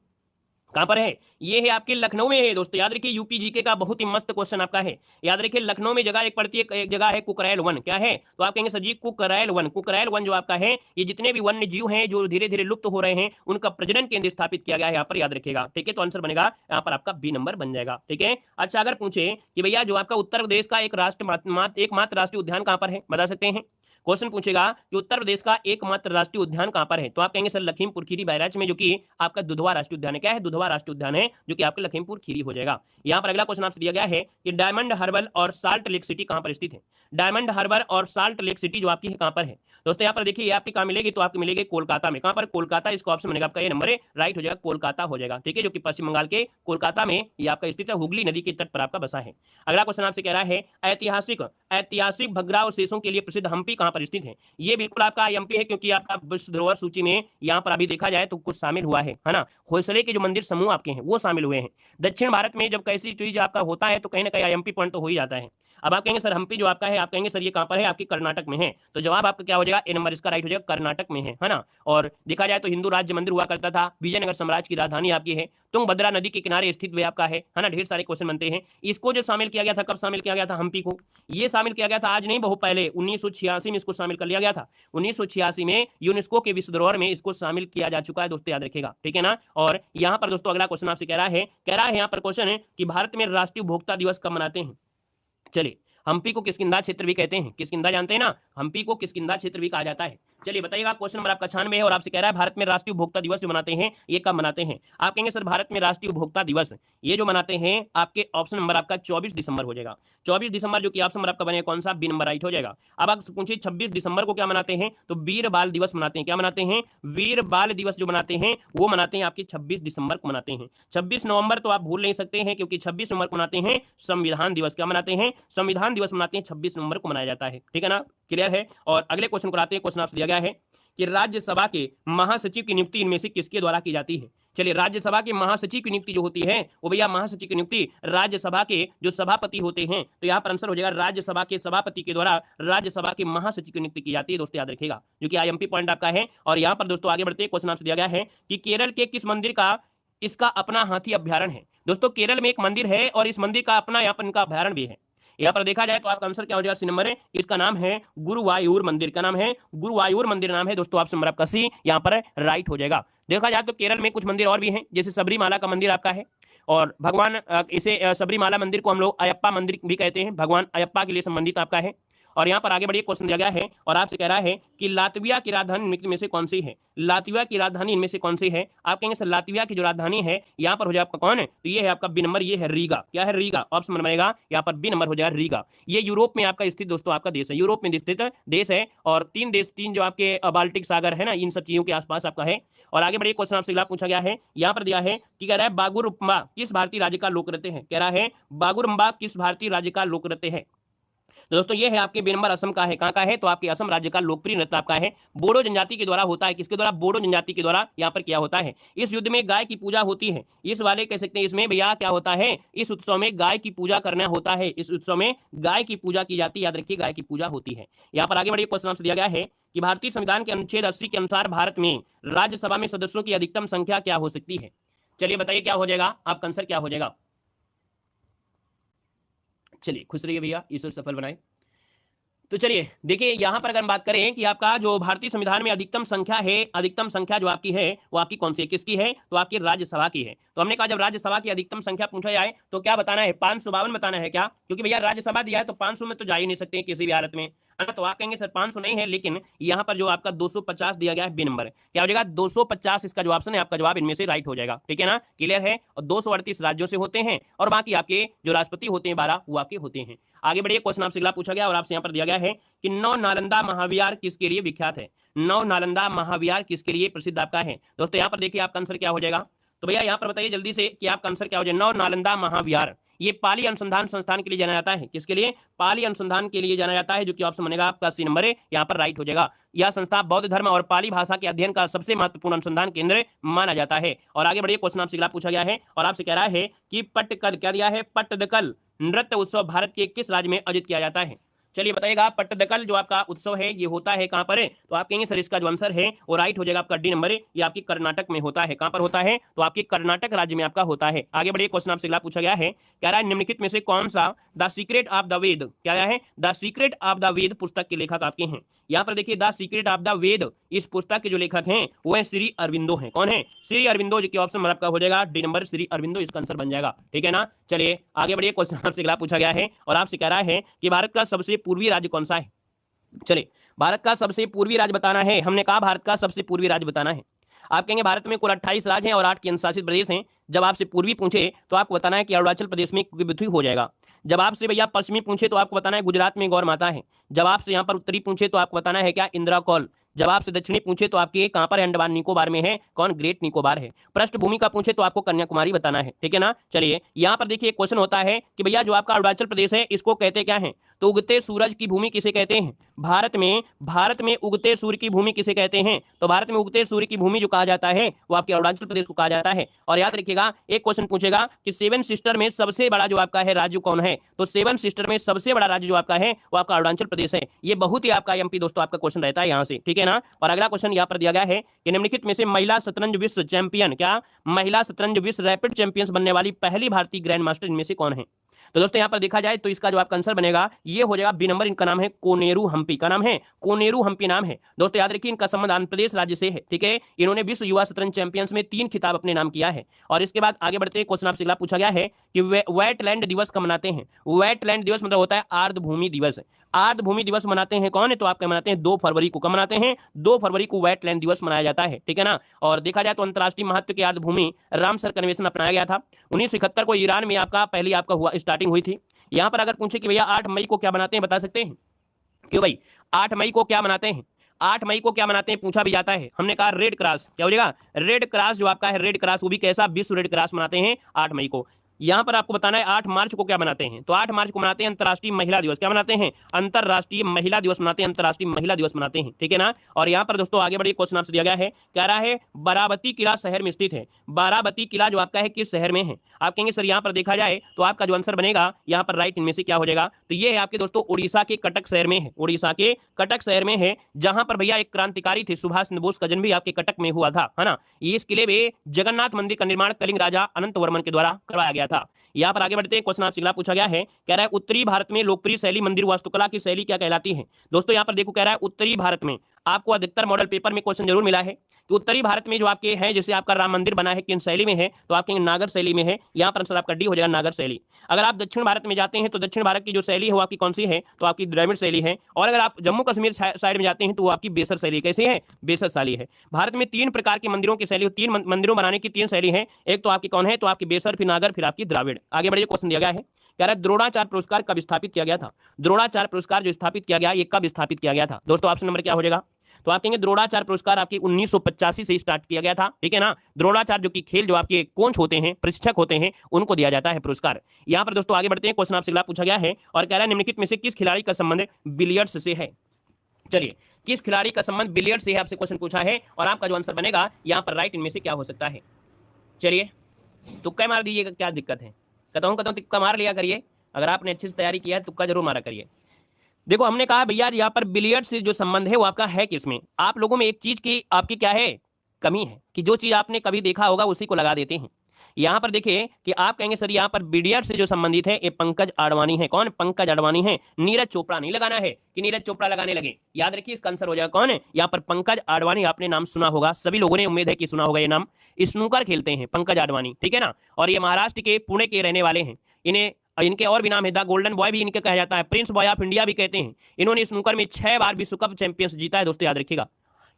कहां पर है? ये है आपके लखनऊ में है दोस्तों। याद रखिए, यूपी जीके का बहुत ही मस्त क्वेश्चन आपका है। याद रखिए, लखनऊ में जगह एक पड़ती है, एक जगह है कुकरैल वन। क्या है? तो आप कहेंगे सर जी कुकरैल वन। कुकरैल वन जो आपका है, ये जितने भी वन्य जीव हैं जो धीरे धीरे लुप्त हो रहे हैं उनका प्रजनन केंद्र स्थापित किया गया है यहाँ पर, याद रखिएगा, ठीक है। तो आंसर बनेगा यहाँ पर आपका बी नंबर बन जाएगा, ठीक है। अच्छा, अगर पूछे कि भैया जो आपका उत्तर प्रदेश का एक एकमात्र राष्ट्रीय उद्यान कहां पर है, बता सकते हैं? क्वेश्चन पूछेगा कि उत्तर प्रदेश का एकमात्र राष्ट्रीय उद्यान कहां पर है, तो आप कहेंगे सर लखीमपुर खीरी बैराज में, जो कि आपका दुधवा राष्ट्रीय उद्यान है। क्या है? दुधवा राष्ट्रीय उद्यान है, जो कि आपका लखीमपुर खीरी हो जाएगा। यहाँ पर अगला क्वेश्चन आपसे दिया गया है कि डायमंड हार्बर और साल्ट लेक सिटी कहां पर स्थित है? डायमंड हार्बर और साल्ट लेक सिटी जो आपकी है कहां पर है? दोस्तों यहाँ पर देखिए, ये आपकी कहां मिलेगी, तो आपको मिलेगी कोलकाता में। कहां पर? कोलकाता। इसका ऑप्शन बनेगा आपका ये नंबर राइट हो जाएगा, कोलकाता हो जाएगा, ठीक है, जो कि पश्चिम बंगाल के कोलकाता में ये आपका स्थित है, हुगली नदी के तट पर आपका बसा है। अगला क्वेश्चन आपसे कह रहा है ऐतिहासिक भद्रावशेषों के लिए प्रसिद्ध हम्पी कहां पर स्थित है? ये बिल्कुल आपका एमपी है, क्योंकि आपका विश्व धरोहर सूची में यहाँ पर अभी देखा जाए तो कुछ शामिल हुआ है ना। होयसले के जो मंदिर समूह आपके हैं वो शामिल हुए हैं। दक्षिण भारत में जब कैसी चीज आपका होता है तो कहीं ना कहीं एमपी पॉइंट तो हो ही जाता है। अब आप कहेंगे सर हम्पी जो आपका है, आप कहेंगे सर ये कहां पर है, आपकी कर्नाटक में है। तो जवाब आपका क्या हो जाएगा? ए नंबर इसका राइट हो जाएगा, कर्नाटक में है ना। और देखा जाए तो हिंदू राज्य मंदिर हुआ करता था, विजयनगर साम्राज्य की राजधानी आपकी है, तुंगभद्रा नदी के किनारे स्थित हुए आपका है ना। ढेर सारे क्वेश्चन बनते हैं। इसको जो शामिल किया गया था, कब शामिल किया गया था हम्पी को? ये शामिल किया गया था आज नहीं, बहुत पहले 1986 में इसको शामिल कर लिया गया था। 1986 में यूनेस्को के विश्व धरोहर में इसको शामिल किया जा चुका है दोस्तों, याद रखिएगा, ठीक है ना। और यहाँ पर दोस्तों अगला क्वेश्चन आपसे कह रहा है यहाँ पर क्वेश्चन है कि भारत में राष्ट्रीय उपभोक्ता दिवस कब मनाते हैं? चलिए, हम्पी को किष्किंधा क्षेत्र भी कहते हैं। किष्किंधा जानते हैं ना, हम्पी को किष्किंधा क्षेत्र भी कहा जाता है। चलिए बताइएगा, क्वेश्चन नंबर आपका 96 है और आपसे कह रहा है भारत में राष्ट्रीय उपभोक्ता दिवस जो मनाते हैं ये कब मनाते हैं? आप कहेंगे सर भारत में राष्ट्रीय उपभोक्ता दिवस ये जो मनाते हैं आपके ऑप्शन नंबर आपका 24 दिसंबर हो जाएगा। 24 दिसंबर जो कि ऑप्शन नंबर आपका बनेगा कौन सा? बी नंबर राइट हो जाएगा। अब आप पूछिए 26 दिसंबर को क्या मनाते हैं, तो वीर बाल दिवस मनाते हैं। क्या मनाते हैं? वीर बाल दिवस जो मनाते हैं वो मनाते हैं आपके 26 दिसंबर को मनाते हैं। 26 नवंबर तो आप भूल नहीं सकते हैं, क्योंकि 26 नवंबर को मनाते हैं संविधान दिवस। क्या मनाते हैं? संविधान दिवस मनाते हैं, 26 नवंबर को मनाया जाता है, ठीक है ना। क्लियर है। और अगले क्वेश्चन को आते हैं। क्वेश्चन आपसे दिया गया है कि राज्यसभा के महासचिव की नियुक्ति इनमें से किसके द्वारा की जाती है? चलिए, राज्यसभा के महासचिव की नियुक्ति जो होती है वो भैया महासचिव की नियुक्ति राज्यसभा के जो सभापति होते हैं, तो यहाँ पर आंसर हो जाएगा राज्यसभा के सभापति के द्वारा राज्यसभा के महासचिव की नियुक्ति की जाती है। दोस्तों याद रखिएगा, जो कि आईएमपी पॉइंट आपका है। और यहाँ पर दोस्तों आगे बढ़ते क्वेश्चन आपसे दिया गया है कि केरल के किस मंदिर का इसका अपना हाथी अभ्यारण्य है? दोस्तों केरल में एक मंदिर है और इस मंदिर का अपना यहाँ पर इनका अभ्यारण्य भी है। यहाँ पर देखा जाए तो आपका आंसर क्या हो जाएगा? सी नंबर है, इसका नाम है गुरुवायूर मंदिर। का नाम है गुरुवायूर मंदिर नाम है दोस्तों। ऑप्शन नंबर आपका सी यहाँ पर राइट हो जाएगा। देखा जाए तो केरल में कुछ मंदिर और भी हैं, जैसे सबरीमाला का मंदिर आपका है, और भगवान इसे सबरीमाला मंदिर को हम लोग अयप्पा मंदिर भी कहते हैं, भगवान अयप्पा के लिए संबंधित आपका है। और यहाँ पर आगे बढ़िए क्वेश्चन दिया गया है और आपसे कह रहा है कि लातविया की राजधानी निम्नलिखित में से कौन सी है? लातविया की राजधानी इनमें से कौन सी है? आप कहेंगे सर लातविया की जो राजधानी है यहाँ पर हो जाए आपका कौन है? तो ये है आपका बी नंबर, ये है रीगा। क्या है? रीगा। ऑप्शन नंबर बनेगा यहाँ पर बी नंबर हो जाएगा रीगा। ये यूरोप में आपका स्थित दोस्तों आपका देश है, यूरोप में स्थित देश है। और तीन जो आपके बाल्टिक सागर है ना, इन सब चीजों के आसपास आपका है। और आगे बढ़िए क्वेश्चन आपसे पूछा गया है, यहाँ पर दिया है कि कह रहा है बागुरुम्बा किस भारतीय राज्य का लोकनृत्य है? कह रहा है बागुरुम्बा किस भारतीय राज्य का लोकनृत्य है? तो दोस्तों ये है आपके बी नंबर असम का है। कहाँ का है? तो आपके असम राज्य का लोकप्रिय नृत्य आपका है, बोडो जनजाति के द्वारा होता है। किसके द्वारा? बोडो जनजाति के द्वारा यहाँ पर किया होता है। इस युद्ध में गाय की पूजा होती है, इस वाले कह सकते हैं इसमें भैया क्या होता है? इस उत्सव में गाय की पूजा करना होता है, इस उत्सव में गाय की पूजा की जाती है। याद रखिए गाय की पूजा होती है। यहाँ पर आगे बढ़िए क्वेश्चन आपसे दिया गया है कि भारतीय संविधान के अनुच्छेद 80 के अनुसार भारत में राज्यसभा में सदस्यों की अधिकतम संख्या क्या हो सकती है? चलिए बताइए क्या हो जाएगा आपका आंसर, क्या हो जाएगा? चलिए खुश रहिए भैया, ईश्वर सफल बनाए। तो चलिए देखिए यहाँ पर अगर हम बात करें कि आपका जो भारतीय संविधान में अधिकतम संख्या है, अधिकतम संख्या जो आपकी है वो आपकी कौन सी है? किसकी है? तो आपकी राज्यसभा की है। तो हमने कहा जब राज्यसभा की अधिकतम संख्या पूछा जाए तो क्या बताना है? 552 बताना है क्या? क्योंकि भैया राज्यसभा दिया है तो 500 में तो जा ही नहीं सकते किसी भी हालत में, है ना। तो आप कहेंगे सर 500 नहीं है, लेकिन यहाँ पर जो आपका 250 दिया गया है बी नंबर, क्या हो जाएगा? 250 इसका जो ऑप्शन है आपका जवाब इनमें से राइट हो जाएगा। ठीक है ना, क्लियर है। और 238 राज्यों से होते हैं और बाकी आपके जो राष्ट्रपति होते हैं 12 वो आपके होते हैं। आगे बढ़िए क्वेश्चन आपसे अगला पूछा गया और आपसे यहाँ पर दिया गया है कि नौ नालंदा महाविहार किसके लिए विख्यात है? नौ नालंदा महाविहार किसके लिए प्रसिद्ध आपका है? दोस्तों यहाँ पर देखिए आपका आंसर क्या हो जाएगा? तो भैया यहाँ पर बताइए जल्दी से कि आपका आंसर क्या हो जाएगा? नौ नालंदा महाविहार ये पाली अनुसंधान संस्थान के लिए जाना जाता है। किसके लिए? पाली अनुसंधान के लिए जाना जाता है, जो कि ऑप्शन बनेगा आपका सी नंबर है, यहाँ पर राइट हो जाएगा। यह संस्था बौद्ध धर्म और पाली भाषा के अध्ययन का सबसे महत्वपूर्ण अनुसंधान केंद्र माना जाता है। और आगे बढ़िए क्वेश्चन आपसे अगला पूछा गया है और आपसे कह रहा है कि पट्टकल क्या दिया है? पट्टदकल नृत्य उत्सव भारत के किस राज्य में आयोजित किया जाता है? चलिए बताइएगा। पट्टदकल जो आपका उत्सव है ये होता है कहां पर है? तो आप कहेंगे सर इसका जो आंसर है वो राइट हो जाएगा आपका डी नंबर है, ये आपकी कर्नाटक में होता है। कहां पर होता है? तो आपके कर्नाटक राज्य में आपका होता है। आगे बढ़िए क्वेश्चन आपसे अगला पूछा गया है, कह रहा है निम्नलिखित में से कौन सा द सीक्रेट ऑफ द वेद, क्या है? द सीक्रेट ऑफ द वेद पुस्तक के लेखक आपके हैं। यहाँ पर देखिए द सीक्रेट ऑफ द वेद, इस पुस्तक के जो लेखक हैं वो है श्री अरविंदो हैं। कौन है? श्री अरविंदो, जो कि ऑप्शन आपका हो जाएगा डी नंबर, श्री अरविंदो इसका आंसर बन जाएगा। ठीक है ना। चलिए आगे बढ़िए क्वेश्चन आपसे अगला पूछा गया है और आपसे कह रहा है कि भारत का सबसे पूर्वी राज्य कौन सा है? चलिए भारत का सबसे पूर्वी राज्य बताना है। हमने कहा भारत का सबसे पूर्वी राज्य बताना है। आप कहेंगे भारत में कुल 28 राज्य हैं और 8 केंद्र शासित प्रदेश हैं। जब आपसे पूर्वी पूछे तो आपको बताना है कि अरुणाचल प्रदेश में पृथ्वी हो जाएगा। जब आपसे भैया पश्चिमी पूछे तो आपको बताना है गुजरात में गौर माता है। जब आपसे यहाँ पर उत्तरी पूछे तो आपको बताना है क्या? इंदिरा कौल। जब आपसे दक्षिणी पूछे तो आपके कहां पर है? अंडमान निकोबार में है। कौन? ग्रेट निकोबार है। पृष्ठभूमि का पूछे तो आपको कन्याकुमारी बताना है। ठीक है ना। चलिए यहाँ पर देखिए क्वेश्चन होता है कि भैया जो आपका अरुणाचल प्रदेश है इसको कहते क्या है? तो उगते सूरज की भूमि किसे कहते हैं? भारत में उगते सूर्य की भूमि किसे कहते हैं? तो भारत में उगते सूर्य की भूमि जो कहा जाता है वो आपके अरुणाचल प्रदेश को कहा जाता है। और याद रखिएगा एक क्वेश्चन पूछेगा कि 7 सिस्टर में सबसे बड़ा जो आपका है राज्य कौन है? तो 7 सिस्टर में सबसे बड़ा राज्य जो आपका है वो आपका अरुणाचल प्रदेश है। ये बहुत ही आपका एमपी दोस्तों आपका क्वेश्चन रहता है यहाँ से। ठीक है ना। और अगला क्वेश्चन यहाँ पर दिया गया है कि निम्नलिखित में से महिला शतरंज विश्व चैंपियन, क्या महिला शतरंज विश्व रैपिड चैंपियंस बनने वाली पहली भारतीय ग्रैंड मास्टर इनमें से कौन है? तो दोस्तों यहाँ पर देखा जाए तो इसका जो आपका आंसर बनेगा ये हो जाएगा बी नंबर, इनका नाम है कोनेरू हम्पी। का नाम है? कोनेरू हम्पी नाम है। दोस्तों याद रखिए इनका संबंध आंध्र प्रदेश राज्य से है। ठीक है। इन्होंने विश्व युवा शतरंज चैंपियंस में 3 खिताब अपने नाम किया है। और इसके बाद आगे बढ़ते क्वेश्चन आपसे अगला पूछा गया है कि वेटलैंड दिवस कब मनाते हैं? वेटलैंड दिवस मतलब होता है आर्द्रभूमि दिवस। आर्द्रभूमि दिवस मनाते हैं कौन है? तो आपका मनाते हैं 2 फरवरी को। कब मनाते हैं? 2 फरवरी को वेटलैंड दिवस मनाया जाता है। ठीक है ना। और देखा जाए तो अंतर्राष्ट्रीय महत्व की आर्द्रभूमि रामसर कन्वेंशन अपनाया गया था 1971 को। ईरान में आपका पहली आपका हुआ स्टार्टिंग हुई थी। यहाँ पर अगर पूछे कि भैया 8 मई को क्या मनाते हैं, बता सकते हैं? क्यों भाई 8 मई को क्या मनाते हैं? 8 मई को क्या मनाते हैं पूछा भी जाता है। हमने कहा रेड क्रॉस। क्या हो जाएगा? रेड क्रॉस जो आपका है रेड क्रॉस, वो भी कैसा? विश्व रेड क्रॉस मनाते हैं 8 मई को। यहां पर आपको बताना है 8 मार्च को क्या मनाते हैं, तो 8 मार्च को मनाते हैं अंतर्राष्ट्रीय महिला दिवस। क्या मनाते हैं? अंतर्राष्ट्रीय महिला दिवस मनाते हैं, अंतर्राष्ट्रीय महिला दिवस मनाते हैं, ठीक है ना। और यहां पर दोस्तों आगे बढ़िए, क्वेश्चन आपसे दिया गया है, कह रहा है बाराबती किला शहर में स्थित है। बाराबती किला जो आपका है किस शहर में है? आप कहेंगे सर यहां पर देखा जाए तो आपका जो आंसर बनेगा यहां पर राइट इनमें से क्या हो जाएगा, तो ये है आपके दोस्तों उड़ीसा के कटक शहर में है, उड़ीसा के कटक शहर में है, जहां पर भैया एक क्रांतिकारी थे सुभाष चंद्र बोस का जन्म भी आपके कटक में हुआ था, है ना। इस किले में जगन्नाथ मंदिर का निर्माण कलिंग राजा अनंत वर्मन के द्वारा करवाया गया था। यहां पर आगे बढ़ते हैं, क्वेश्चन आपसे अगला पूछा गया है, कह रहा है उत्तरी भारत में लोकप्रिय शैली मंदिर वास्तुकला की शैली क्या कहलाती है? दोस्तों यहां पर देखो कह रहा है उत्तरी भारत में, आपको अधिकतर मॉडल पेपर में क्वेश्चन जरूर मिला है कि उत्तरी भारत में जो आपके हैं, जैसे आपका राम मंदिर बना है किन शैली में है, तो आपके नागर शैली में है। यहां पर आंसर आपका डी हो जाएगा, नागर शैली। अगर आप दक्षिण भारत में जाते हैं तो दक्षिण भारत की जो शैली है वो आपकी कौन सी है, तो आपकी द्रविड़ शैली है। और अगर आप जम्मू कश्मीर साइड में जाते हैं तो वो आपकी बेसर शैली कैसी है, बेसर शैली है। भारत में 3 प्रकार के मंदिरों की शैली, 3 मंदिरों बनाने की 3 शैली है। एक तो आपकी कौन है, तो आपकी बेसर, फिर नागर, फिर आपकी द्राविड़। आगे बढ़िए, क्वेश्चन दिया गया है, कह रहा है द्रोणाचार्य पुरस्कार कब स्थापित किया गया था? द्रोणाचार्य पुरस्कार जो स्थापित किया गया, ये कब स्थापित किया गया था? दोस्तों ऑप्शन नंबर क्या हो जाएगा, तो आप कहेंगे द्रोणाचार्य पुरस्कार आपकी 1985 से स्टार्ट किया गया था, ठीक है ना। द्रोणाचार्य जो कि खेल जो आपके कोच होते हैं, प्रशिक्षक होते हैं, उनको दिया जाता है पुरस्कार। यहां पर दोस्तों आगे बढ़ते हैं, क्वेश्चन आपसे अगला पूछा गया है और कह रहा है निम्नलिखित में से किस खिलाड़ी का संबंध बिलियर्ड्स से है? चलिए, किस खिलाड़ी का संबंध बिलियर्ड्स से है, आपसे क्वेश्चन पूछा है और आपका जो आंसर बनेगा यहां पर राइट इनमें से क्या हो सकता है? चलिए तुक्का मार दीजिएगा, क्या दिक्कत है, कहता हूं तुक्का मार लिया करिए। अगर आपने अच्छे से तैयारी किया है तुक्का जरूर मारा करिए। देखो हमने कहा भैया यहाँ पर बिलियर्ड से जो संबंध है वो आपका है किसमें? आप लोगों में एक चीज की आपकी क्या है, कमी है, कि जो चीज आपने कभी देखा होगा उसी को लगा देते हैं। यहाँ पर देखिए कि आप कहेंगे सर यहाँ पर बिलियर्ड से जो संबंधित है ये पंकज आडवाणी है। कौन? पंकज आडवाणी है। नीरज चोपड़ा नहीं लगाना है कि नीरज चोपड़ा लगाने लगे, याद रखिए इसका आंसर हो जाएगा कौन है, यहाँ पर पंकज आडवाणी। आपने नाम सुना होगा, सभी लोगों ने उम्मीद है कि सुना होगा ये नाम। स्नूकर खेलते हैं पंकज आडवाणी, ठीक है ना। और ये महाराष्ट्र के पुणे के रहने वाले हैं। इनके और भी नाम है, द गोल्डन बॉय भी इनके कहा जाता है, प्रिंस बॉय ऑफ इंडिया भी कहते हैं। इन्होंने स्नूकर में 6 बार विश्व कप चैंपियंस जीता है दोस्तों, याद रखिएगा।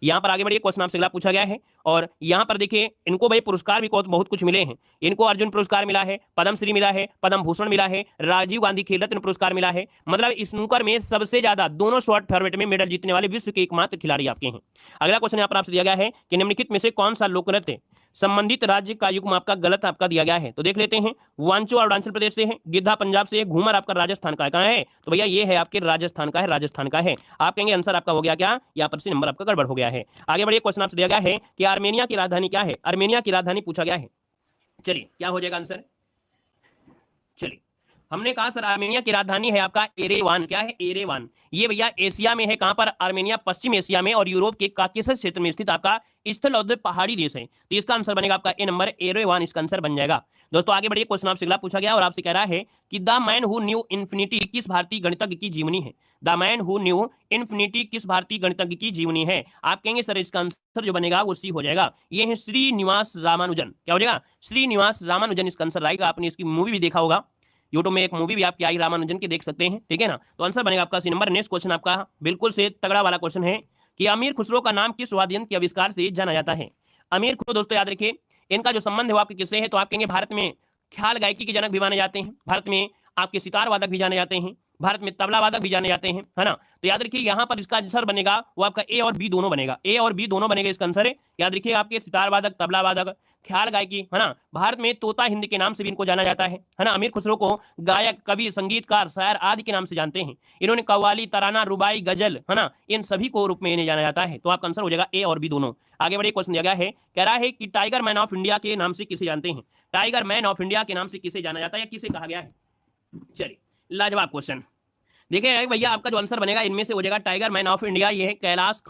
यहाँ पर आगे बढ़िए, क्वेश्चन आपसे अगला पूछा गया है और यहाँ पर देखिए इनको भाई पुरस्कार भी बहुत कुछ मिले हैं। इनको अर्जुन पुरस्कार मिला है, पद्मश्री मिला है, पद्म भूषण मिला है, राजीव गांधी खेल रत्न पुरस्कार मिला है। मतलब स्नूकर में सबसे ज्यादा दोनों शॉर्ट फॉर्मेट में मेडल जीतने वाले विश्व के एकमात्र खिलाड़ी आपके हैं। अगला क्वेश्चन यहाँ पर आपसे दिया गया है कि निम्नलिखित में से कौन सा लोक नृत्य संबंधित राज्य का युग्म आपका गलत आपका दिया गया है? तो देख लेते हैं। वांचो अरुणाचल प्रदेश से है, गिद्धा पंजाब से है, घूमर आपका राजस्थान का है। कहाँ है? तो भैया ये है आपके राजस्थान का है, राजस्थान का है। आप कहेंगे आंसर आपका हो गया क्या, यहाँ पर से नंबर आपका गड़बड़ हो गया है। आगे बढ़िए, क्वेश्चन आपसे दिया गया है कि आर्मेनिया की राजधानी क्या है? आर्मेनिया की राजधानी पूछा गया है। चलिए क्या हो जाएगा आंसर? चलिए हमने कहा सर आर्मेनिया की राजधानी है आपका एरेवान। क्या है? एरेवान। ये भैया एशिया में है, कहां पर? आर्मेनिया पश्चिम एशिया में और यूरोप के काकेशस क्षेत्र में स्थित आपका स्थल और पहाड़ी देश है। तो इसका आंसर बनेगा आपका ए नंबर, एरेवान इसका आंसर बन जाएगा। दोस्तों आगे बढ़िए, क्वेश्चन आपसे अगला पूछा गया और आपसे कह रहा है कि the man who knew infinity किस भारतीय गणितज्ञ की जीवनी है? The man who knew infinity किस भारतीय गणितज्ञ की जीवनी है? आप कहेंगे सर इसका आंसर जो बनेगा वो सी हो जाएगा। ये है श्रीनिवास रामानुजन। क्या हो जाएगा? श्रीनिवास रामानुजन इसका आंसर आएगा। आपने इसकी मूवी भी देखा होगा, यूट्यूब में एक मूवी भी आपकी आई रामानुजन की, देख सकते हैं, ठीक है ना। तो आंसर बनेगा आपका सी नंबर। नेक्स्ट क्वेश्चन आपका बिल्कुल से तगड़ा वाला क्वेश्चन है कि अमीर खुसरो का नाम किस वाद्य यंत्र के आविष्कार से जाना जाता है? अमीर खुसरो दोस्तों याद रखिए इनका जो संबंध है वो आपके किससे है? तो आप कहेंगे भारत में ख्याल गायकी के जनक भी माने जाते हैं, भारत में आपके सितार वादक भी जाने जाते हैं, भारत में तबला वादक भी जाने जाते हैं, है ना। तो याद रखिए यहाँ पर इसका आंसर बनेगा वो आपका ए और बी दोनों बनेगा, ए और बी दोनों बनेगा इसका आंसर है। याद रखिए आपके सितार वादक, तबला वादक, ख्याल गायकी, है ना। भारत में तोता हिंद के नाम से भी इनको जाना जाता है ना। अमीर खुसरो को गायक, कवि, संगीतकार, शायर आदि के नाम से जानते हैं। इन्होंने कव्वाली, तराना, रुबाई, गजल, है ना, इन सभी को रूप में इन्हें जाना जाता है। तो आपका आंसर हो जाएगा ए और बी दोनों। आगे बढ़िए, क्वेश्चन दिया गया है, कह रहा है कि टाइगर मैन ऑफ इंडिया के नाम से किसे जानते हैं? टाइगर मैन ऑफ इंडिया के नाम से किसे जाना जाता है या किसे कहा गया है? चलिए लाजवाब क्वेश्चन। देखिए भैया आपका जो आंसर बनेगा इनमें से हो जाएगा टाइगर मैन ऑफ इंडिया, ये है कैलाश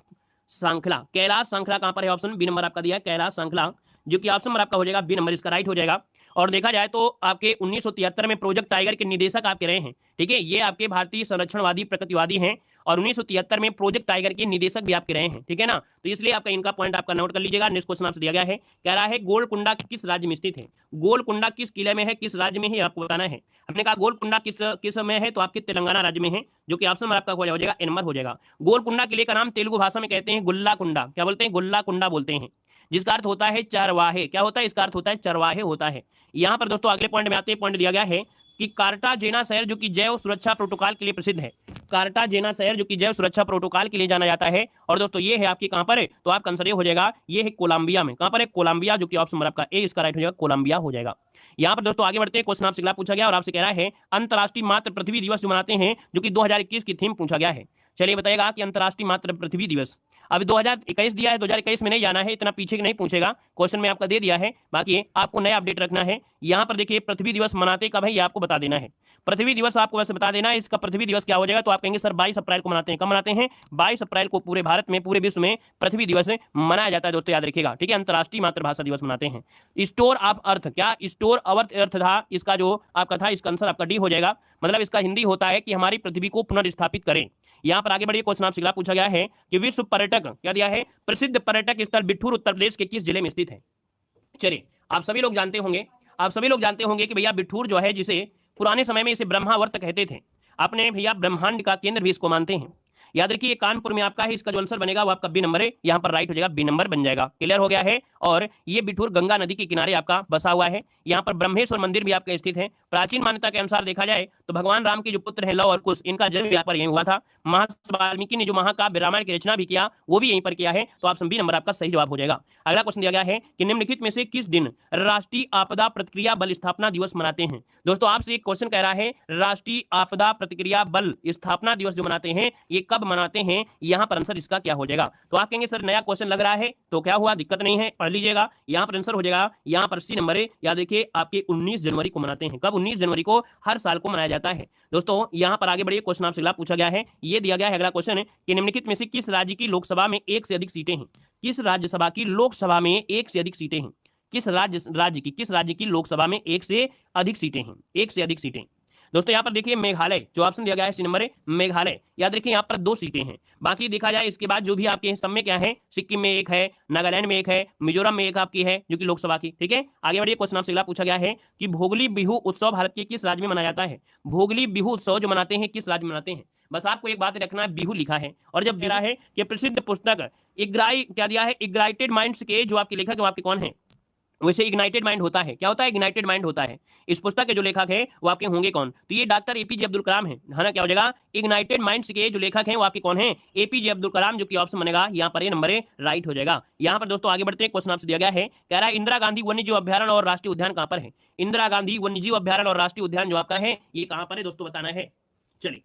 सांखला। कैलाश सांखला कहां पर है? ऑप्शन बी नंबर आपका दिया है, कैलाश सांखला, जो कि ऑप्शन नंबर आपका हो जाएगा बी नंबर, इसका राइट हो जाएगा। और देखा जाए तो आपके 1973 में प्रोजेक्ट टाइगर के निदेशक आपके रहे हैं, ठीक है। ये आपके भारतीय संरक्षणवादी प्रकृतिवादी हैं और 1973 में प्रोजेक्ट टाइगर के निदेशक भी आपके रहे हैं, ठीक है ना। तो इसलिए आपका इनका पॉइंट आपका नोट कर लीजिएगा। नेक्स्ट क्वेश्चन आपसे दिया गया है, कह रहा है गोलकुंडा किस राज्य में स्थित है? गोलकुंडा किस किले में है, किस राज्य में है, आपको बताना है। हमने कहा गोलकुंडा किस में है, तो आपके तेलंगाना राज्य में है, जो कि ऑप्शन आपका हो जाएगा ए नंबर हो जाएगा। गोलकुंडा किले का नाम तेलुगु भाषा में कहते हैं गुल्ला कुंडा। क्या बोलते हैं? गुल्ला कुंडा बोलते हैं, जिसका अर्थ होता है चरवाहे। क्या होता है? इसका अर्थ होता है चरवाहे होता है। यहां पर दोस्तों अगले पॉइंट में आते हैं, पॉइंट दिया गया है कि कार्टाजेना शहर जो कि जैव सुरक्षा प्रोटोकॉल के लिए प्रसिद्ध है, कार्टाजेना शहर जो कि जैव सुरक्षा प्रोटोकॉल के लिए जाना जाता है। और दोस्तों ये है आपकी कहां पर है, तो आपका आंसर ये हो जाएगा, ये है कोलंबिया में। कहां पर है, कोलंबिया, जो कि ऑप्शन नंबर आपका ए इसका राइट हो जाएगा, कोलंबिया हो जाएगा। यहां पर दोस्तों आगे बढ़ते हैं, क्वेश्चन आपसे अगला पूछा गया और आपसे कह रहा है अंतर्राष्ट्रीय मातृ पृथ्वी दिवस जो मनाते हैं, जो कि 2021 की थीम पूछा गया है। चलिए बताइएगा कि अंतर्राष्ट्रीय मातृ पृथ्वी दिवस अभी 2021 दिया है, 2021 में नहीं जाना है, इतना पीछे नहीं पूछेगा, क्वेश्चन में आपका दे दिया है, बाकी आपको नया अपडेट रखना है। यहाँ पर देखिए पृथ्वी दिवस मनाते कब है ये आपको बता देना है, पृथ्वी दिवस आपको वैसे बता देना है, इसका पृथ्वी दिवस क्या हो जाएगा, तो आप कहेंगे सर 22 अप्रैल को मनाते हैं। कब मनाते हैं, 22 अप्रैल को पूरे भारत में, पूरे विश्व में पृथ्वी दिवस मनाया जाता है दोस्तों, याद रखिएगा, ठीक है। अंतर्राष्ट्रीय मातृभाषा दिवस मनाते हैं। स्टोर ऑफ अर्थ, क्या स्टोर ऑफ अर्थ था इसका जो आपका था, इसका आंसर आपका डी हो जाएगा, मतलब इसका हिंदी होता है कि हमारी पृथ्वी को पुनर्स्थापित करें। यहां पर आगे बढ़िए, क्वेश्चन आपसे अगला पूछा गया है कि विश्व पर्यटक क्या दिया है, प्रसिद्ध पर्यटक स्थल बिठूर उत्तर प्रदेश के किस जिले में स्थित है। चलिए आप सभी लोग जानते होंगे, आप सभी लोग जानते होंगे कि भैया बिठूर जो है, जिसे पुराने समय में इसे ब्रह्मावर्त कहते थे, अपने भैया ब्रह्मांड का केंद्र भी इसको मानते हैं। याद रखिए कानपुर में आपका है, इसका जो आंसर बनेगा वो आपका बी नंबर है, यहाँ पर राइट हो जाएगा, बी नंबर बन जाएगा। क्लियर हो गया है। और ये बिठूर गंगा नदी के किनारे आपका बसा हुआ है। यहाँ पर ब्रह्मेश्वर मंदिर भी आपका स्थित है। प्राचीन मान्यता के अनुसार देखा जाए तो भगवान राम के जो पुत्र हैं लव और कुश, इनका जन्म यहाँ पर यहीं हुआ था। महर्षि वाल्मीकि ने जो महाकाव्य रामायण की रचना भी किया वो भी यहीं पर किया है, तो ऑप्शन बी नंबर आपका सही जवाब हो जाएगा। अगला क्वेश्चन दिया गया है कि निम्नलिखित में से किस दिन राष्ट्रीय आपदा प्रतिक्रिया बल स्थापना दिवस मनाते हैं। दोस्तों आपसे एक क्वेश्चन कह रहा है राष्ट्रीय आपदा प्रतिक्रिया बल स्थापना दिवस जो मनाते हैं ये कब मनाते हैं, यहां पर आंसर इसका क्या हो जाएगा। तो आप कहेंगे सर नया क्वेश्चन लग रहा है, तो क्या हुआ, दिक्कत नहीं है, पढ़ लीजिएगा। यहां पर आंसर हो जाएगा, यहां पर सी नंबर है। याद रखिए आपके 19 जनवरी को मनाते हैं। कब, 19 जनवरी को हर साल को मनाया जाता है। दोस्तों यहां पर आगे बढ़िए, क्वेश्चन आपसे अगला पूछा गया है, ये दिया गया है अगला क्वेश्चन कि निम्नलिखित में से किस राज्य की लोकसभा में एक से अधिक सीटें हैं। किस राज्यसभा की लोकसभा में एक से अधिक सीटें हैं, किस राज्य की लोकसभा में एक से अधिक सीटें हैं, एक से अधिक सीटें। दोस्तों यहाँ पर देखिए मेघालय, जो ऑप्शन दिया गया है सी नंबर है मेघालय। याद रखिए यहाँ पर 2 सीटें हैं, बाकी देखा जाए इसके बाद जो भी आपके सब में क्या है, सिक्किम में एक है, नागालैंड में एक है, मिजोरम में एक आपकी है जो कि लोकसभा की, ठीक है। आगे बढ़िए, क्वेश्चन आपसे अगला पूछा गया है कि भोगली बिहू उत्सव भारत के किस राज्य में मनाया जाता है। भोगली बिहू उत्सव जो मनाते हैं किस राज्य में मनाते हैं, बस आपको एक बात रखना है, बिहू लिखा है। और जब दिया है कि प्रसिद्ध पुस्तक इग्राई क्या दिया है, इग्राइटेड माइंड्स के जो आपके लेखक है वो आपके कौन है, वैसे इग्नाइटेड माइंड होता है, क्या होता है, इग्नाइटेड माइंड होता है। इस पुस्तक के जो लेखक है वो आपके होंगे कौन, तो ये डॉक्टर एपीजे अब्दुल कलाम है ना, क्या हो जाएगा, इग्नाइटेड माइंड्स के जो लेखक हैं वो आपके कौन है, एपीजे अब्दुल कलाम, जो कि ऑप्शन बनेगा यहाँ पर ये नंबर है राइट हो जाएगा। यहाँ पर दोस्तों आगे बढ़ते हैं, क्वेश्चन आपसे दिया गया है, कह रहा है इंदिरा गांधी वन्यजीव अभ्यारण्य और राष्ट्रीय उद्यान कहाँ पर है। इंदिरा गांधी वन्यजीव अभ्यारण्य और राष्ट्रीय उद्यान जो आपका है ये कहाँ पर है दोस्तों, बताना है। चलिए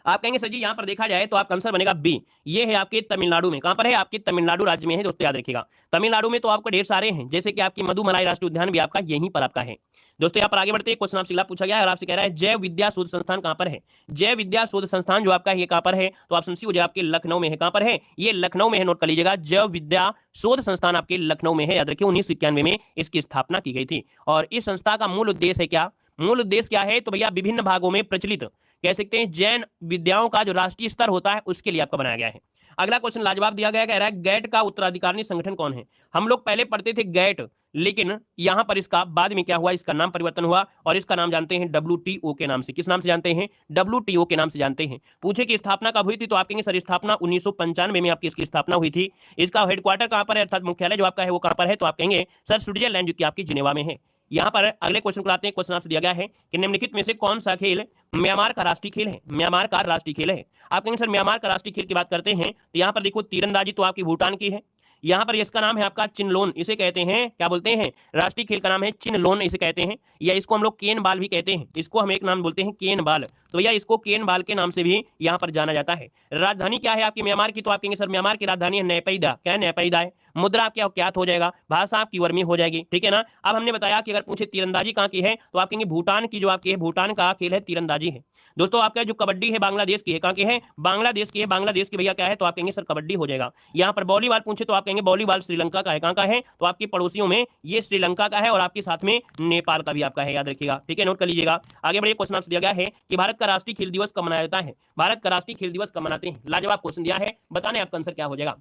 आप कहेंगे सर जी यहाँ पर देखा जाए तो आपका आंसर बनेगा बी, ये है आपके तमिलनाडु में। कहां पर है, आपके तमिलनाडु राज्य में है दोस्तों, याद रखिएगा। तमिलनाडु में तो आपको ढेर सारे हैं, जैसे कि आपकी मधुमलाई राष्ट्रीय उद्यान भी आपका यहीं पर आपका है। दोस्तों यहाँ पर आगे बढ़ते हैं, क्वेश्चन आपसे अगला पूछा गया है और आपसे कह रहा है जैव विद्या शोध संस्थान कहां पर है। जैव विद्या शोध संस्थान जो आपका ये कहां पर है, तो ऑप्शन सी हो जाए आपके लखनऊ में है। कहां पर है, ये लखनऊ में है, नोट कर लीजिएगा। जैव विद्या शोध संस्थान आपके लखनऊ में है, याद रखिए 1991 में इसकी स्थापना की गई थी। और इस संस्था का मूल उद्देश्य है क्या, मूल उद्देश्य क्या है, तो भैया विभिन्न भागों में प्रचलित कह सकते हैं जैन विद्याओं का जो राष्ट्रीय स्तर होता है उसके लिए आपका बनाया गया है। अगला क्वेश्चन लाजवाब दिया गया, कह रहा है गैट का उत्तराधिकारी संगठन कौन है। हम लोग पहले पढ़ते थे गैट, लेकिन यहां पर इसका बाद में क्या हुआ, इसका नाम परिवर्तन हुआ और इसका नाम जानते हैं WTO के नाम से। किस नाम से जानते हैं, WTO के नाम से जानते हैं। पूछे कि स्थापना कब हुई थी, तो आप कहेंगे सर स्थापना 1995 में आपकी इसकी स्थापना हुई थी। इसका हेडक्वार्टर कहां पर है, अर्थात मुख्यालय जो आपका है वो कहां पर है, तो आप कहेंगे सर स्विट्जरलैंड जो कि आपकी जिनेवा में है। यहाँ पर अगले क्वेश्चन को आते हैं, क्वेश्चन आपसे दिया गया है कि निम्नलिखित में से कौन सा खेल म्यांमार का राष्ट्रीय खेल है। म्यांमार का राष्ट्रीय खेल है। आप कहेंगे सर म्यांमार का राष्ट्रीय खेल की बात करते हैं तो यहाँ पर देखो तीरंदाजी तो आपकी भूटान की है। यहाँ पर इसका नाम है आपका चिनलोन, इसे कहते हैं क्या बोलते हैं, राष्ट्रीय खेल का नाम है चिनलोन इसे कहते हैं, या इसको हम लोग केन बाल भी कहते हैं। इसको हम एक नाम बोलते हैं केन बाल, तो भैया इसको केन बाल के नाम से भी यहाँ पर जाना जाता है। राजधानी क्या है आपकी म्यांमार की, तो आप कहेंगे सर म्यांमार की राजधानी है नैपैदा। क्या है, नैपैदा है। मुद्रा क्या ज्ञात हो जाएगा, भाषा आपकी वर्मी हो जाएगी, ठीक है ना। अब हमने बताया कि अगर पूछे तीरंदाजी कहाँ की है, तो आप कहेंगे भूटान की जो आपकी है, भूटान का खेल है तीरंदाजी है। दोस्तों आपका जो कबड्डी है बांग्लादेश की है, कहाँ की है, बांग्लादेश की है। बांग्लादेश की भैया क्या है, तो आप कहेंगे सर कबड्डी हो जाएगा। यहाँ पर वॉलीबॉल पूछे तो आप कहेंगे वॉलीबॉल श्रीलंका का है। कहाँ का है, तो आपकी पड़ोसियों में ये श्रीलंका का है और आपके साथ में नेपाल का भी आपका है, याद रखिएगा, ठीक है, नोट कर लीजिएगा। आगे बढ़िए, क्वेश्चन आपसे दिया गया है कि भारत का राष्ट्रीय खेल दिवस कब मनाया जाता है। भारत का राष्ट्रीय खेल दिवस कब मनाते हैं, लाजवाब क्वेश्चन दिया है, बताने आपका आंसर क्या हो जाएगा।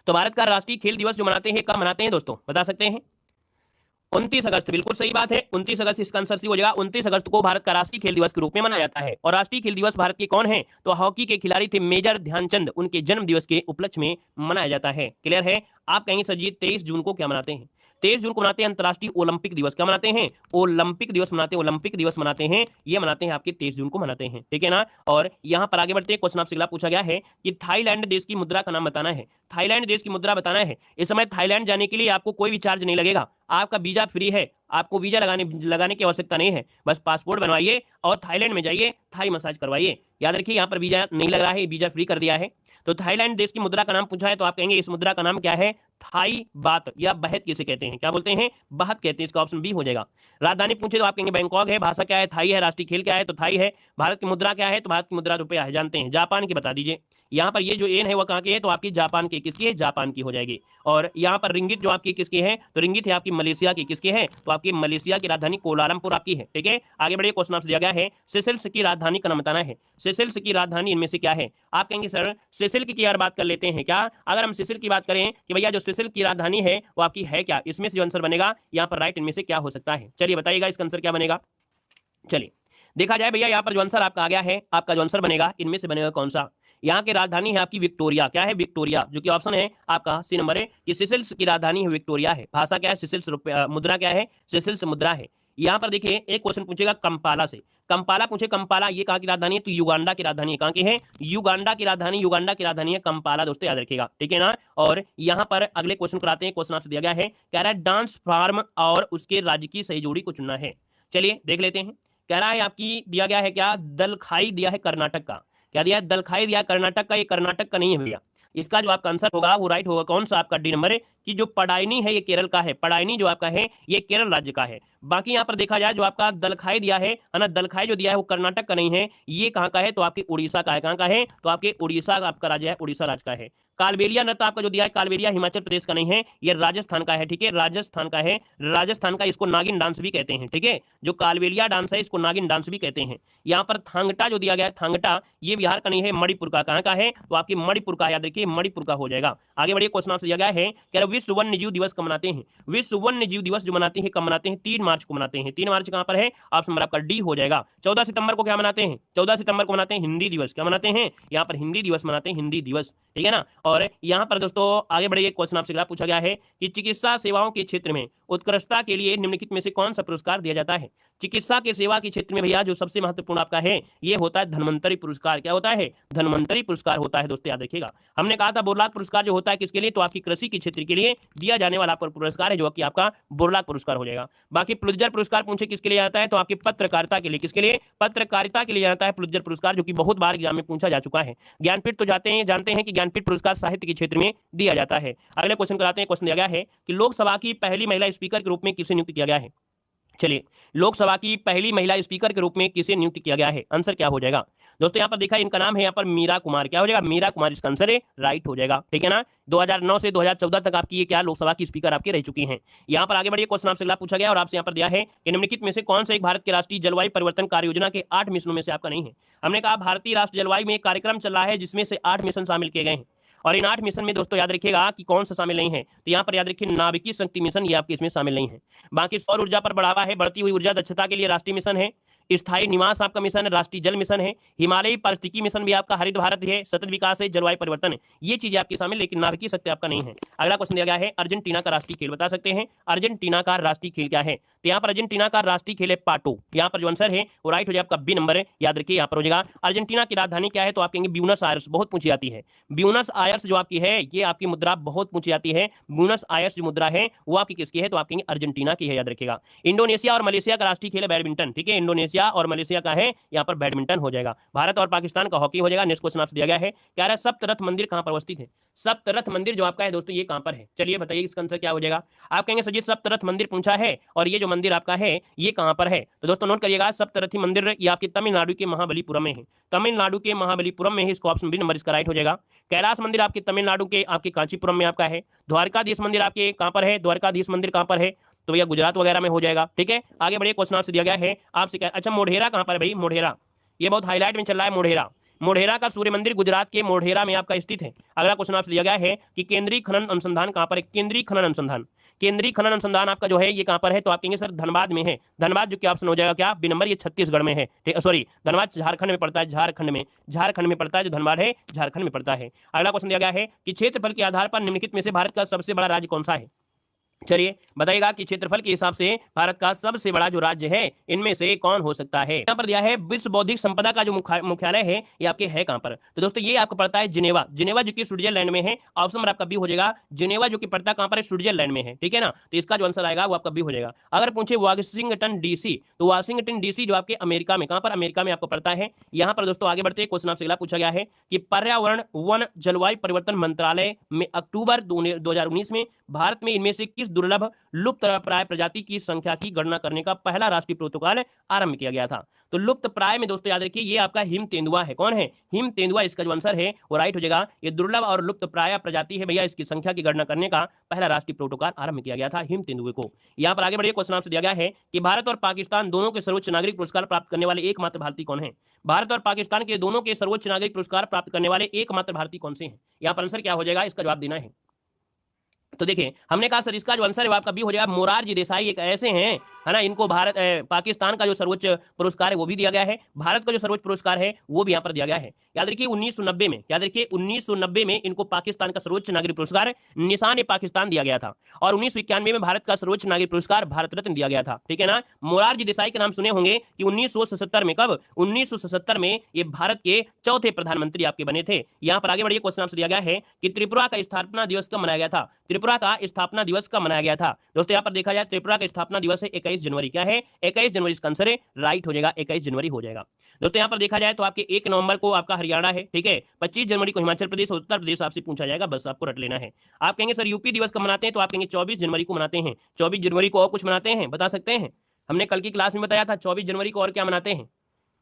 तो भारत का राष्ट्रीय खेल दिवस जो मनाते हैं कब मनाते हैं दोस्तों, बता सकते हैं। 29 अगस्त, बिल्कुल सही बात है, 29 अगस्त इसका आंसर सी हो जाएगा। 29 अगस्त को भारत का राष्ट्रीय खेल दिवस के रूप में मनाया जाता है। और राष्ट्रीय खेल दिवस भारत के कौन है, तो हॉकी के खिलाड़ी थे मेजर ध्यानचंद, उनके जन्म दिवस के उपलक्ष्य में मनाया जाता है। क्लियर है। आप कहेंगे सर जी 23 जून को क्या मनाते हैं, 23 जून को मनाते हैं अंतर्राष्ट्रीय ओलंपिक दिवस। क्या मनाते हैं? ओलंपिक दिवस मनाते हैं, ओलंपिक दिवस मनाते हैं, ये मनाते हैं आपके 23 जून को मनाते हैं, ठीक है ना। और यहां पर आगे बढ़ते हैं, क्वेश्चन आपसे अगला पूछा गया है कि थाईलैंड देश की मुद्रा का नाम बताना है। थाईलैंड देश की मुद्रा बताना है। इस समय थाईलैंड जाने के लिए आपको कोई भी चार्ज नहीं लगेगा, आपका वीजा फ्री है, आपको वीजा लगाने की आवश्यकता नहीं है। बस पासपोर्ट बनवाइए और थाईलैंड में जाइए, थाई मसाज करवाइए। याद रखिए यहाँ पर वीजा नहीं लग रहा है, वीजा फ्री कर दिया है। तो थाईलैंड देश की मुद्रा का नाम पूछा है तो आप कहेंगे इस मुद्रा का नाम क्या है? थाई बात या बहत किसे कहते हैं? क्या बोलते हैं? बहत कहते हैं। इसका ऑप्शन बी हो जाएगा। राजधानी पूछे तो आप कहेंगे बैंकॉक है। भाषा क्या है? थाई है। राष्ट्रीय खेल क्या है? तो थाई है। भारत की मुद्रा क्या है? तो भारत की मुद्रा रुपया है, जानते हैं। जापान की बता दीजिए। यहाँ पर ये जो एन है वो कहाँ की है? तो आपकी जापान की, किसकी है? जापान की हो जाएगी। और यहाँ पर रिंगित जो आपकी किसकी है? तो रिंगित है आपकी मलेशिया की, किसकी है? तो आपकी मलेशिया की राजधानी कोलालमपुर आपकी है, ठीक है। आगे बढ़िए, क्वेश्चन आपसे दिया गया है सेशेल्स की राजधानी का नाम बताना है। सेशेल्स की राजधानी इनमें से क्या है? आप कहेंगे सर सेशेल की यार बात कर लेते हैं क्या? अगर हम सेशेल की बात करें कि भैया जो सेशेल की राजधानी है वो आपकी है क्या, इसमें से जो आंसर बनेगा यहाँ पर राइट इनमें से क्या हो सकता है? चलिए बताइएगा इसका आंसर क्या बनेगा। चलिए देखा जाए भैया, यहाँ पर जो आंसर आपका आ गया है, आपका जो आंसर बनेगा इनमें से बनेगा कौन सा? यहाँ की राजधानी है आपकी विक्टोरिया। क्या है? विक्टोरिया, जो कि ऑप्शन है आपका सी नंबर है कि सेशेल्स की राजधानी है विक्टोरिया है। भाषा क्या है? सेशेल्स मुद्रा क्या है? सेशेल्स मुद्रा है। यहाँ पर देखिए एक क्वेश्चन पूछेगा कंपाला से। कंपाला पूछे, कंपाला ये कहाँ की राजधानी है? तो युगांडा की राजधानी है। कहाँ की है? युगांडा की राजधानी, युगांडा की राजधानी है कंपाला, दोस्तों याद रखिएगा, ठीक है ना। और यहाँ पर अगले क्वेश्चन कराते हैं। क्वेश्चन आपसे दिया गया है, कह रहा है डांस फॉर्म और उसके राज्य की सही जोड़ी को चुनना है। चलिए देख लेते हैं। कह रहा है आपकी दिया गया है क्या? दलखाई दिया है कर्नाटक का। क्या दिया है? दलखाई दिया है कर्नाटक का। ये कर्नाटक का नहीं है भैया। इसका जो आपका आंसर होगा वो राइट होगा कौन सा? आपका डी नंबर है कि जो पडायनी है ये केरल का है। पडायनी जो आपका है ये केरल राज्य का है। बाकी यहाँ पर देखा जाए जो आपका दलखाई दिया है ना, दलखाई जो दिया है वो कर्नाटक का नहीं है, ये कहाँ का है? तो आपके उड़ीसा का है। कहाँ का है? तो आपके उड़ीसा आपका राज्य है, उड़ीसा राज्य का है। कालबेलिया नृत्य आपका जो दिया है, कालबेलिया हिमाचल प्रदेश का नहीं है, ये राजस्थान का है, ठीक है, राजस्थान का है। राजस्थान का, इसको नागिन डांस भी कहते हैं, ठीक है। जो कालबेलिया डांस है इसको नागिन डांस भी कहते हैं। यहाँ पर थांगटा जो दिया गया है, थांगटा ये बिहार का नहीं है, मणिपुर का। कहाँ का है? तो आपकी मणिपुर का, याद रखिए मणिपुर का हो जाएगा। आगे बढ़िए, क्वेश्चन आपसे दिया गया है कि विश्व वन्य जीव दिवस कब मनाते हैं? विश्व वन्य जीव दिवस जो मनाते हैं कब मनाते हैं? 3 मार्च को मनाते हैं। 3 मार्च कहाँ पर है? ऑप्शन नंबर आपका डी हो जाएगा। 14 सितंबर को क्या मनाते हैं? 14 सितंबर को मनाते हैं हिंदी दिवस। क्या मनाते हैं? यहाँ पर हिंदी दिवस मनाते हैं, हिंदी दिवस, ठीक है ना। और यहाँ पर दोस्तों आगे बढ़िए, क्वेश्चन आपसे अगला पूछा गया है कि चिकित्सा सेवाओं के क्षेत्र में उत्कृष्टता के लिए निम्नलिखित में से कौन सा पुरस्कार दिया जाता है? चिकित्सा के सेवा के क्षेत्र में भैया जो सबसे महत्वपूर्ण आपका है ये होता है धन्वंतरी पुरस्कार। क्या होता है? धन्वंतरी पुरस्कार होता है, दोस्तों याद रखिएगा। हमने कहा था बोरलाग पुरस्कार जो होता है किसके लिए? तो आपकी कृषि के क्षेत्र के लिए दिया जाने वाला पुरस्कार है जो कि आपका बोरलाग पुरस्कार हो जाएगा। बाकी पुलित्जर पुरस्कार पूछे किसके लिए आता है? तो आपकी पत्रकारिता के लिए। किसके लिए? पत्रकारिता के लिए आता है पुलित्जर पुरस्कार, जो कि बहुत बार एग्जाम में पूछा जा चुका है। ज्ञानपीठ तो जानते हैं कि ज्ञानपीठ पुरस्कार साहित्य के क्षेत्र में दिया जाता है। अगले क्वेश्चन कराते हैं। क्वेश्चन दिया गया है कि लोकसभा की पहली महिला स्पीकर के रूप में किसे नियुक्त किया गया है? चलिए, लोकसभा की पहली महिला स्पीकर के रूप में किसे नियुक्त किया गया है? आंसर क्या हो जाएगा दोस्तों? यहाँ पर देखा इनका नाम है यहाँ पर मीरा कुमार। क्या हो जाएगा? मीरा कुमार इसका आंसर है, राइट हो जाएगा, ठीक है ना। 2009 से 2014 तक आपकी ये क्या लोकसभा की स्पीकर आपकी रह चुकी हैं। यहाँ पर आगे बढ़िए, क्वेश्चन आपसे अगला पूछा गया और आपसे यहाँ पर दिया है कि निम्नलिखित में से कौन सा एक भारत के राष्ट्रीय जलवायु परिवर्तन कार्य योजना के 8 मिशनों में से आपका नहीं है? हमने कहा भारतीय राष्ट्रीय जलवायु में एक कार्यक्रम चल रहा है जिसमें से 8 मिशन शामिल किए गए हैं, और इन 8 मिशन में दोस्तों याद रखिएगा कि कौन सा शामिल नहीं है। तो यहाँ पर याद रखिए नाभिकीय शक्ति मिशन, ये आपके इसमें शामिल नहीं है। बाकी सौर ऊर्जा पर बढ़ावा है, बढ़ती हुई ऊर्जा दक्षता के लिए राष्ट्रीय मिशन है। स्थायी निवास आपका मिशन है, राष्ट्रीय जल मिशन है। हिमालयी पारिस्थितिकी मिशन भी आपका, हरित भारत है, सतत विकास है, जलवायु परिवर्तन है, ये चीजें आपकी शामिल, लेकिन नाभिकीय शक्ति आपका नहीं है। अगला क्वेश्चन दिया गया है अर्जेंटीना का राष्ट्रीय खेल बता सकते हैं? अर्जेंटीना का राष्ट्रीय खेल क्या है? तो यहाँ पर अर्जेंटीना का राष्ट्रीय खेल है पाटो। यहाँ पर जो आंसर है वो राइट हो जाए, आपका बी नंबर है, याद रखिए यहाँ पर हो जाएगा। अर्जेंटीना की राजधानी क्या है? तो आप कहेंगे ब्यूनस आयर्स, बहुत पूछी जाती है। ब्यूनस आयर्स जो आपकी है ये आपकी मुद्रा बहुत पूछी जाती है। ब्यूनस आयर्स जो मुद्रा है वो आपकी किसकी है? तो आप कहेंगे अर्जेंटीना की है, याद रखिएगा। इंडोनेशिया और मलेशिया का राष्ट्रीय खेल है बैडमिंटन, ठीक है। इंडोनेशिया और मलेशिया का है यहाँ पर बैडमिंटन हो जाएगा। भारत और पाकिस्तान का हॉकी हो जाएगा। नेक्स्ट क्वेश्चन आपसे दिया गया है, कह रहा है सप्तरथ मंदिर कहां पर अवस्थित है? सप्तरथ मंदिर जो आपका है दोस्तों ये कहां पर है? चलिए बताइए इसका आंसर क्या हो जाएगा। आप कहेंगे सर जी सप्तरथ मंदिर पूछा है और ये जो मंदिर आपका है ये कहां पर है? तो दोस्तों नोट करिएगा, सप्तरथी मंदिर ये आपके तमिलनाडु के महाबलीपुरम में है। तमिलनाडु के महाबलीपुरम में है, इसको ऑप्शन बी नंबर इसका राइट हो जाएगा। कैलाश मंदिर आपके तमिलनाडु के आपके कांचीपुरम में आपका है। द्वारकाधीश मंदिर आपके कहां पर है? द्वारकाधीश मंदिर कहां पर है? तो भैया गुजरात वगैरह में हो जाएगा, ठीक है। आगे बढ़िए, क्वेश्चन आपसे दिया गया है आपसे क्या, अच्छा मोढेरा कहां पर है भाई? मोढेरा ये बहुत हाईलाइट में चल रहा है। मोढेरा, मोढेरा का सूर्य मंदिर गुजरात के मोढेरा में आपका स्थित है। अगला क्वेश्चन आपसे दिया गया है कि केंद्रीय खनन अनुसंधान कहां पर है? केंद्रीय खनन अनुसंधान, केंद्रीय खनन अनुसंधान आपका जो है ये कहां पर है? तो आप कहेंगे सर धनबाद में है। धनबाद जो कि ऑप्शन हो जाएगा क्या? बी नंबर, ये छत्तीसगढ़ में है, सॉरी धनबाद झारखंड में पड़ता है, झारखंड में पड़ता है, जो धनबाद है झारखंड में पड़ता है। अगला क्वेश्चन दिया गया है कि क्षेत्रफल के आधार पर निम्नलिखित में से भारत का सबसे बड़ा राज्य कौन सा है? चलिए बताइएगा कि क्षेत्रफल के हिसाब से भारत का सबसे बड़ा जो राज्य है इनमें से कौन हो सकता है। यहाँ पर दिया है विश्व बौद्धिक संपदा का जो मुख्यालय है ये आपके है कहां पर। तो दोस्तों ये आपको पड़ता है जिनेवा, जिनेवा जो कि स्विट्जरलैंड में है। ऑप्शन नंबर आपका बी हो जाएगा जिनेवा, जो कि पड़ता कहां पर है, स्विट्जरलैंड में है। ठीक है ना, तो इसका जो आंसर आएगा वो आपका बी हो जाएगा। अगर पूछे वाशिंगटन डीसी, तो वाशिंगटन डीसी जो आपके अमेरिका में, कहां पर, अमेरिका में आपको पड़ता है। यहाँ पर दोस्तों आगे बढ़ते क्वेश्चन आपसे अगला पूछा गया है कि पर्यावरण वन जलवायु परिवर्तन मंत्रालय में अक्टूबर 2019 में भारत में इनमें से किस दुर्लभ लुप्त प्राय प्रजाति की संख्या की गणना करने का पहला राष्ट्रीय प्रोटोकॉल आरंभ किया गया था। तो लुप्त प्राय में दोस्तों याद रखिए ये आपका हिम तेंदुआ है। कौन है? हिम तेंदुआ इसका जो आंसर है वो राइट हो जाएगा। ये दुर्लभ और लुप्त प्राय प्रजाति है भैया, इसकी संख्या की गणना करने का पहला राष्ट्रीय प्रोटोकॉल आरंभ किया गया था हिम तेंदुए को। यहाँ पर आगे बढ़िए, क्वेश्चन आपसे दिया गया है कि भारत और पाकिस्तान दोनों के सर्वोच्च नागरिक पुरस्कार प्राप्त करने वाले एकमात्र भारतीय कौन है। भारत और पाकिस्तान के दोनों के सर्वोच्च नागरिक पुरस्कार प्राप्त करने वाले एकमात्र भारतीय कौन से हैं। यहाँ पर आंसर क्या हो जाएगा, इसका जवाब देना है। तो देखिए हमने कहा सर इसका जो आंसर है वो आपका बी हो जाएगा। मोरारजी देसाई एक ऐसे हैं, है ना, इनको भारत पाकिस्तान का जो सर्वोच्च पुरस्कार है वो भी दिया गया है, भारत का जो सर्वोच्च पुरस्कार है वो भी यहाँ पर दिया गया है। याद रखिए 1990 में, याद रखिए 1990 में इनको पाकिस्तान का सर्वोच्च नागरिक पुरस्कार निशान पाकिस्तान दिया गया था, और 1991 में भारत का सर्वोच्च नागरिक पुरस्कार भारत रत्न दिया गया था। ठीक है ना, मोरारजी देसाई के नाम सुने होंगे कि 1977 में, कब, 1977 में ये भारत के चौथे प्रधानमंत्री आपके बने थे। यहाँ पर आगे बढ़िए, क्वेश्चन आपसे दिया गया है कि त्रिपुरा का स्थापना दिवस कब मनाया गया था। त्रिपुरा का स्थापना दिवस कब मनाया गया था। दोस्तों यहाँ पर देखा जाए त्रिपुरा का स्थापना दिवस है 21 जनवरी। क्या है? 21 जनवरी इसका आंसर है, राइट हो जाएगा, 21 जनवरी हो जाएगा। दोस्तों यहाँ पर देखा जाए तो आपके 1 नवंबर को आपका हरियाणा है, ठीक है, 25 जनवरी को हिमाचल प्रदेश, उत्तर प्रदेश आपसे पूछा जाएगा, बस आपको रट लेना है। आप कहेंगे सर यूपी दिवस कब मनाते हैं, तो आप कहेंगे 24 जनवरी को मनाते हैं। 24 जनवरी को और कुछ मनाते हैं, बता सकते हैं? हमने कल की क्लास में बताया था 24 जनवरी को और क्या मनाते हैं।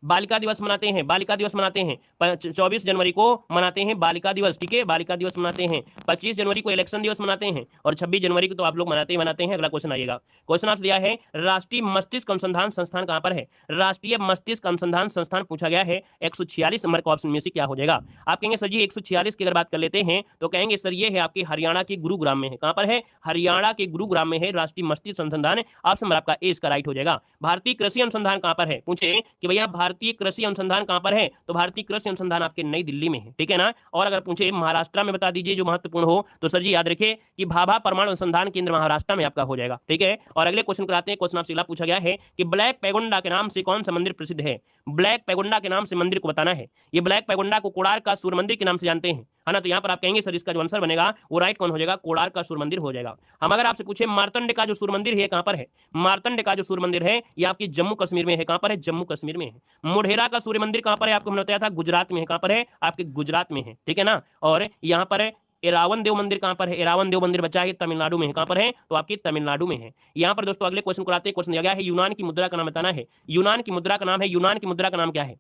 बालिका दिवस मनाते हैं, बालिका दिवस मनाते हैं, 24 जनवरी को मनाते हैं बालिका दिवस, ठीक है, बालिका दिवस मनाते हैं। 25 जनवरी को इलेक्शन दिवस मनाते हैं, और 26 जनवरी को तो आप लोग मनाते ही मनाते हैं। अगला क्वेश्चन आइएगा, क्वेश्चन आपसे दिया है राष्ट्रीय मस्तिष्क अनुसंधान संस्थान कहां पर है। राष्ट्रीय मस्तिष्क अनुसंधान संस्थान पूछा गया है 146 नंबर का ऑप्शन में से क्या हो जाएगा। आप कहेंगे सर जी 146 की अगर बात कर लेते हैं तो कहेंगे सर ये है आपके हरियाणा के गुरुग्राम में है। कहां पर है? हरियाणा के गुरुग्राम में है राष्ट्रीय मस्तिष्क अनुसंधान। ऑप्शन नंबर आपका ए इसका राइट हो जाएगा। भारतीय कृषि अनुसंधान कहां पर है, पूछे कि भैया भारतीय कृषि अनुसंधान कहां पर है, तो भारतीय कृषि अनुसंधान आपके नई दिल्ली में है। ठीक है ना, और अगर पूछे महाराष्ट्र में बता दीजिए जो महत्वपूर्ण हो, तो सर जी याद रखिए कि भाभा परमाणु अनुसंधान केंद्र महाराष्ट्र में आपका हो जाएगा। ठीक है, और अगले क्वेश्चन कराते हैं। क्वेश्चन आपसे अगला पूछा गया है कि ब्लैक पैगोंडा के नाम से कौन सा मंदिर प्रसिद्ध है। ब्लैक पैगोंडा के नाम से मंदिर को बताना है। ये ब्लैक पैगोंडा को कोणार्क का सूर्य मंदिर के नाम से जानते हैं, है ना, तो यहाँ पर आप कहेंगे सर इसका जो आंसर बनेगा वो राइट कौन हो जाएगा, कोणार्क का सूर्य मंदिर हो जाएगा। हम अगर आपसे पूछे मार्तंड का जो सूर्य मंदिर है कहां पर है, मार्तंड का जो सूर्य मंदिर है ये आपकी जम्मू कश्मीर में है। कहां पर है? जम्मू कश्मीर में है। मोढेरा का सूर्य मंदिर कहां पर है, आपको मैंने बताया था गुजरात में है। कहां पर है? आपके गुजरात में है। ठीक है ना, और यहाँ पर है एरावन देव मंदिर कहां पर है, एरावन देव मंदिर बचा है तमिलनाडु में है। कहां पर है? तो आपकी तमिलनाडु में है। यहाँ पर दोस्तों अगले क्वेश्चन को आते हैं। क्वेश्चन दिया गया है यूनान की मुद्रा का नाम बताना है। यूनान की मुद्रा का नाम है, यूनान की मुद्रा का नाम क्या है?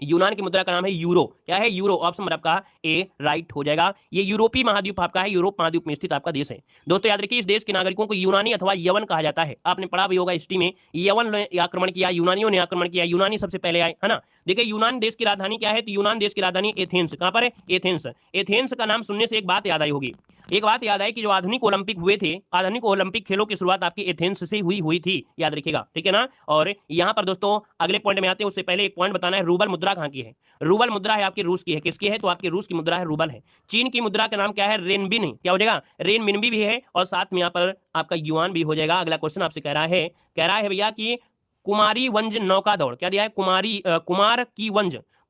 यूनान की मुद्रा का नाम है यूरो। क्या है? यूरो। ऑप्शन नंबर आपका ए राइट हो जाएगा। ये यूरोपीय महाद्वीप आपका है, यूरोप महाद्वीप में स्थित आपका देश है। दोस्तों याद रखिए इस देश के नागरिकों को यूनानी अथवा यवन कहा जाता है। आपने पढ़ा भी होगा हिस्ट्री में, यवन ने आक्रमण किया, यूनानियों ने आक्रमण किया, यूनानी सबसे पहले आए, है ना। देखिए यूनान देश की राजधानी क्या है, तो यूनान देश की राजधानी एथेंस। कहां पर है? एथेंस। एथेंस का नाम सुनने से एक बात याद आई होगी, एक बात याद आई कि जो आधुनिक ओलंपिक हुए थे, आधुनिक ओलंपिक खेलों की शुरुआत आपकी एथेंस से हुई थी, याद रखिएगा। ठीक है ना, और यहाँ पर दोस्तों अगले पॉइंट में आते हैं, उससे पहले एक पॉइंट बताना है, रूबल मुद्रा कहाँ की है। रूबल मुद्रा है आपकी रूस की है। किसकी है? तो आपकी रूस की मुद्रा है, रूबल है। चीन की मुद्रा का नाम क्या है? रेनबिन है। क्या हो जाएगा? रेनबिन भी है, और साथ में यहाँ पर आपका युआन भी हो जाएगा। अगला क्वेश्चन आपसे कह रहा है भैया कि कुमारी वंज नौका दौड़, क्या दिया है?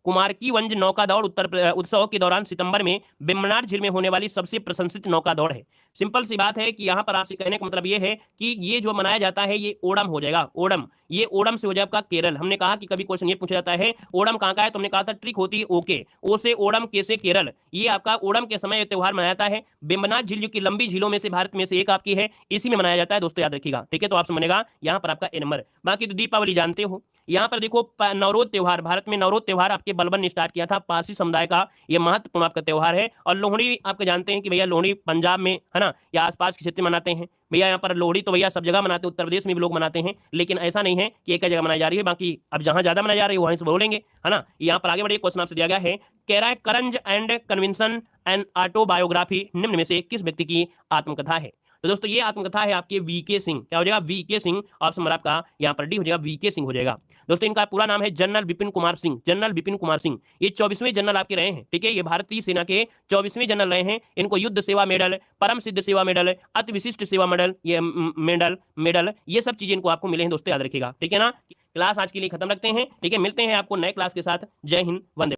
कुमार की वंज नौका दौड़ उत्सव के दौरान सितंबर में वेम्बनाड झील में होने वाली सबसे प्रशंसित नौका दौड़ है। सिंपल सी बात है कि यहाँ पर आपसे कहने का मतलब ये है कि ये जो मनाया जाता है ये ओणम हो जाएगा। ओणम, ये ओणम से हो जाएगा केरल। हमने कहा कि कभी क्वेश्चन ये पूछा जाता है ओणम कहाँ का है, तो हमने कहा था ट्रिक होती है ओके, ओ से ओणम, के से केरल। ये आपका ओणम के समय त्योहार मनाया जाता है। वेम्बनाड झील जो कि लंबी झीलों में से भारत में से एक आपकी है, इसी में मनाया जाता है। दोस्तों याद रखिएगा। ठीक है, तो आपसे बनेगा यहाँ पर आपका ए नंबर। बाकी तो दीपावली जानते हो। यहाँ पर देखो नवरोज त्योहार, भारत में नवरोज त्योहार आपके बलबन ने स्टार्ट किया था, पारसी समुदाय का ये महत्वपूर्ण आपका त्योहार है। और लोहड़ी आपके जानते हैं कि भैया लोहड़ी पंजाब में, है ना, या आसपास के क्षेत्र में मनाते हैं भैया। यहाँ पर लोहड़ी तो भैया सब जगह मनाते हैं, उत्तर प्रदेश में भी लोग मनाते हैं, लेकिन ऐसा नहीं है कि एक जगह मनाई जा रही है। बाकी अब जहां ज्यादा मनाई जा रही है वहीं से बोलेंगे, है ना। यहाँ पर आगे बढ़िए, क्वेश्चन आपसे दिया गया है, कह रहा है करंज एंड कन्विंसन एंड ऑटोबायोग्राफी निम्न में से किस व्यक्ति की आत्मकथा है। तो दोस्तों ये आत्मकथा है आपके वीके सिंह, क्या हो जाएगा, वीके सिंह, ऑप्शन नंबर आपका यहाँ पर डी हो जाएगा, वीके सिंह हो जाएगा। दोस्तों इनका पूरा नाम है जनरल विपिन कुमार सिंह, जनरल विपिन कुमार सिंह। ये 24वें जनरल आपके रहे हैं, ठीक है, ये भारतीय सेना के 24वें जनरल रहे हैं। इनको युद्ध सेवा मेडल, परम सिद्ध सेवा मेडल, अति विशिष्ट सेवा मेडल, ये मेडल मेडल ये सब चीजें इनको आपको मिले हैं दोस्तों, याद रखिएगा, ठीक है ना। क्लास आज के लिए खत्म रखते हैं, ठीक है, मिलते हैं आपको नए क्लास के साथ। जय हिंद, वंदे।